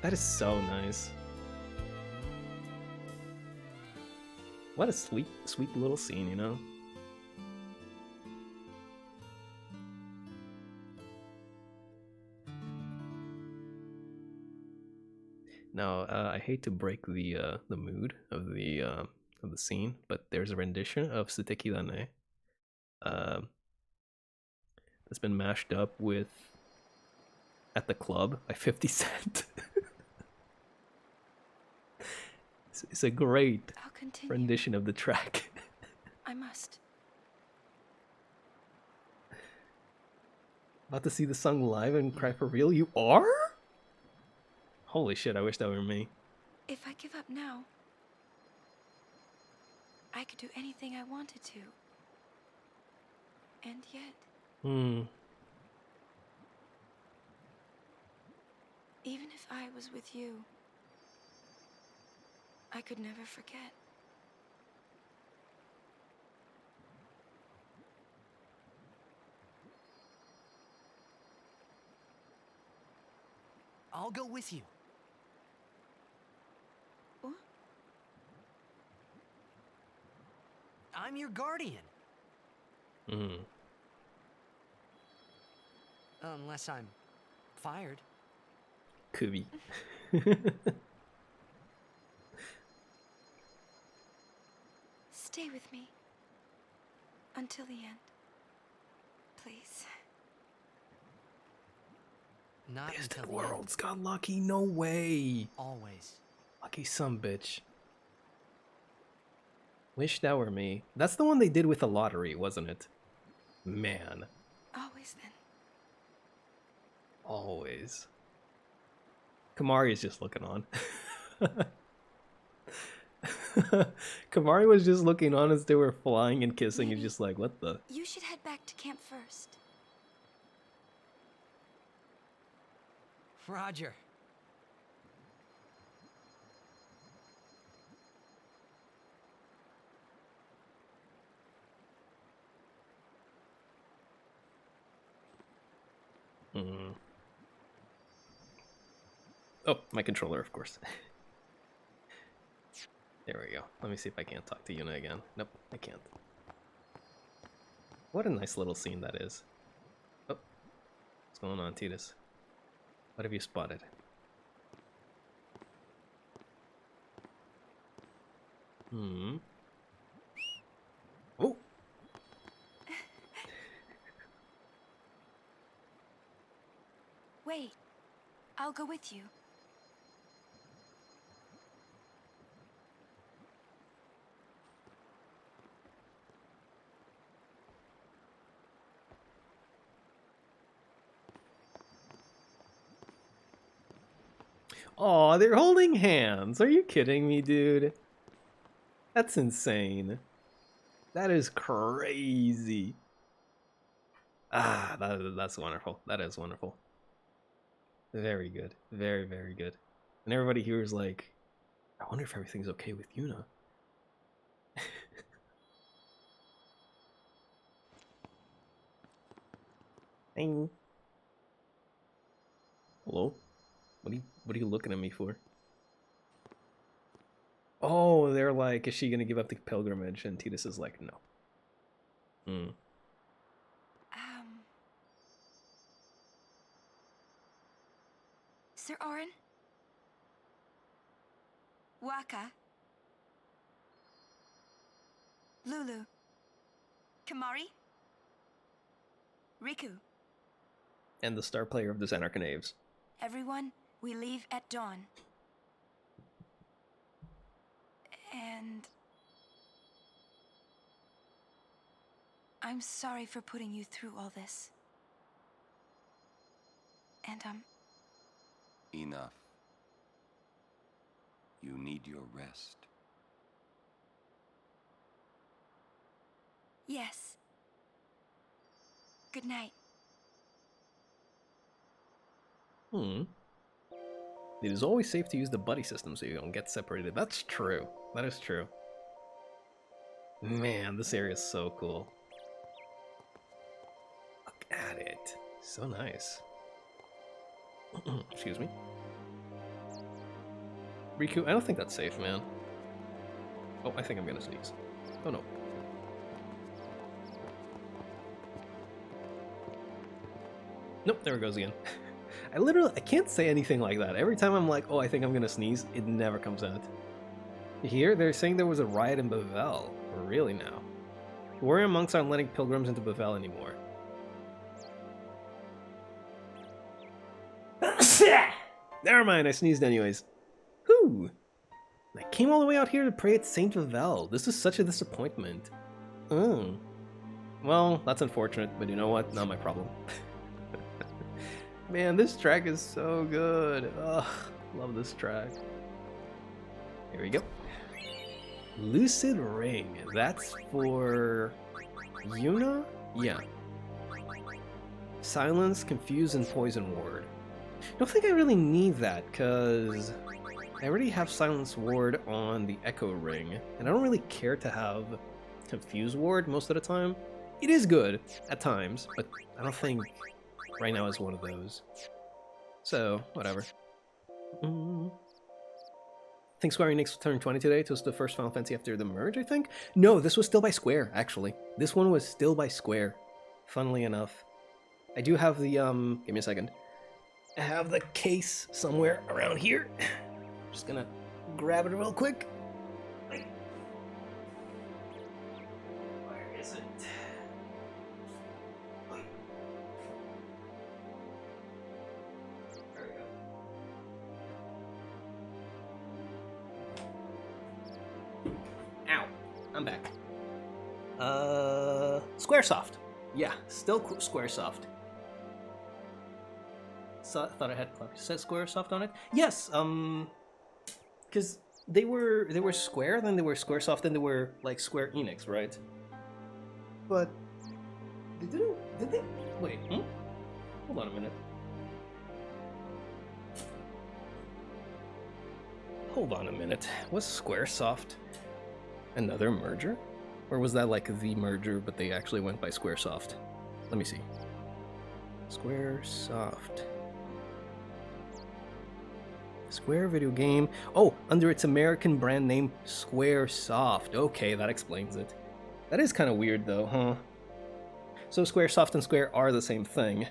That is so nice. What a sweet, sweet little scene, you know? Now, I hate to break the mood of the scene, but there's a rendition of Suteki Dane that's been mashed up with At the Club by 50 Cent. It's a great rendition of the track.
I must.
About to see the song live and cry for real? You are? Holy shit, I wish that were me.
If I give up now, I could do anything I wanted to. And yet... Even if I was with you, I could never forget.
I'll go with you.
What?
I'm your guardian. Unless I'm fired.
Kubi.
Stay with me. Until the end. Please.
Not
Distant
until the
Worlds got lucky, no way.
Always.
Lucky some bitch. Wish that were me. That's the one they did with the lottery, wasn't it? Man.
Always then.
Always. Kamari is just looking on. Kamari was just looking on as they were flying and kissing, and just like, what the?
You should head back to camp first.
Roger.
Oh, my controller, of course. There we go. Let me see if I can't talk to Yuna again. Nope, I can't. What a nice little scene that is. Oh, what's going on, Tidus? What have you spotted? Oh!
Wait, I'll go with you.
Aw, they're holding hands. Are you kidding me, dude? That's insane. That is crazy. Ah, that's wonderful. That is wonderful. Very good. Very, very good. And everybody here is like, I wonder if everything's okay with Yuna. Hey. Hello? What are you looking at me for? Oh, they're like, is she gonna give up the pilgrimage? And Tidus is like, no.
Sir Orin? Waka? Lulu? Kamari? Riku?
And the star player of the Zanarkand Aves.
Everyone, we leave at dawn. And I'm sorry for putting you through all this. And
Enough. You need your rest.
Yes. Good night.
It is always safe to use the buddy system so you don't get separated. That's true. That is true. Man, this area is so cool. Look at it. So nice. Excuse me. Riku, I don't think that's safe, man. Oh, I think I'm gonna sneeze. Oh no. Nope, there it goes again. I can't say anything like that. Every time I'm like, oh, I think I'm gonna sneeze, it never comes out. Here, they're saying there was a riot in Bevelle. Really now? Warrior monks aren't letting pilgrims into Bevelle anymore. Never mind, I sneezed anyways. Whew! I came all the way out here to pray at Saint Bevelle. This is such a disappointment. Oh. Well, that's unfortunate, but you know what? Not my problem. Man, this track is so good. Ugh, love this track. Here we go. Lucid Ring. That's for Yuna? Yeah. Silence, Confuse, and Poison Ward. I don't think I really need that, because I already have Silence Ward on the Echo Ring, and I don't really care to have Confuse Ward most of the time. It is good at times, but I don't think right now is one of those. So, whatever. I think Square Enix turned 20 today. It was the first Final Fantasy after the merge, I think? No, this was still by Square, actually. This one was still by Square, funnily enough. I do have the, give me a second. I have the case somewhere around here. Just gonna grab it real quick. Where is it? There we go. Ow, I'm back. Squaresoft. Yeah, still Squaresoft. thought I had said Squaresoft on it. Yes, because they were Square, then they were Squaresoft, then they were like Square Enix, right? But did they? Wait, hold on a minute. Hold on a minute. Was Squaresoft another merger? Or was that like the merger, but they actually went by Squaresoft? Let me see. Squaresoft. Square video game. Oh, under its American brand name, Squaresoft. Okay, that explains it. That is kind of weird though, huh? So Squaresoft and Square are the same thing.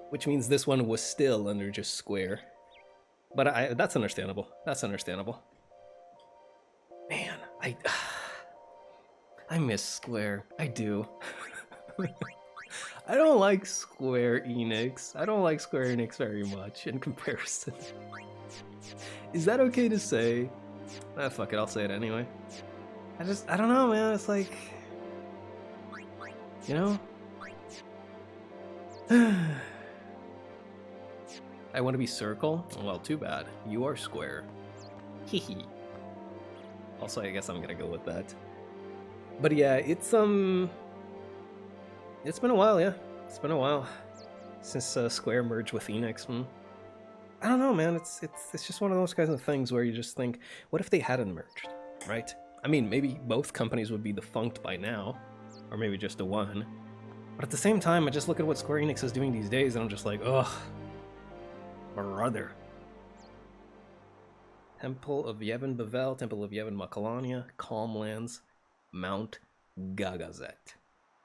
Which means this one was still under just Square. But that's understandable. That's understandable. Man, I miss Square. I do. I don't like Square Enix. I don't like Square Enix very much in comparison. Is that okay to say? Ah, fuck it, I'll say it anyway. I don't know, man. It's like, you know? I want to be Circle? Well, too bad. You are Square. Hehe. Also, I guess I'm gonna go with that. But yeah, it's been a while, yeah. It's been a while since Square merged with Enix. I don't know, man. It's just one of those kinds of things where you just think, what if they hadn't merged, right? I mean, maybe both companies would be defunct by now, or maybe just the one. But at the same time, I just look at what Square Enix is doing these days, and I'm just like, ugh, brother. Temple of Yevon Bevel, Temple of Yevon Macalania, Calmlands, Mount Gagazet.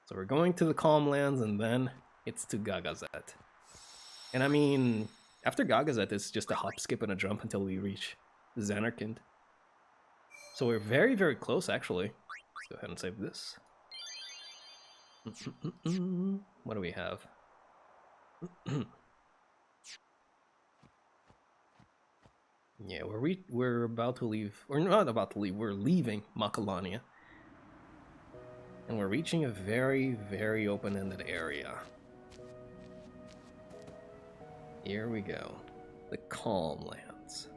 So we're going to the Calmlands, and then it's to Gagazet. And I mean, after Gagazet, it's just a hop, skip, and a jump until we reach Zanarkand. So we're very, very close, actually. Let's go ahead and save this. What do we have? Yeah, we're about to leave. We're not about to leave. We're leaving Macalania. And we're reaching a very, very open-ended area. Here we go. The Calmlands.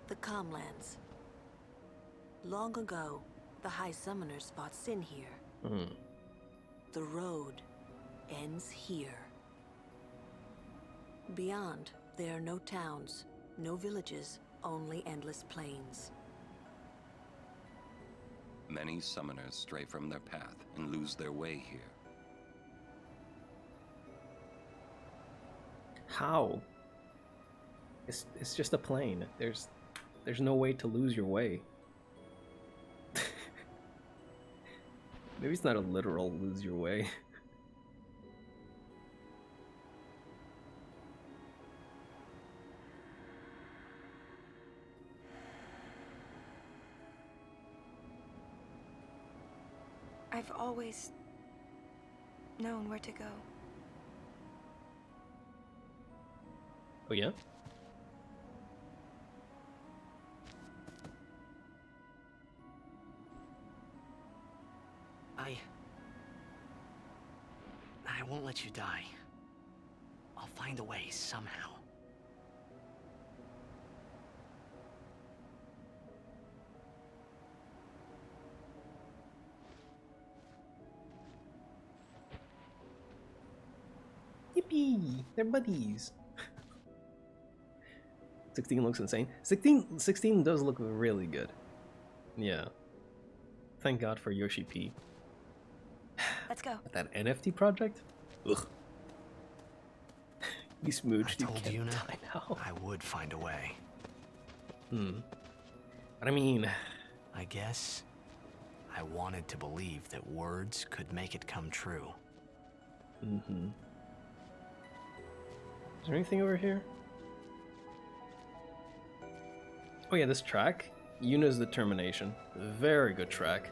The Calmlands. Long ago, the High Summoners fought Sin here. The road ends here. Beyond, there are no towns, no villages, only endless plains.
Many summoners stray from their path and lose their way here.
How? It's just a plain. There's no way to lose your way. Maybe it's not a literal lose your way.
I've always known where to go.
Oh yeah?
I won't let you die. I'll find a way somehow.
Yippee! They're buddies. 16 looks insane. 16 does look really good. Yeah. Thank God for Yoshi P.
Let's go.
That NFT project? Ugh. You smooched,
I told Yuna
now.
I would find a way.
But I mean,
I guess I wanted to believe that words could make it come true.
Is there anything over here? Oh yeah, this track. Yuna's Determination. Very good track.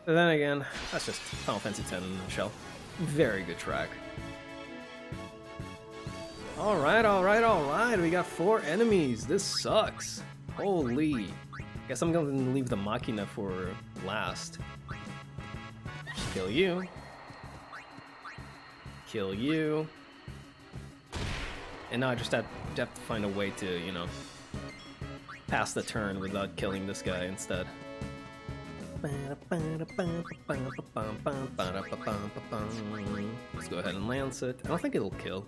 But then again, that's just Final Fantasy X in a nutshell. Very good track. Alright. We got 4 enemies. This sucks. Holy. Guess I'm gonna leave the Machina for last. Kill you. Kill you. And now I just have to find a way to, you know, pass the turn without killing this guy instead. Let's go ahead and lance it. I don't think it'll kill.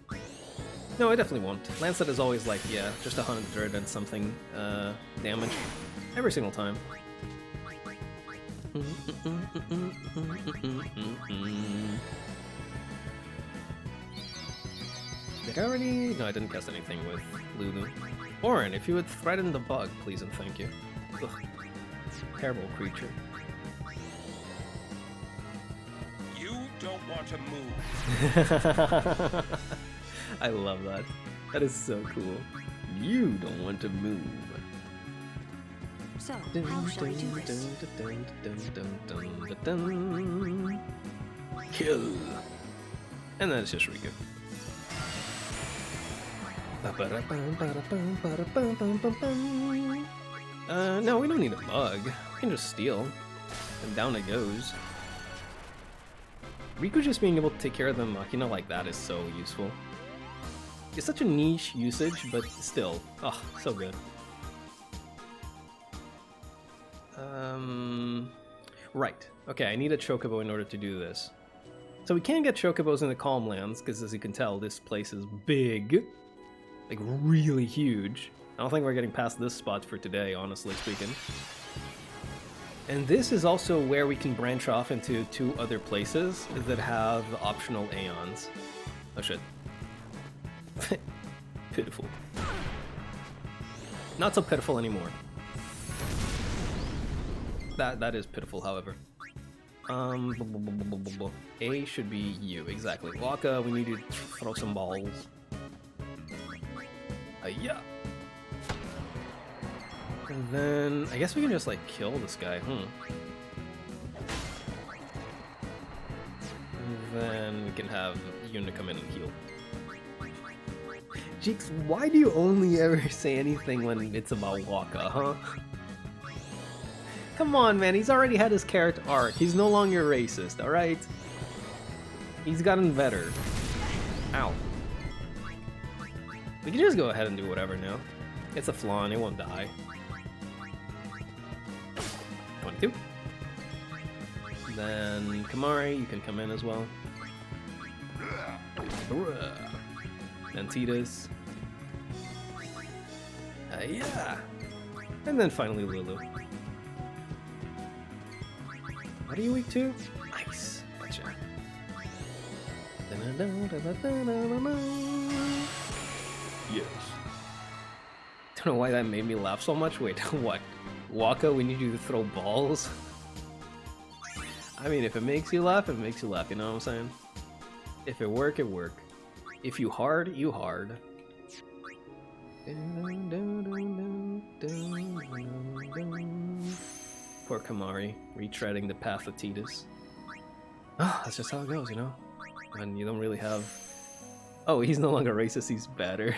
No, it definitely won't. Lancet is always like, yeah, just 100 and something damage every single time. Did I already? No, I didn't cast anything with Lulu. Orin, if you would threaten the bug, please and thank you. Ugh. Terrible creature.
You don't want to move.
I love that. That is so cool. You don't want to move.
So, how shall we do this?
Kill. And then it's just Riku. No, we don't need a bug. We can just steal. And down it goes. Riku just being able to take care of the Machina like that is so useful. It's such a niche usage, but still. Oh, so good. Right. Okay, I need a Chocobo in order to do this. So we can get Chocobos in the Calm Lands, because as you can tell, this place is big. Like, really huge. I don't think we're getting past this spot for today, honestly speaking. And this is also where we can branch off into 2 other places that have optional Aeons. Oh shit. Pitiful. Not so pitiful anymore. That is pitiful, however. A should be you, exactly. Waka, we need to throw some balls. Yeah. And then I guess we can just like kill this guy, And then we can have Yuna come in and heal. Jeeks, why do you only ever say anything when it's about Waka, huh? Come on, man, he's already had his character arc. He's no longer racist, alright? He's gotten better. Ow. We can just go ahead and do whatever now. It's a flaw and it won't die. 22. Then Kamari, you can come in as well. And Tidus. Yeah. And then finally Lulu. What are you weak to? Ice. Gotcha. Yes. Don't know why that made me laugh so much. Wait, what? Waka, we need you to throw balls? I mean, if it makes you laugh, it makes you laugh, you know what I'm saying? If it work, it work. If you hard, you hard. Poor Kamari, retreading the path of Tidus. Ah, that's just how it goes, you know? When you don't really have... Oh, he's no longer racist, he's better.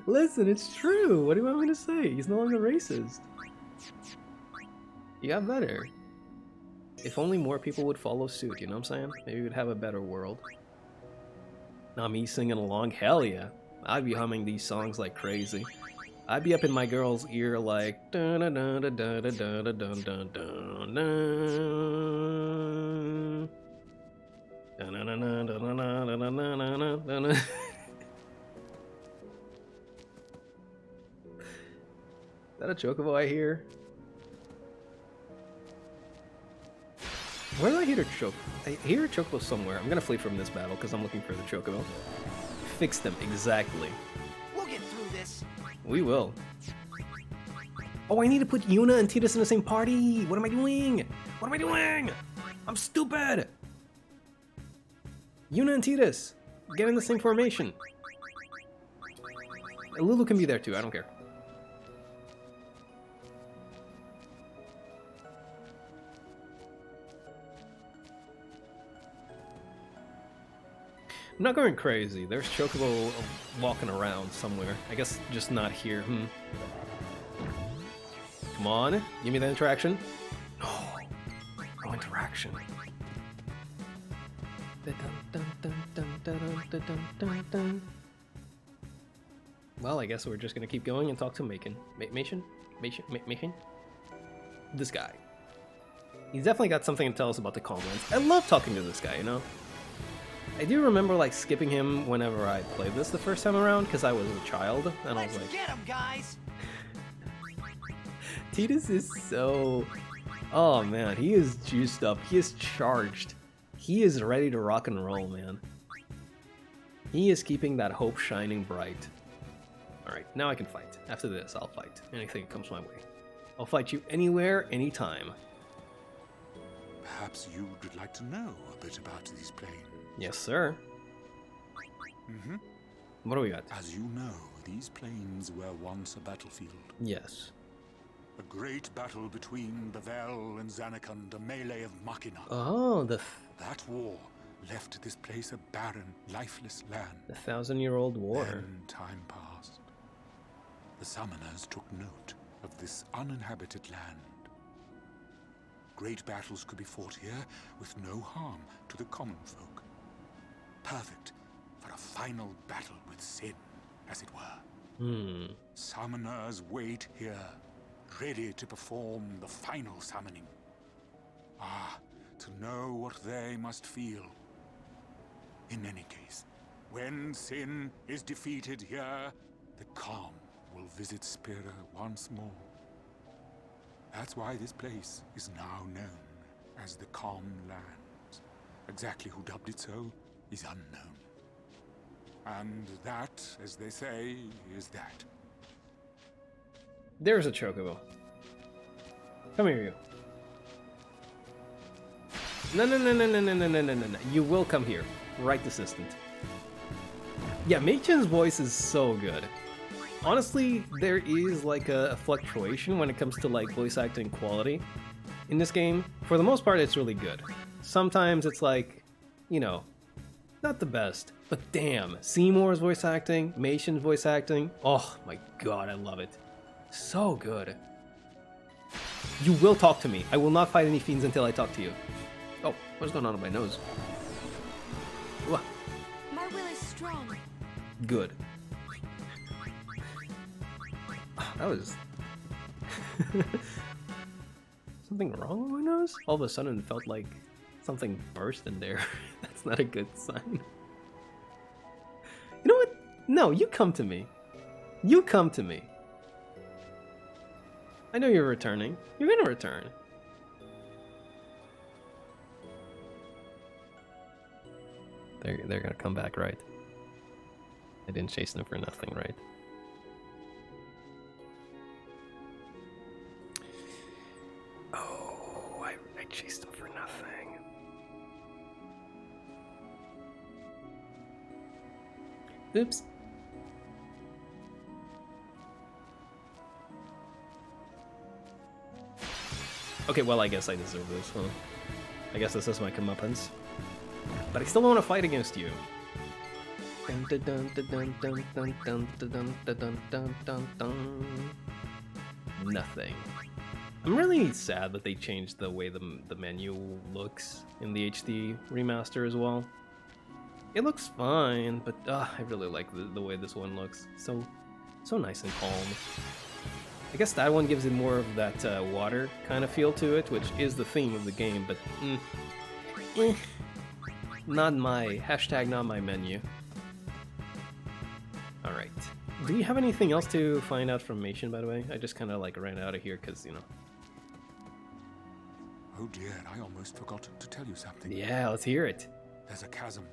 Listen, it's true. What do you want me to say? He's no longer racist. You got better. If only more people would follow suit, you know what I'm saying? Maybe we'd have a better world. Not me singing along? Hell yeah. I'd be humming these songs like crazy. I'd be up in my girl's ear like dun dun dun dun dun dun dun dun dun dun. Is that a Chocobo I hear? Where do I hear a Chocobo? I hear a Chocobo somewhere. I'm gonna flee from this battle because I'm looking for the Chocobo. Fix them, exactly.
We'll get through this.
We will. Oh, I need to put Yuna and Tidus in the same party! What am I doing? What am I doing? I'm stupid! Yuna and Tidus! Get in the same formation. Lulu can be there too, I don't care. I'm not going crazy. There's Chocobo walking around somewhere. I guess just not here. Come on, give me the interaction. Oh, no interaction. Well, I guess we're just gonna keep going and talk to Macon. Macon? This guy. He's definitely got something to tell us about the Calmlands. I love talking to this guy, you know? I do remember like skipping him whenever I played this the first time around because I was a child and I was like,
get him, guys!
Tidus is so... Oh man, he is juiced up. He is charged. He is ready to rock and roll, man. He is keeping that hope shining bright. Alright, now I can fight. After this, I'll fight. Anything that comes my way. I'll fight you anywhere, anytime.
Perhaps you'd like to know a bit about these plains.
Yes, sir.
Mm-hmm.
What do we got?
As you know, these plains were once a battlefield.
Yes.
A great battle between Bevel and Zanarkand, a melee of Machina.
Oh,
That war left this place a barren, lifeless land.
The 1,000-year-old war.
Then time passed. The summoners took note of this uninhabited land. Great battles could be fought here with no harm to the common folk. Perfect for a final battle with sin, as it were. Summoners wait here, ready to perform the final summoning. Ah, to know what they must feel. In any case, when sin is defeated here, the calm will visit Spira once more. That's why this place is now known as the Calm Lands. Exactly who dubbed it so is unknown. And that, as they say, is that.
There's a Chocobo. Come here, you. No. You will come here. Right this instant. Yeah, Machen's voice is so good. Honestly, there is like a fluctuation when it comes to like voice acting quality in this game. For the most part, it's really good. Sometimes it's like, you know, not the best, but damn, Seymour's voice acting, Machen's voice acting, oh my god, I love it. So good. You will talk to me. I will not fight any fiends until I talk to you. Oh, what's going on with my nose? Ooh.
My will is strong.
Good. That was... Something wrong with my nose? All of a sudden it felt like something burst in there. That's not a good sign. You know what? No, you come to me. You come to me. I know you're returning. You're gonna return. They're gonna come back, right? I didn't chase them for nothing, right? Oh, I chased them for nothing. Oops. Okay, well, I guess I deserve this, huh? I guess this is my comeuppance. But I still want to fight against you. Nothing. I'm really sad that they changed the way the menu looks in the HD remaster as well. It looks fine, but I really like the way this one looks. So nice and calm. I guess that one gives it more of that water kind of feel to it, which is the theme of the game, but not my not my menu. Alright. Do you have anything else to find out from Machen, by the way? I just kind of like ran out of here because, you know.
Oh dear, I almost forgot to tell you something.
Yeah, let's hear it.
There's a chasm,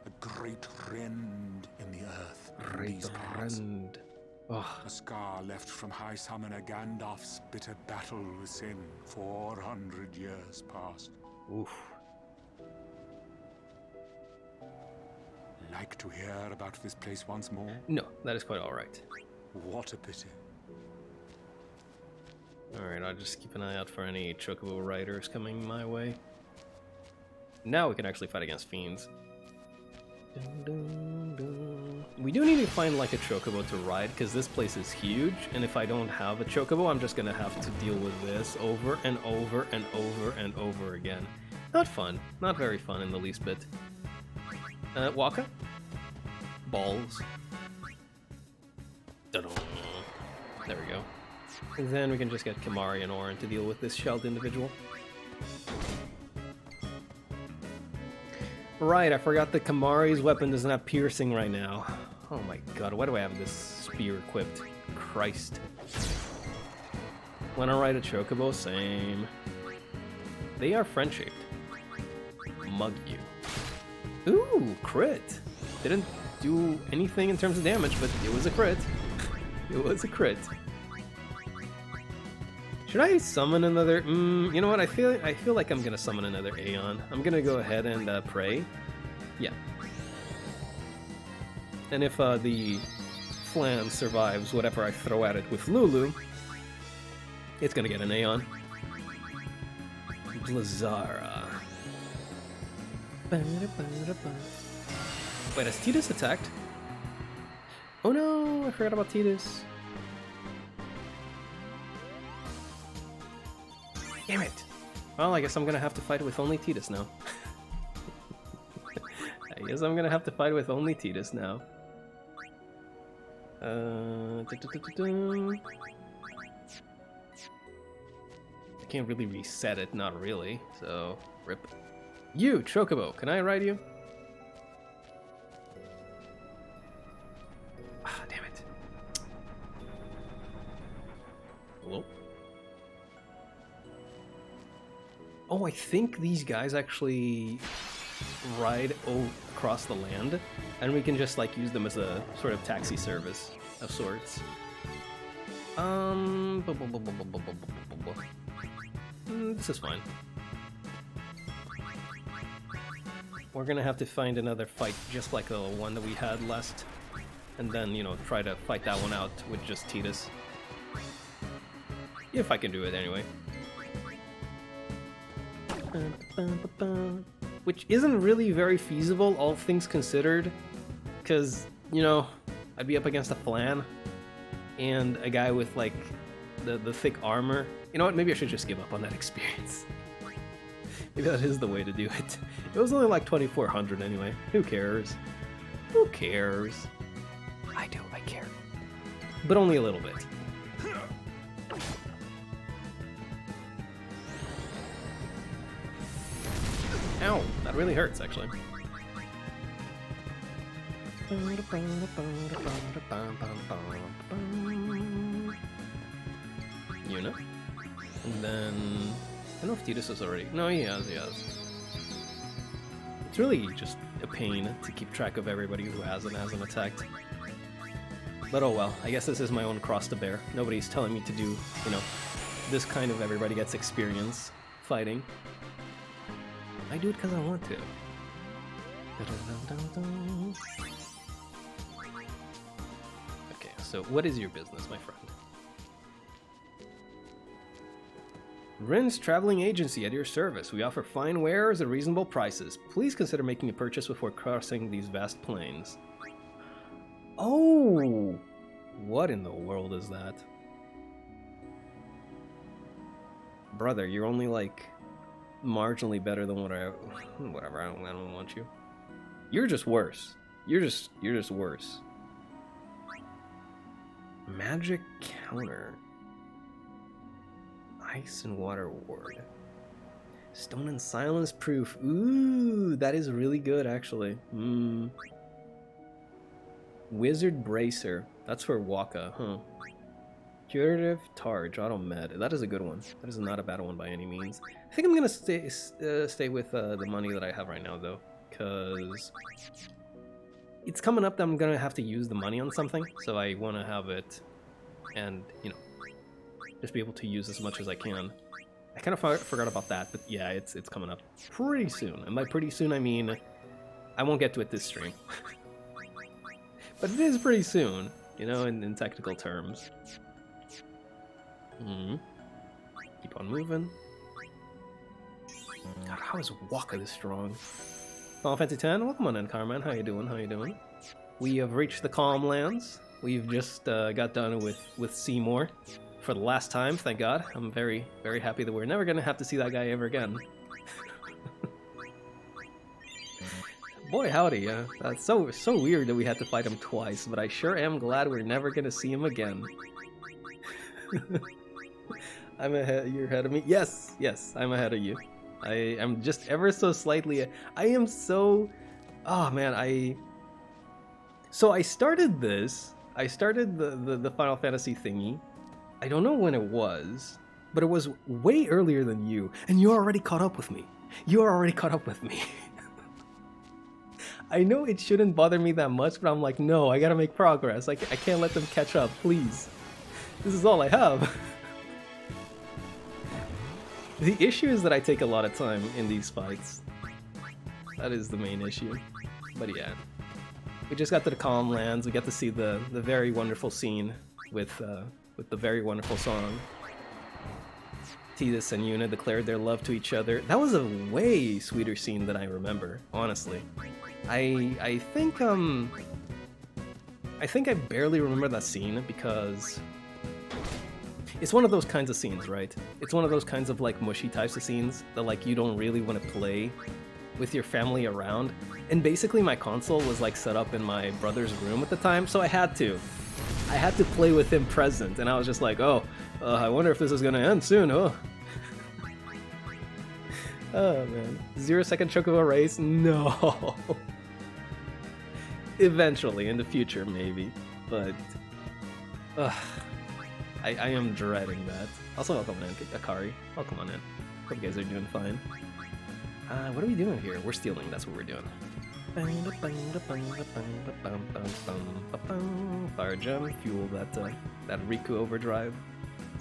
a great rend in the earth.
Great rend. Oh.
A scar left from High Summoner Gandalf's bitter battle with sin 400 years past.
Oof.
Like to hear about this place once more?
No, that is quite alright.
What a pity.
Alright, I'll just keep an eye out for any Chocobo riders coming my way. Now we can actually fight against fiends. We do need to find like a chocobo to ride, because this place is huge, and if I don't have a chocobo, I'm just gonna have to deal with this over and over and over and over again. Not fun. Not very fun in the least bit. Waka? Balls. There we go. And then we can just get Kimahri and Auron to deal with this shelled individual. Right, I forgot that Kimahri's weapon doesn't have piercing right now. Oh my god, why do I have this spear equipped? Christ. When I ride a chocobo, same. They are friend-shaped. Mug you. Ooh, crit! Didn't do anything in terms of damage, but it was a crit. It was a crit. Should I summon another? You know what? I feel like I'm gonna summon another Aeon. I'm gonna go ahead and pray. Yeah. And if the Flan survives whatever I throw at it with Lulu, it's gonna get an Aeon. Blazara. Wait, has Tidus attacked? Oh no, I forgot about Tidus. Damn it! Well, I guess I'm gonna have to fight with only Tidus now. I guess I'm gonna have to fight with only Tidus now. I can't really reset it, not really, so rip. You, Chocobo, can I ride you? Ah, damn it. Hello? Oh, I think these guys actually ride across the land, and we can just like use them as a sort of taxi service of sorts. This is fine. We're gonna have to find another fight just like the one that we had last, and then, you know, try to fight that one out with just Tidus. If I can do it anyway. Which isn't really very feasible, all things considered, because, you know, I'd be up against a Flan and a guy with like the thick armor. You know what, maybe I should just give up on that experience. Maybe that is the way to do it. It was only like 2400 anyway. Who cares? Who cares? I do, I care. But only a little bit. Ow, that really hurts, actually. Yuna. And then... I don't know if Tidus is already... No, he has. It's really just a pain to keep track of everybody who has and hasn't attacked. But oh well, I guess this is my own cross to bear. Nobody's telling me to do, you know, this kind of everybody gets experience fighting. I do it because I want to. Okay, so what is your business, my friend? Rin's Traveling Agency at your service. We offer fine wares at reasonable prices. Please consider making a purchase before crossing these vast plains. Oh! What in the world is that? Brother, you're only like marginally better than what whatever, I don't want you. You're just worse. You're just worse. Magic counter. Ice and water ward. Stone and silence proof. Ooh, that is really good actually. Wizard bracer. That's for Waka, huh? Curative Targe, Auto Med. That is a good one. That is not a bad one by any means. I think I'm gonna stay with the money that I have right now though, because it's coming up that I'm gonna have to use the money on something, so I want to have it, and you know, just be able to use as much as I can. I kind of forgot about that, but yeah, it's coming up pretty soon. And by pretty soon, I mean I won't get to it this stream, but it is pretty soon, you know, in technical terms. Keep on moving. God, how is Waka this strong? Final Fantasy X, welcome on in, Carmen. How you doing? How you doing? We have reached the Calm Lands. We've just got done with Seymour for the last time, thank God. I'm very, very happy that we're never gonna have to see that guy ever again. Boy, howdy, that's so weird that we had to fight him twice, but I sure am glad we're never gonna see him again. You're ahead of me? Yes, I'm ahead of you. I'm just ever so slightly, I am so, oh man, so I started this, the Final Fantasy thingy, I don't know when it was, but it was way earlier than you, and you're already caught up with me. I know it shouldn't bother me that much, but I'm like, no, I gotta make progress. I can't let them catch up, please. This is all I have. The issue is that I take a lot of time in these fights. That is the main issue. But yeah. We just got to the Calm Lands. We got to see the very wonderful scene with the very wonderful song. Tidus and Yuna declared their love to each other. That was a way sweeter scene than I remember, honestly. I think I barely remember that scene because it's one of those kinds of scenes, right? It's one of those kinds of like mushy types of scenes that like you don't really want to play with your family around. And basically my console was like set up in my brother's room at the time, so I had to play with him present, and I was just like, oh, I wonder if this is gonna end soon, oh. Oh man, 0-second Chocobo race? No. Eventually, in the future, maybe, but I am dreading that. Also, welcome in, Akari. Welcome on in. Hope you guys are doing fine. What are we doing here? We're stealing, that's what we're doing. Fire gem, fuel that Riku overdrive.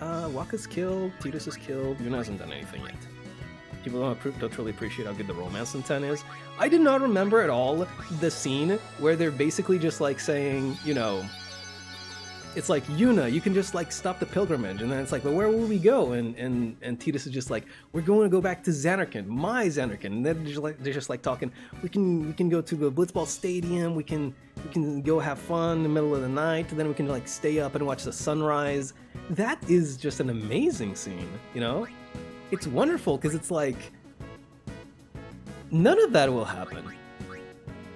Wakka's killed, Tidus is killed, Yuna hasn't done anything yet. People don't truly appreciate how good the romance in 10 is. I did not remember at all the scene where they're basically just like saying, you know, it's like, Yuna, you can just like stop the pilgrimage, and then it's like, but where will we go? And Tidus is just like, we're going to go back to Zanarkand, my Zanarkand. And then they're just like talking, we can go to the Blitzball Stadium, we can go have fun in the middle of the night, and then we can like stay up and watch the sunrise. That is just an amazing scene, you know? It's wonderful because it's like, none of that will happen.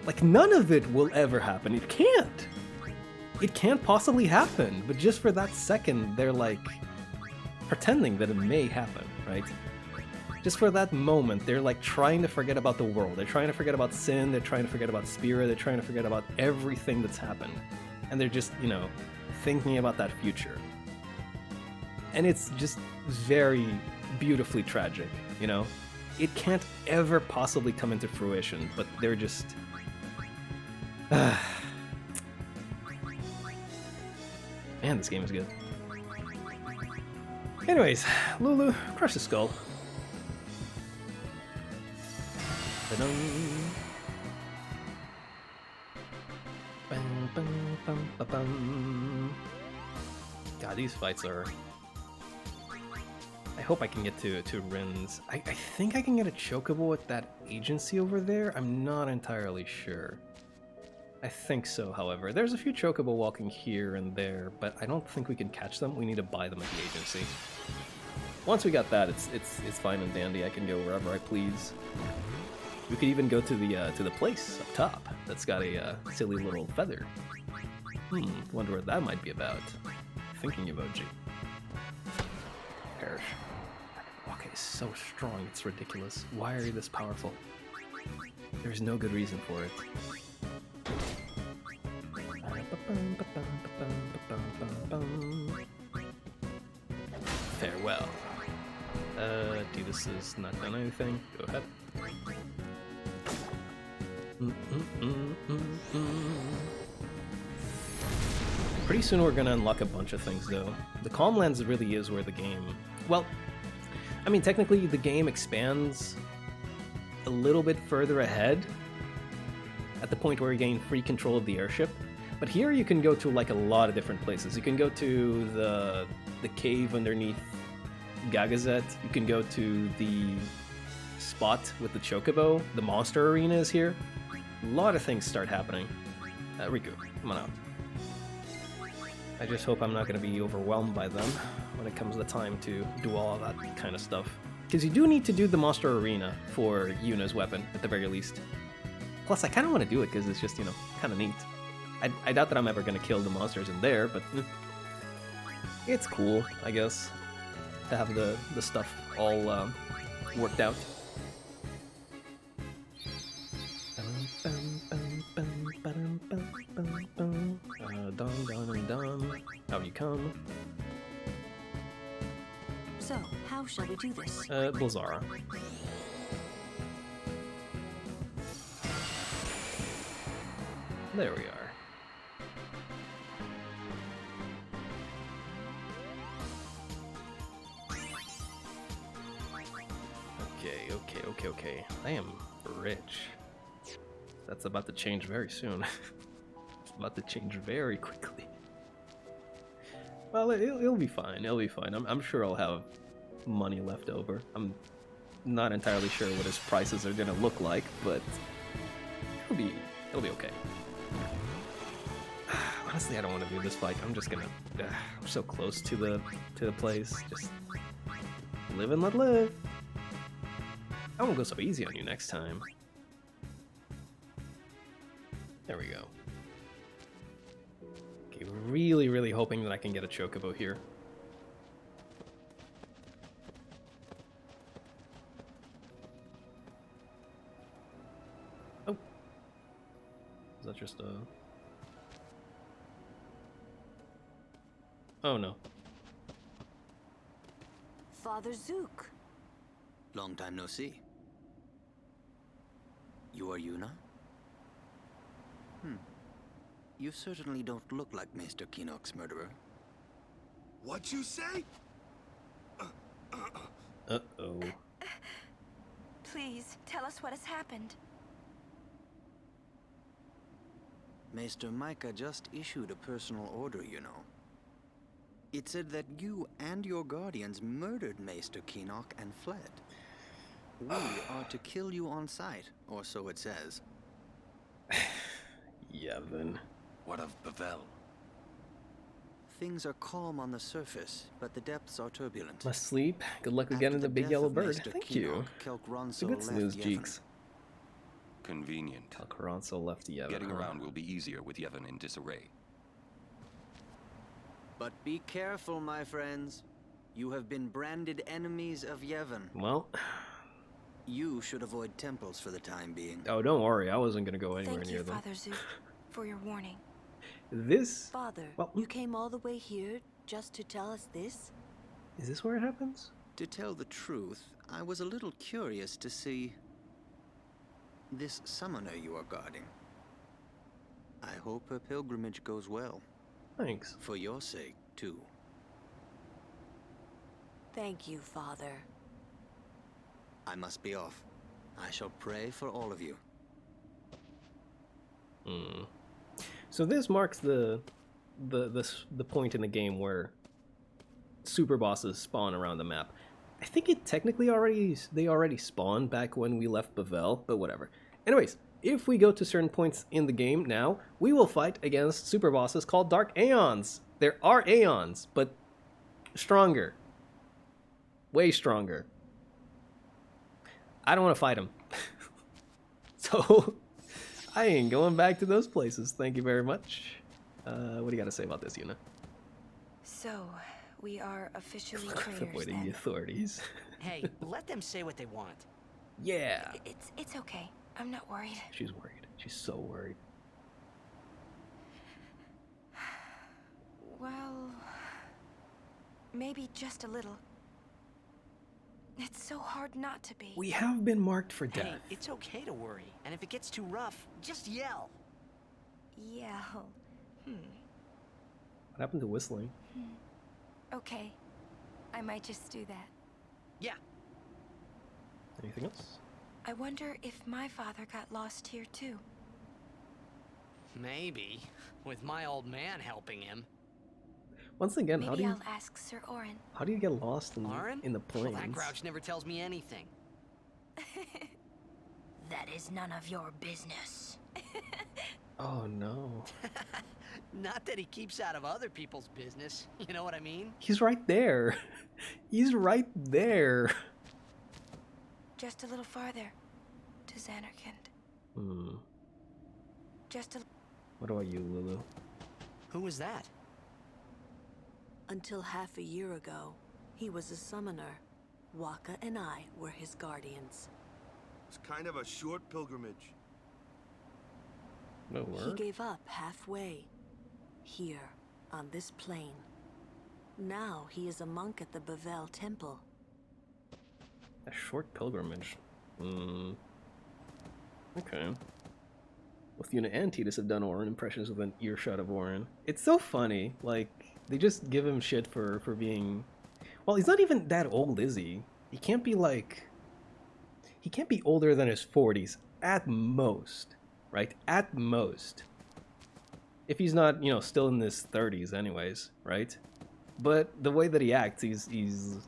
Like, none of it will ever happen. It can't. It can't possibly happen. But just for that second, they're like pretending that it may happen, right? Just for that moment, they're like trying to forget about the world. They're trying to forget about sin. They're trying to forget about Spirit. They're trying to forget about everything that's happened. And they're just, you know, thinking about that future. And it's just very beautifully tragic, you know? It can't ever possibly come into fruition, but they're just... Man, this game is good. Anyways, Lulu, crush the skull. God, these fights are... I hope I can get to Rin's. I think I can get a Chocobo at that agency over there. I'm not entirely sure. I think so, however. There's a few Chocobo walking here and there, but I don't think we can catch them. We need to buy them at the agency. Once we got that, it's fine and dandy. I can go wherever I please. We could even go to the place up top that's got a silly little feather. Wonder what that might be about. Thinking emoji. Perish. Okay, it's so strong, it's ridiculous. Why are you this powerful? There's no good reason for it. Farewell. Tidus has not done anything. Go ahead. Pretty soon we're gonna unlock a bunch of things though. The Calm Lands really is where the game... Well, I mean technically the game expands a little bit further ahead at the point where you gain free control of the airship. But here you can go to like a lot of different places. You can go to the cave underneath Gagazet. You can go to the spot with the Chocobo, the monster arena is here, a lot of things start happening. Riku, come on out. I just hope I'm not going to be overwhelmed by them when it comes to the time to do all of that kind of stuff. Because you do need to do the monster arena for Yuna's weapon, at the very least. Plus, I kind of want to do it because it's just, you know, kind of neat. I doubt that I'm ever going to kill the monsters in there, but it's cool, I guess, to have the stuff all worked out. Dun. Out you come.
So, how shall we do this?
Blazara. There we are. Okay. I am rich. That's about to change very soon. It's about to change very quickly. Well, it'll be fine. It'll be fine. I'm sure I'll have money left over. I'm not entirely sure what his prices are gonna look like, but it'll be okay. Honestly, I don't want to do this fight. I'm just gonna. I'm so close to the place. Just live and let live. I won't go so easy on you next time. There we go. Okay, really hoping that I can get a Chocobo here. Oh. Is that just a... Oh no.
Father Zook.
Long time no see. You are Yuna? You certainly don't look like Maester Kinok's murderer.
What you say?
Uh-oh.
Please, tell us what has happened.
Maester Micah just issued a personal order, you know. It said that you and your guardians murdered Maester Kinok and fled. We are to kill you on sight, or so it says.
Yevon.
What of Bevelle?
Things are calm on the surface, but the depths are turbulent.
Must sleep. Good luck again in the big yellow bird. Thank you. It's a good snooze, Jeeks.
Convenient.
Kel'Qronso left Yevon.
Getting around will be easier with Yevon in disarray.
But be careful, my friends. You have been branded enemies of Yevon.
Well...
You should avoid temples for the time being.
Oh, don't worry. I wasn't going to go anywhere
Thank
near
you,
them.
Father Zook, for your warning.
This...
Father,
well,
you came all the way here just to tell us this?
Is this where it happens?
To tell the truth, I was a little curious to see this summoner you are guarding. I hope her pilgrimage goes well.
Thanks.
For your sake, too.
Thank you, Father.
I must be off. I shall pray for all of you.
So this marks the point in the game where super bosses spawn around the map. I think it technically they already spawned back when we left Bevelle, but whatever. Anyways, if we go to certain points in the game now, we will fight against super bosses called Dark Aeons. There are Aeons, but stronger. Way stronger. I don't want to fight them. So, I ain't going back to those places. Thank you very much. What do you got to say about this, Yuna?
So, we are officially
Avoiding
traitors
the
then.
authorities.
Hey, let them say what they want.
Yeah.
It's okay. I'm not worried.
She's worried. She's so worried.
Well, maybe just a little. It's so hard not to be.
We have been marked for death.
Hey, it's okay to worry. And if it gets too rough, just yell.
Yell.
What happened to whistling?
Okay. I might just do that.
Yeah.
Anything else?
I wonder if my father got lost here too.
Maybe. With my old man helping him.
Once again,
Maybe I'll ask Sir Auron.
how do you get lost in the plane?
Well, that grouch never tells me anything.
That is none of your business.
Oh no.
Not that he keeps out of other people's business, you know what I mean?
He's right there. He's right there.
Just a little farther to Zanarkand.
Hmm.
Just a...
What about you, Lulu?
Who was that?
Until half a year ago, he was a summoner. Waka and I were his guardians.
It's kind of a short pilgrimage.
No word.
He gave up halfway. Here, on this plain. Now he is a monk at the Bavel Temple.
A short pilgrimage. Hmm. Okay. Both Yuna and Tidus have done Auron impressions with an earshot of Auron. It's so funny. Like, they just give him shit for being... Well, he's not even that old, is he? He can't be like... He can't be older than his 40s. At most. Right? At most. If he's not, you know, still in his 30s anyways, right? But the way that he acts, he's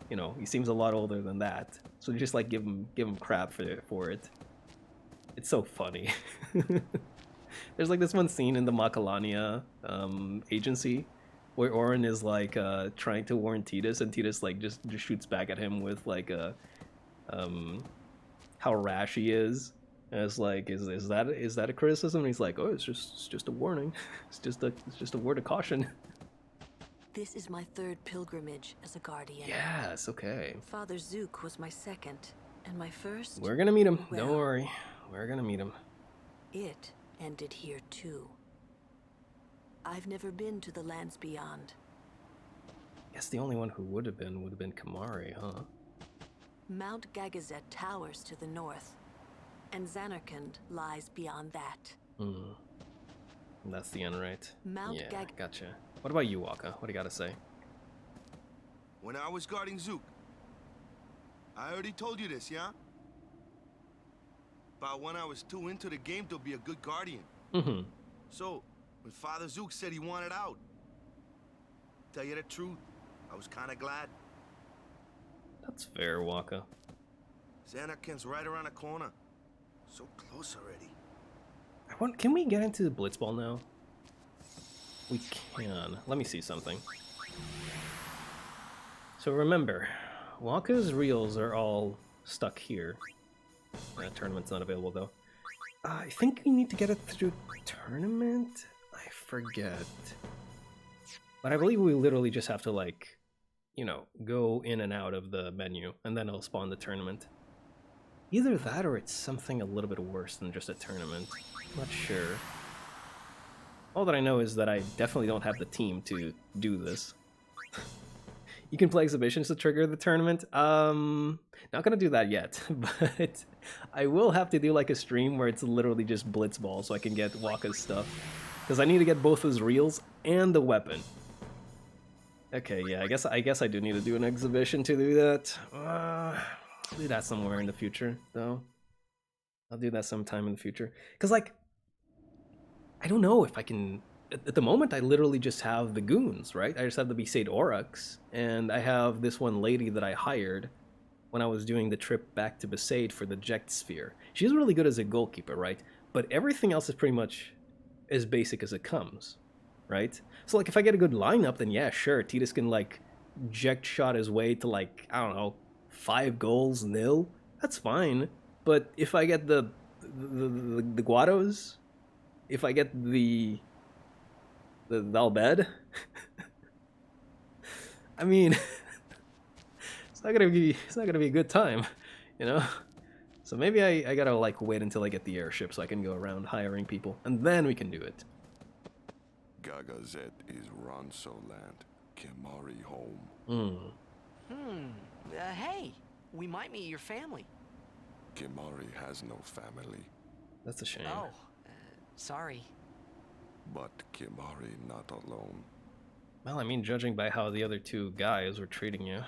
you know, he seems a lot older than that. So you just like give him crap for it. It's so funny. There's like this one scene in the Macalania agency where Auron is like trying to warn Tidus, and Tidus like just shoots back at him with like a how rash he is. And it's like, is that a criticism? And he's like, oh, it's just a warning. It's just a word of caution.
This is my third pilgrimage as a guardian.
Yes, okay.
Father Zook was my second, and my first...
We're gonna meet him.
Well,
don't worry. We're gonna meet him.
It ended here too. I've never been to the lands beyond.
Guess the only one who would have been Kamari, huh?
Mount Gagazet towers to the north, and Zanarkand lies beyond that.
Hmm. That's the end, right?
Mount
yeah, gotcha. What about you, Waka? What do you gotta say?
When I was guarding Zook, I already told you this, yeah? About when I was too into the game to be a good guardian.
Mm-hmm.
So, when Father Zook said he wanted out, tell you the truth, I was kind of glad.
That's fair, Waka.
Zanarkand's right around the corner. So close already.
Can we get into the Blitzball now? We can. Let me see something. So remember, Waka's reels are all stuck here. That tournament's not available though. I think we need to get it through tournament? I forget. But I believe we literally just have to like, you know, go in and out of the menu and then it'll spawn the tournament. Either that or it's something a little bit worse than just a tournament. I'm not sure. All that I know is that I definitely don't have the team to do this. You can play exhibitions to trigger the tournament. Not gonna do that yet, but I will have to do like a stream where it's literally just Blitzball so I can get Waka's stuff. Because I need to get both his reels and the weapon. Okay, yeah, I guess I do need to do an exhibition to do that. I'll do that somewhere in the future, though. I'll do that sometime in the future. Because, like, I don't know if I can... At the moment, I literally just have the goons, right? I just have the Besaid Aurochs, and I have this one lady that I hired when I was doing the trip back to Besaid for the Ject Sphere. She's really good as a goalkeeper, right? But everything else is pretty much as basic as it comes, right? So, like, if I get a good lineup, then yeah, sure, Tidus can, like, Ject shot his way to, like, I don't know, 5 goals, 0. That's fine. But if I get the Guados, if I get the Albed, I mean, it's not gonna be a good time, you know. So maybe I gotta like wait until I get the airship so I can go around hiring people, and then we can do it.
Gagazet is Ronso land, Kimahri home.
Hey, we might meet your family.
Kimahri has no family.
That's a shame.
Oh, sorry.
But Kimahri not alone.
Well, I mean, judging by how the other 2 guys were treating you.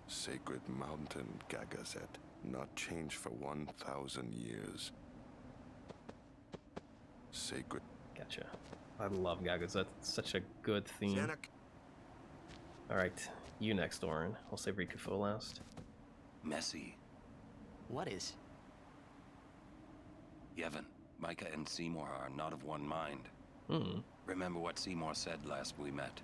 Sacred mountain, Gagazet, not changed for 1,000 years. Sacred.
Gotcha. I love Gagazet. It's such a good theme. Alright, you next, Auron. I'll save Riku for last.
Messy.
What is?
Yevon, Micah and Seymour are not of one mind. Remember what Seymour said last we met?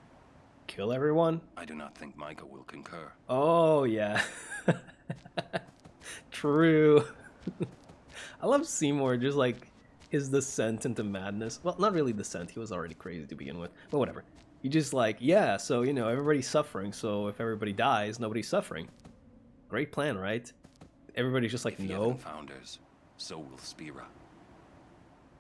Kill everyone?
I do not think Micah will concur.
Oh, yeah. True. I love Seymour, just like his descent into madness. Well, not really descent, he was already crazy to begin with, but whatever. You just like, yeah, so, you know, everybody's suffering, so if everybody dies, nobody's suffering. Great plan, right? Everybody's just like,
if
no.
Yevon founders, so will Spira.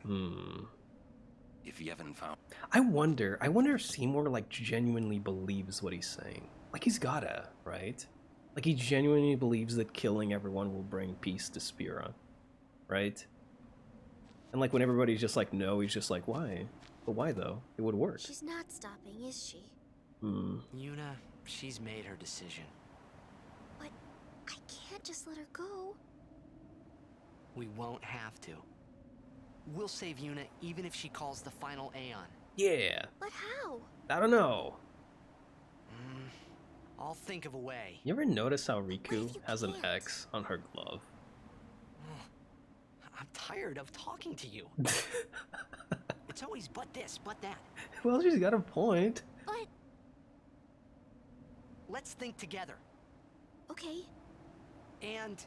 If Yevon found...
I wonder if Seymour, like, genuinely believes what he's saying. Like, he's gotta, right? Like, he genuinely believes that killing everyone will bring peace to Spira, right? And, like, when everybody's just like, no, he's just like, why? But why, though? It would work.
She's not stopping, is she?
Yuna, she's made her decision.
But I can't just let her go.
We won't have to. We'll save Yuna even if she calls the final Aeon.
Yeah.
But how?
I don't know.
I'll think of a way.
You ever notice how Riku has an X on her glove?
I'm tired of talking to you. It's always but this, but that.
Well, she's got a point.
But...
Let's think together.
Okay.
And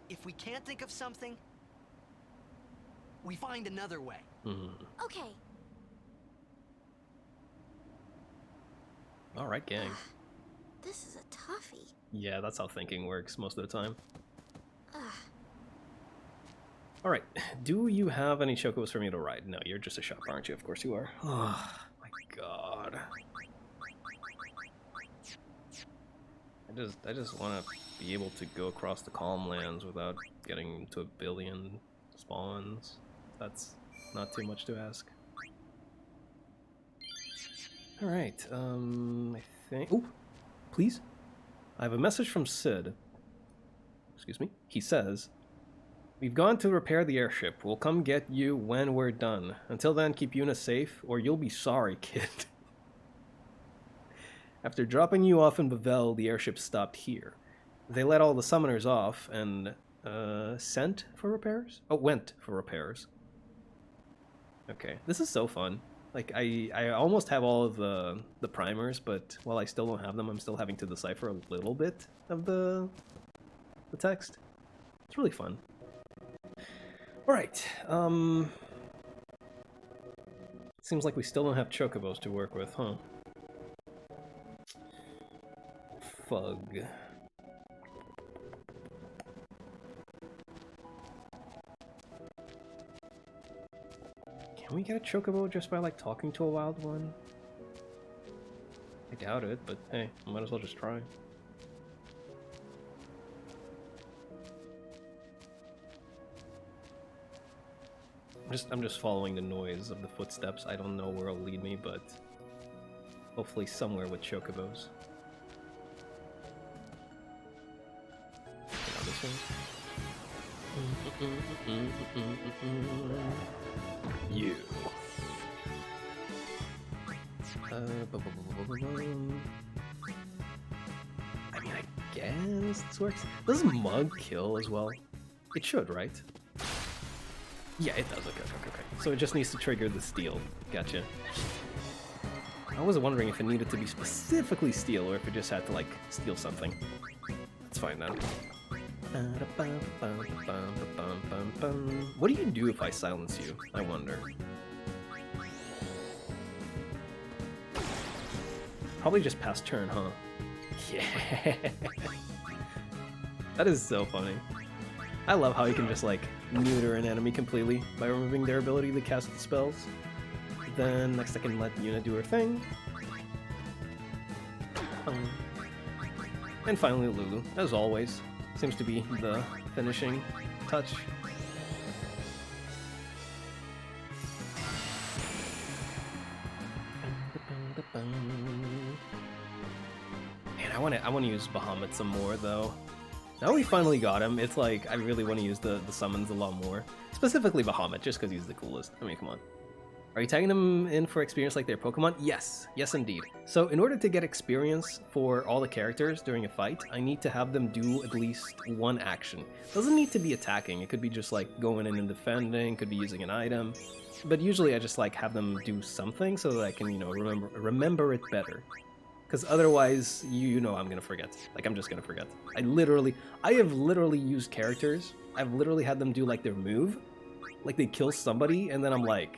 if we can't think of something, we find another way.
Okay.
Alright, gang.
This is a toughie.
Yeah, that's how thinking works most of the time. Alright, do you have any chocobos for me to ride? No, you're just a shop, aren't you? Of course you are. Oh, my god. I just want to be able to go across the Calm Lands without getting to 1 billion spawns. That's not too much to ask. Alright, I think... Oh, please? I have a message from Sid. Excuse me? He says, "We've gone to repair the airship. We'll come get you when we're done. Until then, keep Yuna safe, or you'll be sorry, kid." After dropping you off in Bevelle, the airship stopped here. They let all the summoners off and, sent for repairs? Oh, went for repairs. Okay, this is so fun. Like, I almost have all of the primers, but while I still don't have them, I'm still having to decipher a little bit of the text. It's really fun. Alright, seems like we still don't have chocobos to work with, huh? Fug. Can we get a chocobo just by, like, talking to a wild one? I doubt it, but hey, I might as well just try. I'm just following the noise of the footsteps. I don't know where it'll lead me, but hopefully somewhere with chocobos. Now this one. You. I mean, I guess this works. Does Mug kill as well? It should, right? Yeah, it does. Okay. So it just needs to trigger the steel. Gotcha. I was wondering if it needed to be specifically steel or if it just had to, like, steal something. That's fine then. What do you do if I silence you? I wonder. Probably just pass turn, huh? Yeah. That is so funny. I love how you can just, like, neuter an enemy completely by removing their ability to cast spells. Then next I can let Yuna do her thing. And finally Lulu, as always. Seems to be the finishing touch. Man, I want to use Bahamut some more though. Now we finally got him, it's like I really want to use the summons a lot more. Specifically Bahamut, just because he's the coolest. I mean, come on. Are you tagging them in for experience like their Pokemon? Yes. Yes, indeed. So in order to get experience for all the characters during a fight, I need to have them do at least one action. Doesn't need to be attacking. It could be just like going in and defending, could be using an item. But usually I just like have them do something so that I can, you know, remember it better. Because otherwise, you know I'm going to forget. Like, I'm just going to forget. I have literally used characters. I've literally had them do like their move. Like they kill somebody and then I'm like,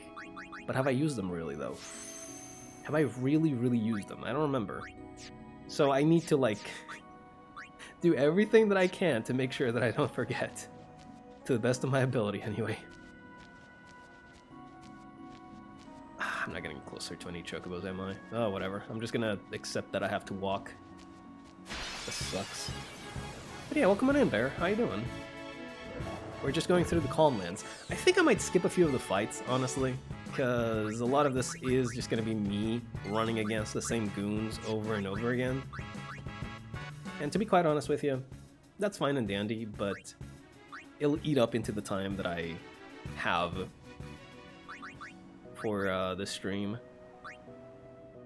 but have I used them really, though? Have I really used them? I don't remember. So I need to, like, do everything that I can to make sure that I don't forget. To the best of my ability, anyway. I'm not getting closer to any Chocobos, am I? Oh, whatever. I'm just gonna accept that I have to walk. This sucks. But yeah, welcome on in, Bear. How you doing? We're just going through the Calm Lands. I think I might skip a few of the fights, honestly. Because a lot of this is just going to be me running against the same goons over and over again. And to be quite honest with you, that's fine and dandy, but it'll eat up into the time that I have for this stream.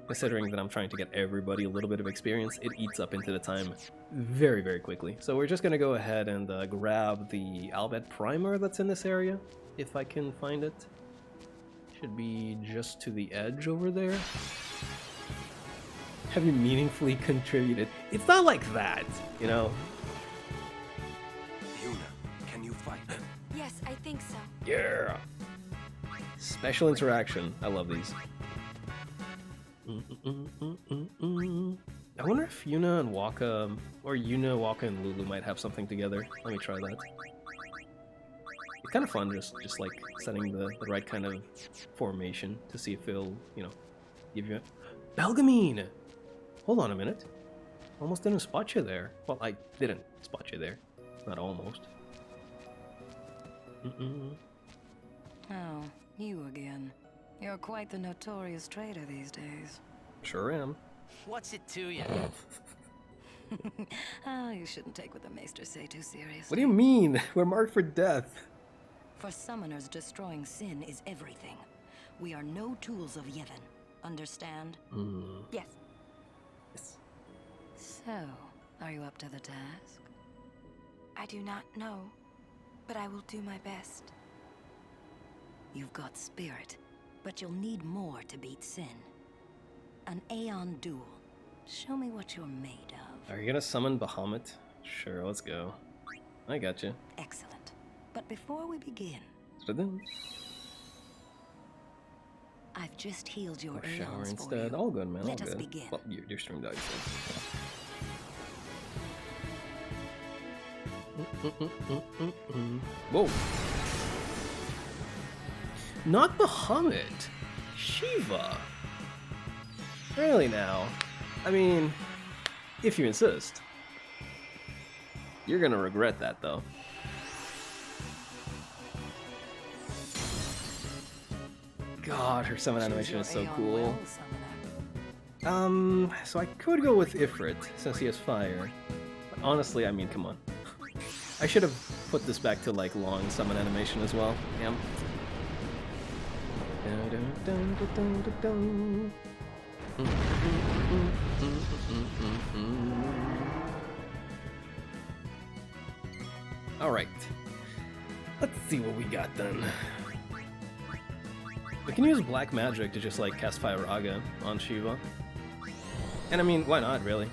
Considering that I'm trying to get everybody a little bit of experience, it eats up into the time very quickly. So we're just going to go ahead and grab the Albet Primer that's in this area, if I can find it. Should be just to the edge over there. Have you meaningfully contributed? It's not like that, you know?
Yuna, can you fight?
Yes, I think so.
Yeah! Special interaction. I love these. I wonder if Yuna and Waka, or Yuna, Waka, and Lulu might have something together. Let me try that. It's kind of fun, just like setting the right kind of formation to see if it'll, you know, give you a... Belgamine! Hold on a minute. Almost didn't spot you there. Well, I didn't spot you there. Not almost.
Oh, you again. You're quite the notorious traitor these days.
Sure am.
What's it to you?
Oh, you shouldn't take what the Maester say too seriously.
What do you mean? We're marked for death.
For summoners, destroying sin is everything. We are no tools of Yevon. Understand?
Yes.
So, are you up to the task?
I do not know, but I will do my best.
You've got spirit, but you'll need more to beat sin. An Aeon duel. Show me what you're made of.
Are you gonna summon Bahamut? Sure, let's go. I got you.
Excellent. But before we begin, I've just healed your
shower
Aeons
instead.
for you.
All good, man.
Let
all
us
good.
begin.
Well, your stream died. So. Whoa. Not Bahamut. Shiva. Really now? I mean, if you insist. You're gonna regret that, though. God, her summon animation is so cool. So I could go with Ifrit, since he has fire. But honestly, I mean, come on. I should have put this back to, like, long summon animation as well. Yeah. Alright. Let's see what we got then. We can use black magic to just like cast Firaga on Shiva. And I mean, why not, really?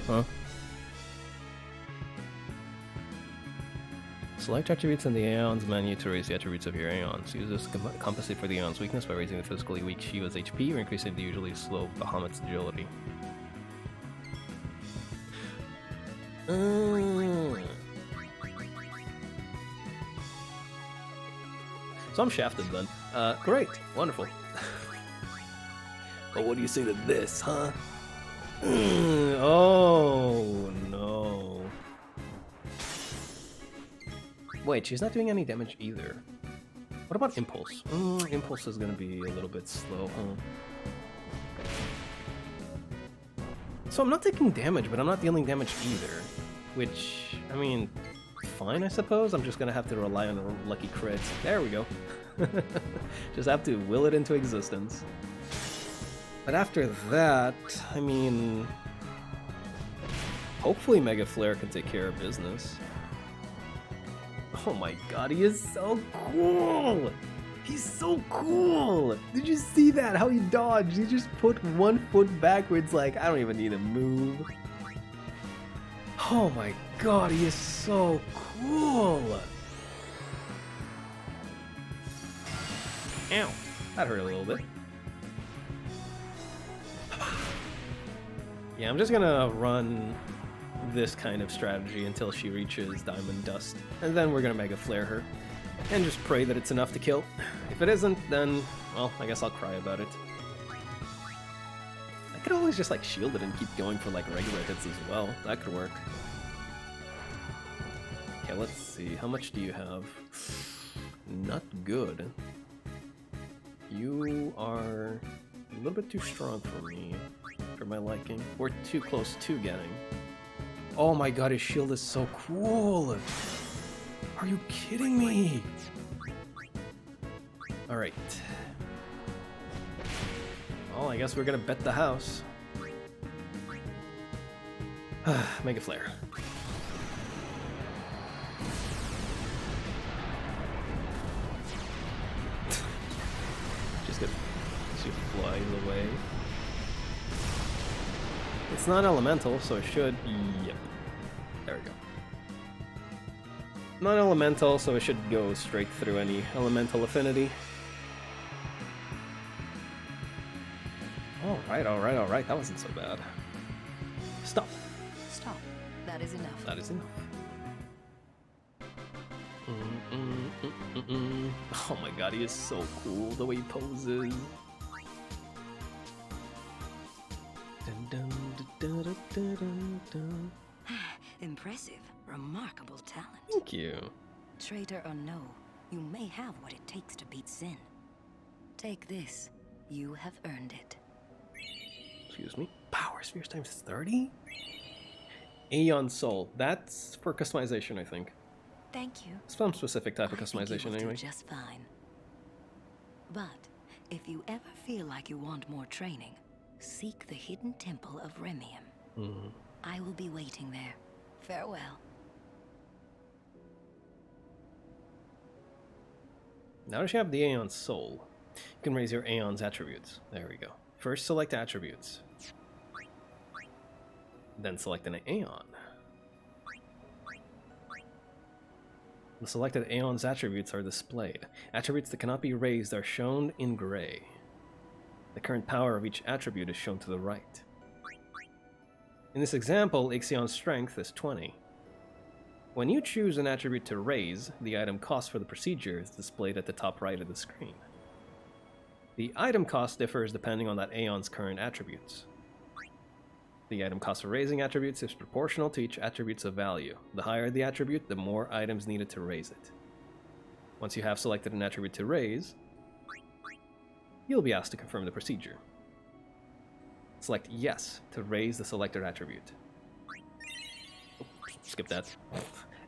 Huh? Select attributes in the Aeons menu to raise the attributes of your Aeons. Use this to compensate for the Aeon's weakness by raising the physically weak Shiva's HP or increasing the usually slow Bahamut's agility. So I'm shafted then. Great, wonderful. But what do you say to this, huh? Oh no. Wait, she's not doing any damage either. What about Impulse? Impulse is gonna be a little bit slow, huh? So I'm not taking damage, but I'm not dealing damage either. Which, I mean, fine, I suppose. I'm just gonna have to rely on lucky crits. There we go. Just have to will it into existence. But after that, I mean... hopefully Mega Flare can take care of business. Oh my god, he is so cool! He's so cool! Did you see that? How he dodged? He just put 1 foot backwards like, I don't even need to move. Oh my god, he is so cool! Ow! That hurt a little bit. Yeah, I'm just gonna run this kind of strategy until she reaches Diamond Dust, and then we're gonna Mega Flare her. And just pray that it's enough to kill. If it isn't, then, well, I guess I'll cry about it. I could always just, like, shield it and keep going for, like, regular hits as well. That could work. Okay, let's see. How much do you have? Not good. You are a little bit too strong for me, for my liking. We're too close to getting. Oh my god, his shield is so cool! Are you kidding me? Alright. Well, I guess we're gonna bet the house. Mega Flare. Just flies away. It's not elemental, so it should... Yep. There we go. Non-elemental, so it should go straight through any elemental affinity. Alright, alright, alright. That wasn't so bad. Stop.
Stop. That is enough.
That is enough. Oh my god, he is so cool, the way he poses.
Impressive. Remarkable talent.
Thank you.
Traitor or no, you may have what it takes to beat Sin. Take this. You have earned it.
Excuse me. Power Spheres times 30? Aeon Soul. That's for customization, I think.
Thank you.
Some specific type of customization, anyway.
Do just fine. But if you ever feel like you want more training, seek the hidden temple of Remium. I will be waiting there. Farewell.
Now that you have the Aeon Soul, you can raise your Aeon's attributes. There we go. First select attributes. Then select an Aeon. The selected Aeon's attributes are displayed. Attributes that cannot be raised are shown in gray. The current power of each attribute is shown to the right. In this example, Ixion's strength is 20. When you choose an attribute to raise, the item cost for the procedure is displayed at the top right of the screen. The item cost differs depending on that Aeon's current attributes. The item cost for raising attributes is proportional to each attribute's value. The higher the attribute, the more items needed to raise it. Once you have selected an attribute to raise, you'll be asked to confirm the procedure. Select Yes to raise the selected attribute. Skip that.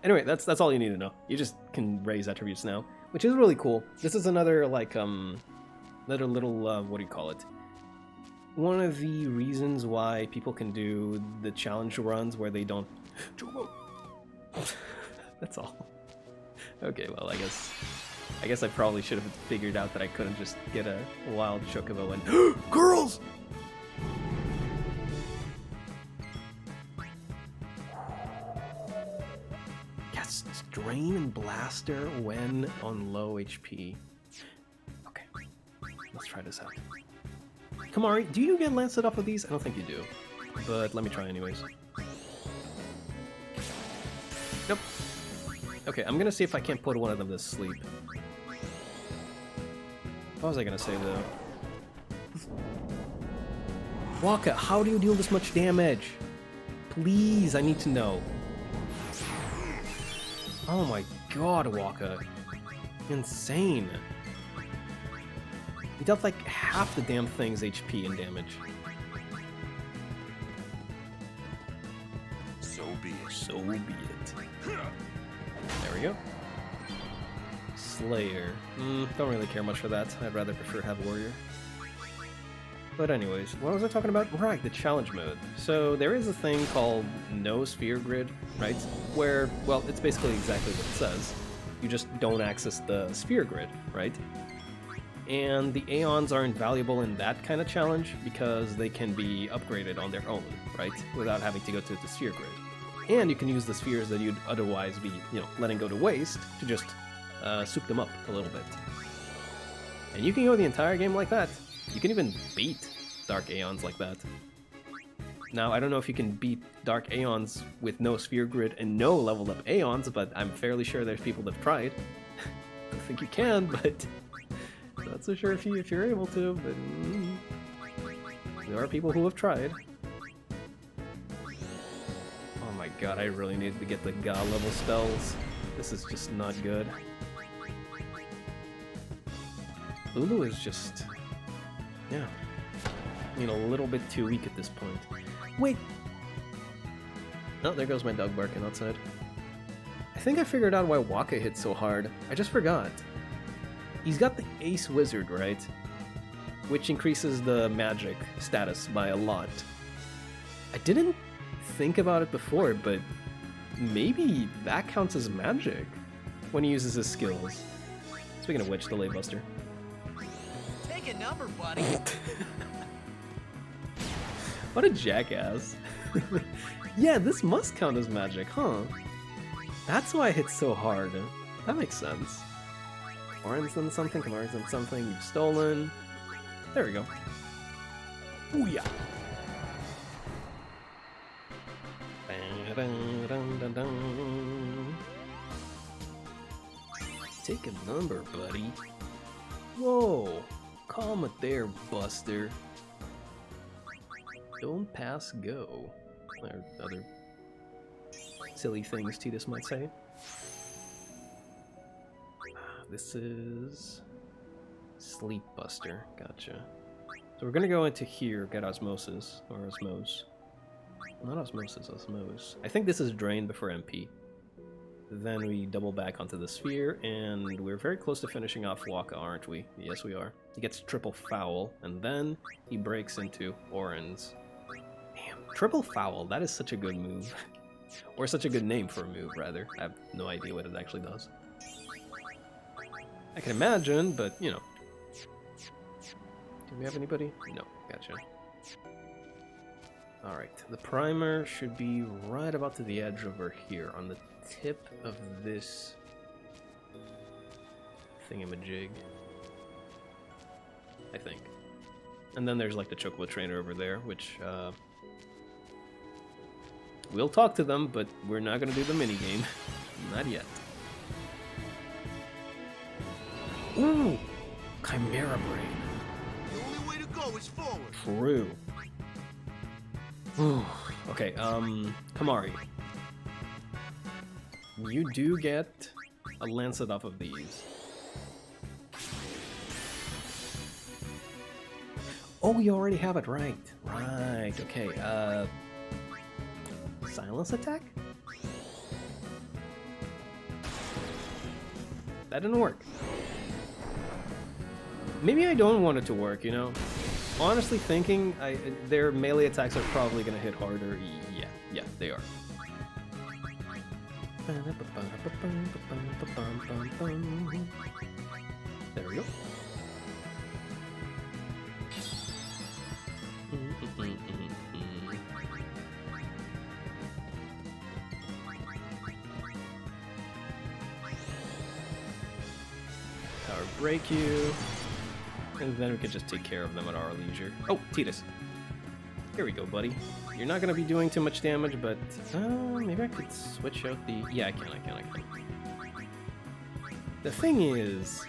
Anyway, that's all you need to know. You just can raise attributes now, which is really cool. This is another, like, little, what do you call it? One of the reasons why people can do the challenge runs where they don't... That's all. Okay, well, I guess I probably should have figured out that I couldn't just get a wild Chocobo and... Girls! Yes, Drain and Blaster when on low HP. Okay, let's try this out. Kimahri, do you get Lancet off of these? I don't think you do, but let me try anyways. Nope. Okay, I'm gonna see if I can't put one of them to sleep. What was I gonna say though? Wakka, how do you deal this much damage? Please, I need to know. Oh my god, Wakka. Insane. He dealt like half the damn thing's HP and damage.
So be it.
So be it. There we go. Slayer. Don't really care much for that. I'd rather prefer have Warrior. But anyways, what was I talking about? Right, the challenge mode. So there is a thing called no sphere grid, right? Where, well, it's basically exactly what it says. You just don't access the sphere grid, right? And the Aeons are invaluable in that kind of challenge because they can be upgraded on their own, right? Without having to go to the sphere grid. And you can use the spheres that you'd otherwise be, letting go to waste to just soup them up a little bit. And you can go the entire game like that. You can even beat Dark Aeons like that. Now, I don't know if you can beat Dark Aeons with no sphere grid and no leveled up Aeons, but I'm fairly sure there's people that've tried. I don't think you can, but not so sure if you're able to, but there are people who have tried. Oh my god, I really need to get the God level spells. This is just not good. Lulu is just... yeah. I mean, a little bit too weak at this point. Wait! Oh, there goes my dog barking outside. I think I figured out why Wakka hit so hard. I just forgot. He's got the Ace Wizard, right? Which increases the magic status by a lot. I didn't think about it before, but maybe that counts as magic when he uses his skills. Speaking of which, the Laybuster.
Take a number, buddy.
What a jackass. Yeah, this must count as magic, huh? That's why I hit so hard. That makes sense. Orin's done something, Kamari's done something, you've stolen. There we go. Booyah! Take a number, buddy. Whoa! Calm it there, Buster. Don't pass go. Or other silly things Tidus might say. This is Sleep Buster. Gotcha. So we're gonna go into here, get Osmosis, or Osmose. Not Osmosis, Osmose. I think this is Drain before MP. Then we double back onto the sphere, and we're very close to finishing off Wakka, aren't we? Yes, we are. He gets Triple Foul, and then he breaks into Orin's. Damn, Triple Foul, that is such a good move. Or such a good name for a move, rather. I have no idea what it actually does. I can imagine, but, you know. Do we have anybody? No, gotcha. Alright, the primer should be right about to the edge over here, on the tip of this thingamajig. I think. And then there's like the Chocobo Trainer over there, which, we'll talk to them, but we're not gonna do the minigame. Not yet. Ooh! Chimera Brain.
The only way to go is forward.
True. Ooh. Okay, Kamari. You do get a Lancet off of these. Oh, you already have it, right. Right, okay, Silence attack? That didn't work. Maybe I don't want it to work, you know? Honestly thinking, their melee attacks are probably gonna hit harder. Yeah, they are. There we go. Power break you. And then we can just take care of them at our leisure. Oh, Tidus. Here we go, buddy. You're not going to be doing too much damage, but maybe I could switch out the... Yeah, I can. The thing is...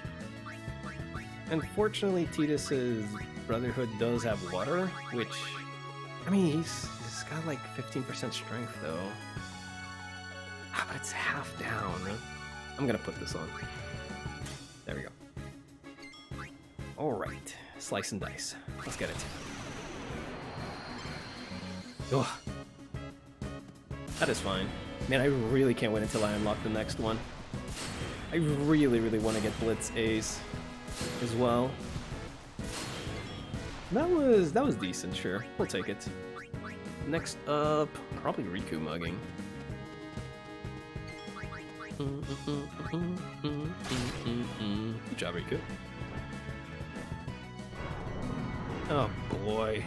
Unfortunately, Tidus's Brotherhood does have water, which... I mean, he's got like 15% strength, though. It's half down. I'm going to put this on. There we go. Alright, slice and dice. Let's get it. Ugh. That is fine. Man, I really can't wait until I unlock the next one. I really, really want to get Blitz Ace as well. That was decent, sure. We'll take it. Next up, probably Riku mugging. Good job, Riku. Oh boy.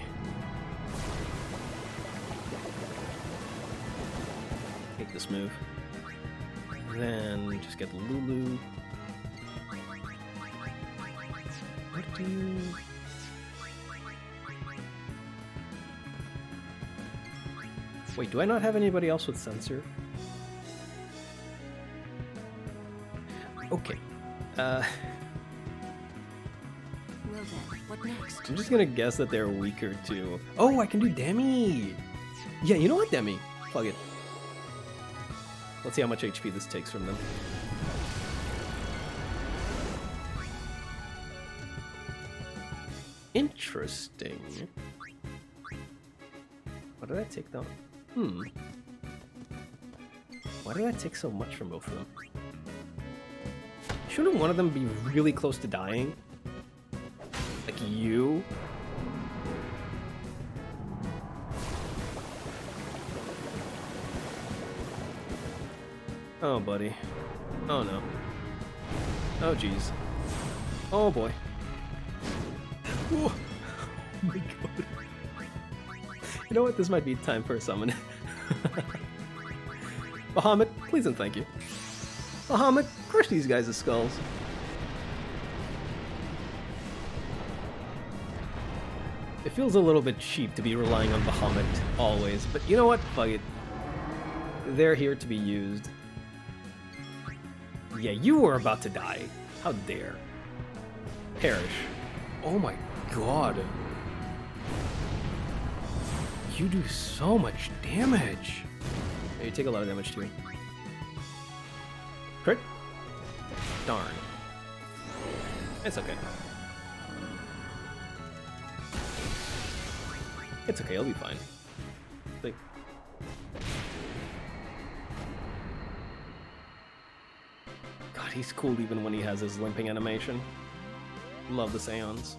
Take this move. Then just get Lulu. What do you... Wait, do I not have anybody else with sensor? Okay.
Well then, what next?
I'm just gonna guess that they're weaker too. Oh, I can do Demi! Yeah, you know what, Demi? Plug it. Let's see how much HP this takes from them. Interesting. What did I take though? Why did I take so much from both of them? Shouldn't one of them be really close to dying? Like you? Oh, buddy. Oh, no. Oh, jeez. Oh, boy. Oh my god. You know what? This might be time for a summon. Bahamut, please and thank you. Bahamut, crush these guys' skulls. It feels a little bit cheap to be relying on Bahamut always, but you know what? Fuck it. They're here to be used. Yeah, you were about to die. How dare. Perish. Oh my god. You do so much damage. Yeah, you take a lot of damage too. Crit? Darn. It's okay. It's okay, I'll be fine. Like... God, he's cool even when he has his limping animation. Love the Seance.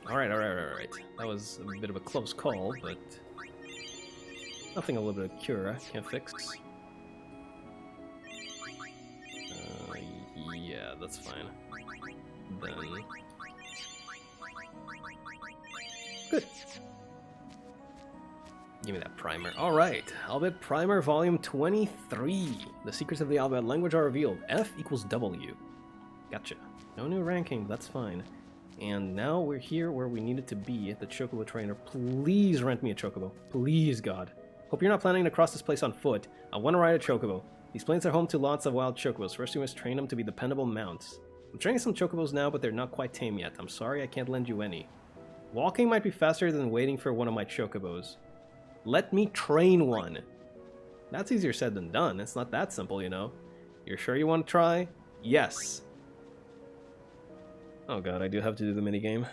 Alright. That was a bit of a close call, but nothing a little bit of Cura can't fix. Yeah, that's fine. Then... Good. Give me that primer. Alright, Albed Primer Volume 23. The secrets of the Albed language are revealed. F equals W. Gotcha. No new ranking, but that's fine. And now we're here where we needed to be at the Chocobo Trainer. Please rent me a Chocobo. Please, God. Hope you're not planning to cross this place on foot. I want to ride a Chocobo. These plains are home to lots of wild Chocobos. First, you must train them to be dependable mounts. I'm training some Chocobos now, but they're not quite tame yet. I'm sorry I can't lend you any. Walking might be faster than waiting for one of my Chocobos. Let me train one. That's easier said than done. It's not that simple, you know. You're sure you want to try? Yes. Oh god, I do have to do the minigame.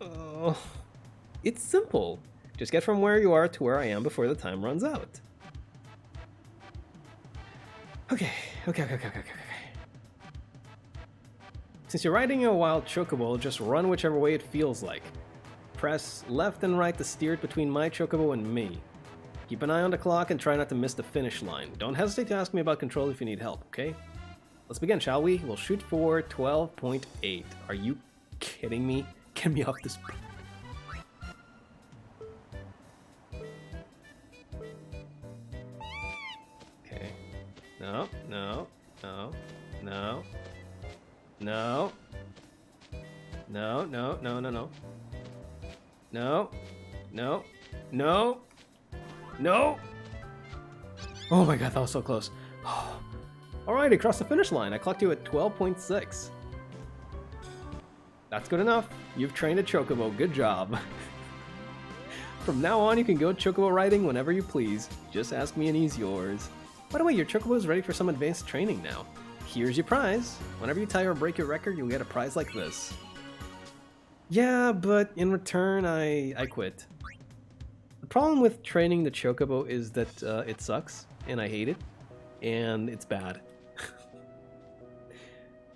Oh, it's simple. Just get from where you are to where I am before the time runs out. Okay. Since you're riding a wild Chocobo, just run whichever way it feels like. Press left and right to steer it between my Chocobo and me. Keep an eye on the clock and try not to miss the finish line. Don't hesitate to ask me about control if you need help, okay? Let's begin, shall we? We'll shoot for 12.8. Are you kidding me? Get me off this... Okay. No. No. Oh my god, that was so close. Alright, across the finish line. I clocked you at 12.6. That's good enough. You've trained a Chocobo. Good job. From now on, you can go Chocobo riding whenever you please. Just ask me and he's yours. By the way, your Chocobo is ready for some advanced training now. Here's your prize. Whenever you tie or break your record, you'll get a prize like this. Yeah, but in return, I quit. The problem with training the Chocobo is that it sucks, and I hate it, and it's bad.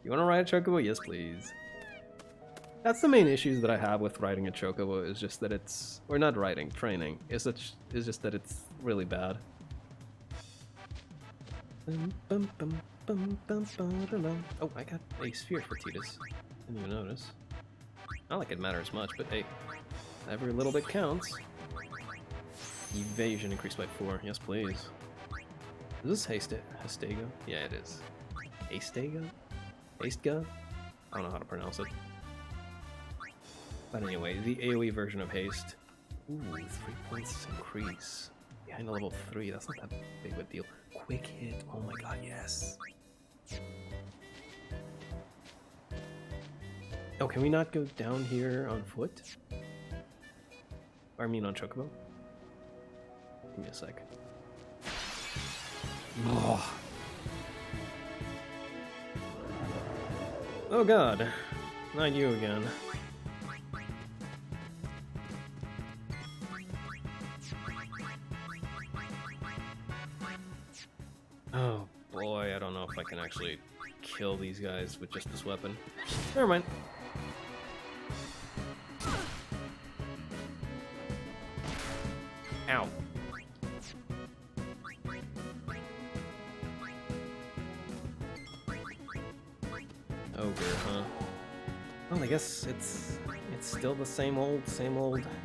You want to ride a Chocobo? Yes, please. That's the main issues that I have with riding a Chocobo, is just that it's... Or not riding, training. Is just that it's really bad. Oh, I got a sphere for Tidus. Didn't even notice. Not like it matters much, but hey, every little bit counts. Evasion increased by 4. Yes, please. Is this Hastega? Yeah, it is. Hastega? Hastega? I don't know how to pronounce it. But anyway, the AoE version of Haste. Ooh, 3 points increase. Behind a level 3, that's not that big of a deal. Quick hit, oh my god, yes. Oh, can we not go down here on foot? Or I mean on Chocobo? Give me a sec. Oh. Oh god, not you again. Oh boy, I don't know if I can actually kill these guys with just this weapon. Never mind. Ow. Ogre, huh? Well, I guess it's still the same old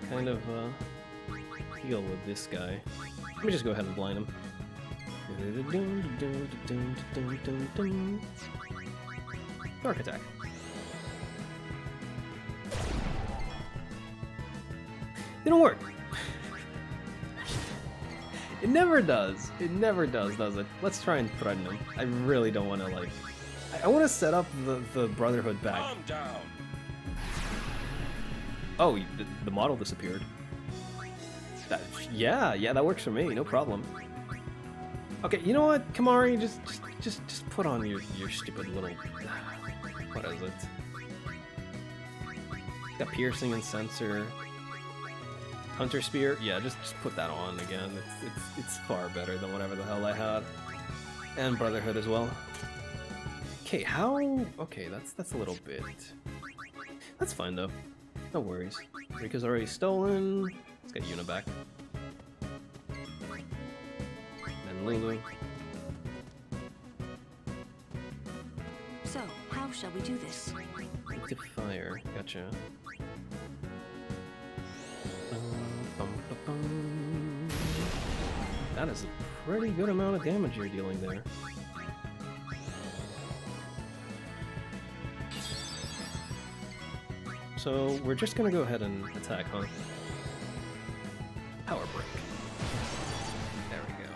kind of deal with this guy. Let me just go ahead and blind him. Dark attack. Didn't work. It never does. It never does it? Let's try and threaten him. I really don't want to, like... I want to set up the Brotherhood back.
Calm down.
Oh, the model disappeared. Yeah, that works for me. No problem. Okay, you know what, Kimahri? Just put on your stupid little... What is it? Got piercing and sensor. Hunter Spear? Yeah, just put that on again. It's far better than whatever the hell I had. And Brotherhood as well. Okay, how... Okay, that's a little bit... That's fine though. No worries. Rika's already stolen. Let's get Yuna back. And Ling.
So, how shall we do this?
Active fire. Gotcha. That is a pretty good amount of damage you're dealing there. So we're just gonna go ahead and attack, huh? Power break. There we go.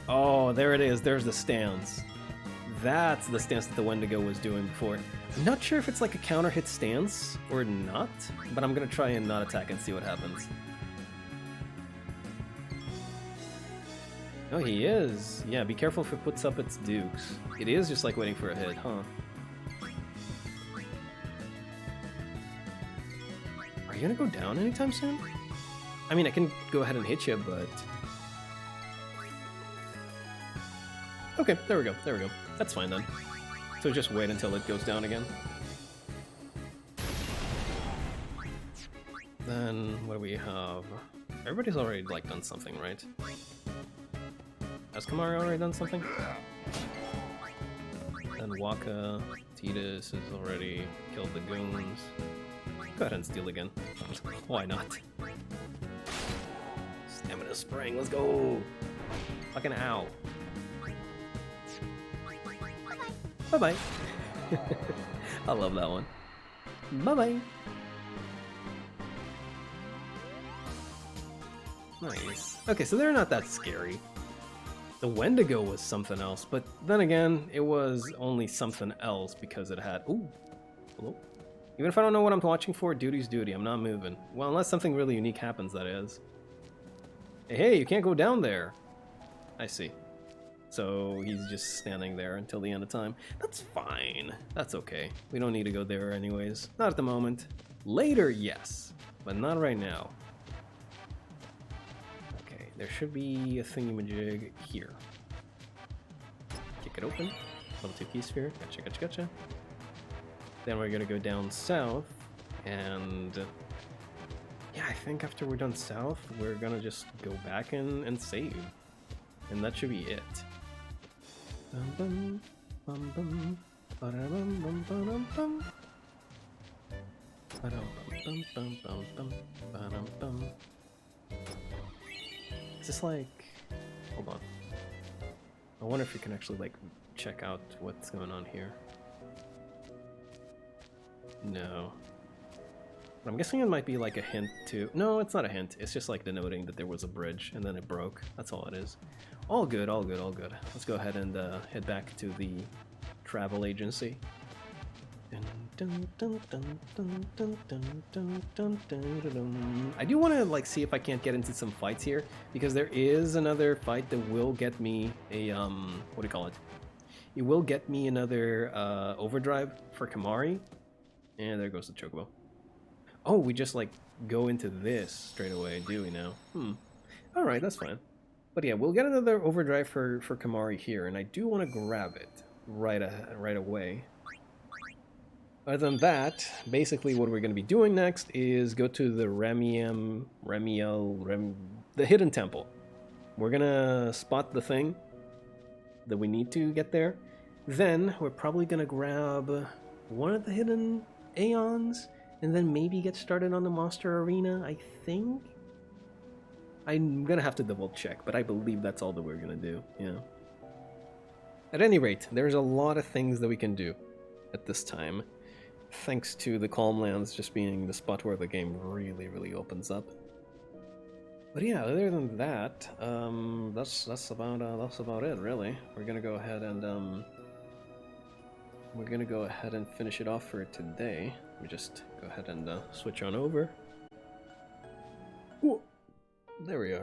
Oh, there it is. There's the stance. That's the stance that the Wendigo was doing before. I'm not sure if it's like a counter hit stance or not, but I'm gonna try and not attack and see what happens. Oh, he is. Yeah, be careful if it puts up its dukes. It is just like waiting for a hit, huh? Are you gonna go down anytime soon? I mean, I can go ahead and hit you, but... Okay, there we go, there we go. That's fine then. So just wait until it goes down again. Then, what do we have? Everybody's already, like, done something, right? Has Kimahri already done something? Then Waka, Tidus has already killed the goons. Go ahead and steal again. Why not? Stamina spring, let's go! Fucking ow. Bye-bye. I love that one. Bye-bye. Nice. Okay, so they're not that scary. The Wendigo was something else, but then again, it was only something else because it had... Ooh. Hello? Even if I don't know what I'm watching for, duty's duty. I'm not moving. Well, unless something really unique happens, that is. Hey, you can't go down there. I see. So he's just standing there until the end of time. That's fine. That's okay. We don't need to go there anyways. Not at the moment. Later, yes. But not right now. Okay, there should be a thingamajig here. Kick it open. Level 2 key sphere. Gotcha, gotcha, gotcha. Then we're gonna go down south. And... yeah, I think after we're done south, we're gonna just go back and save. And that should be it. Bum, bum, bum, ba-da-bum, bum, ba-dum, bum. Ba-dum, bum, bum, bum, bum, ba-dum, bum. Is this like... hold on. I wonder if you can actually like check out what's going on here. No. I'm guessing it might be like a hint to... no, it's not a hint. It's just like denoting that there was a bridge and then it broke. That's all it is. All good, all good, all good. Let's go ahead and head back to the travel agency. I do want to like see if I can't get into some fights here, because there is another fight that will get me a what do you call it? It will get me another overdrive for Kimahri. And there goes the Chocobo. Oh, we just like go into this straight away, do we now? Alright, that's fine. But yeah, we'll get another overdrive for Kimahri here, and I do want to grab it right away. Other than that, basically what we're going to be doing next is go to the the Hidden Temple. We're going to spot the thing that we need to get there. Then we're probably going to grab one of the hidden Aeons, and then maybe get started on the Monster Arena, I think? I'm gonna have to double check, but I believe that's all that we're gonna do, yeah. At any rate, there's a lot of things that we can do at this time, thanks to the Calm Lands just being the spot where the game really, really opens up. But yeah, other than that, that's about it, really. We're gonna go ahead and finish it off for today. Let me just go ahead and switch on over. Ooh, there we are.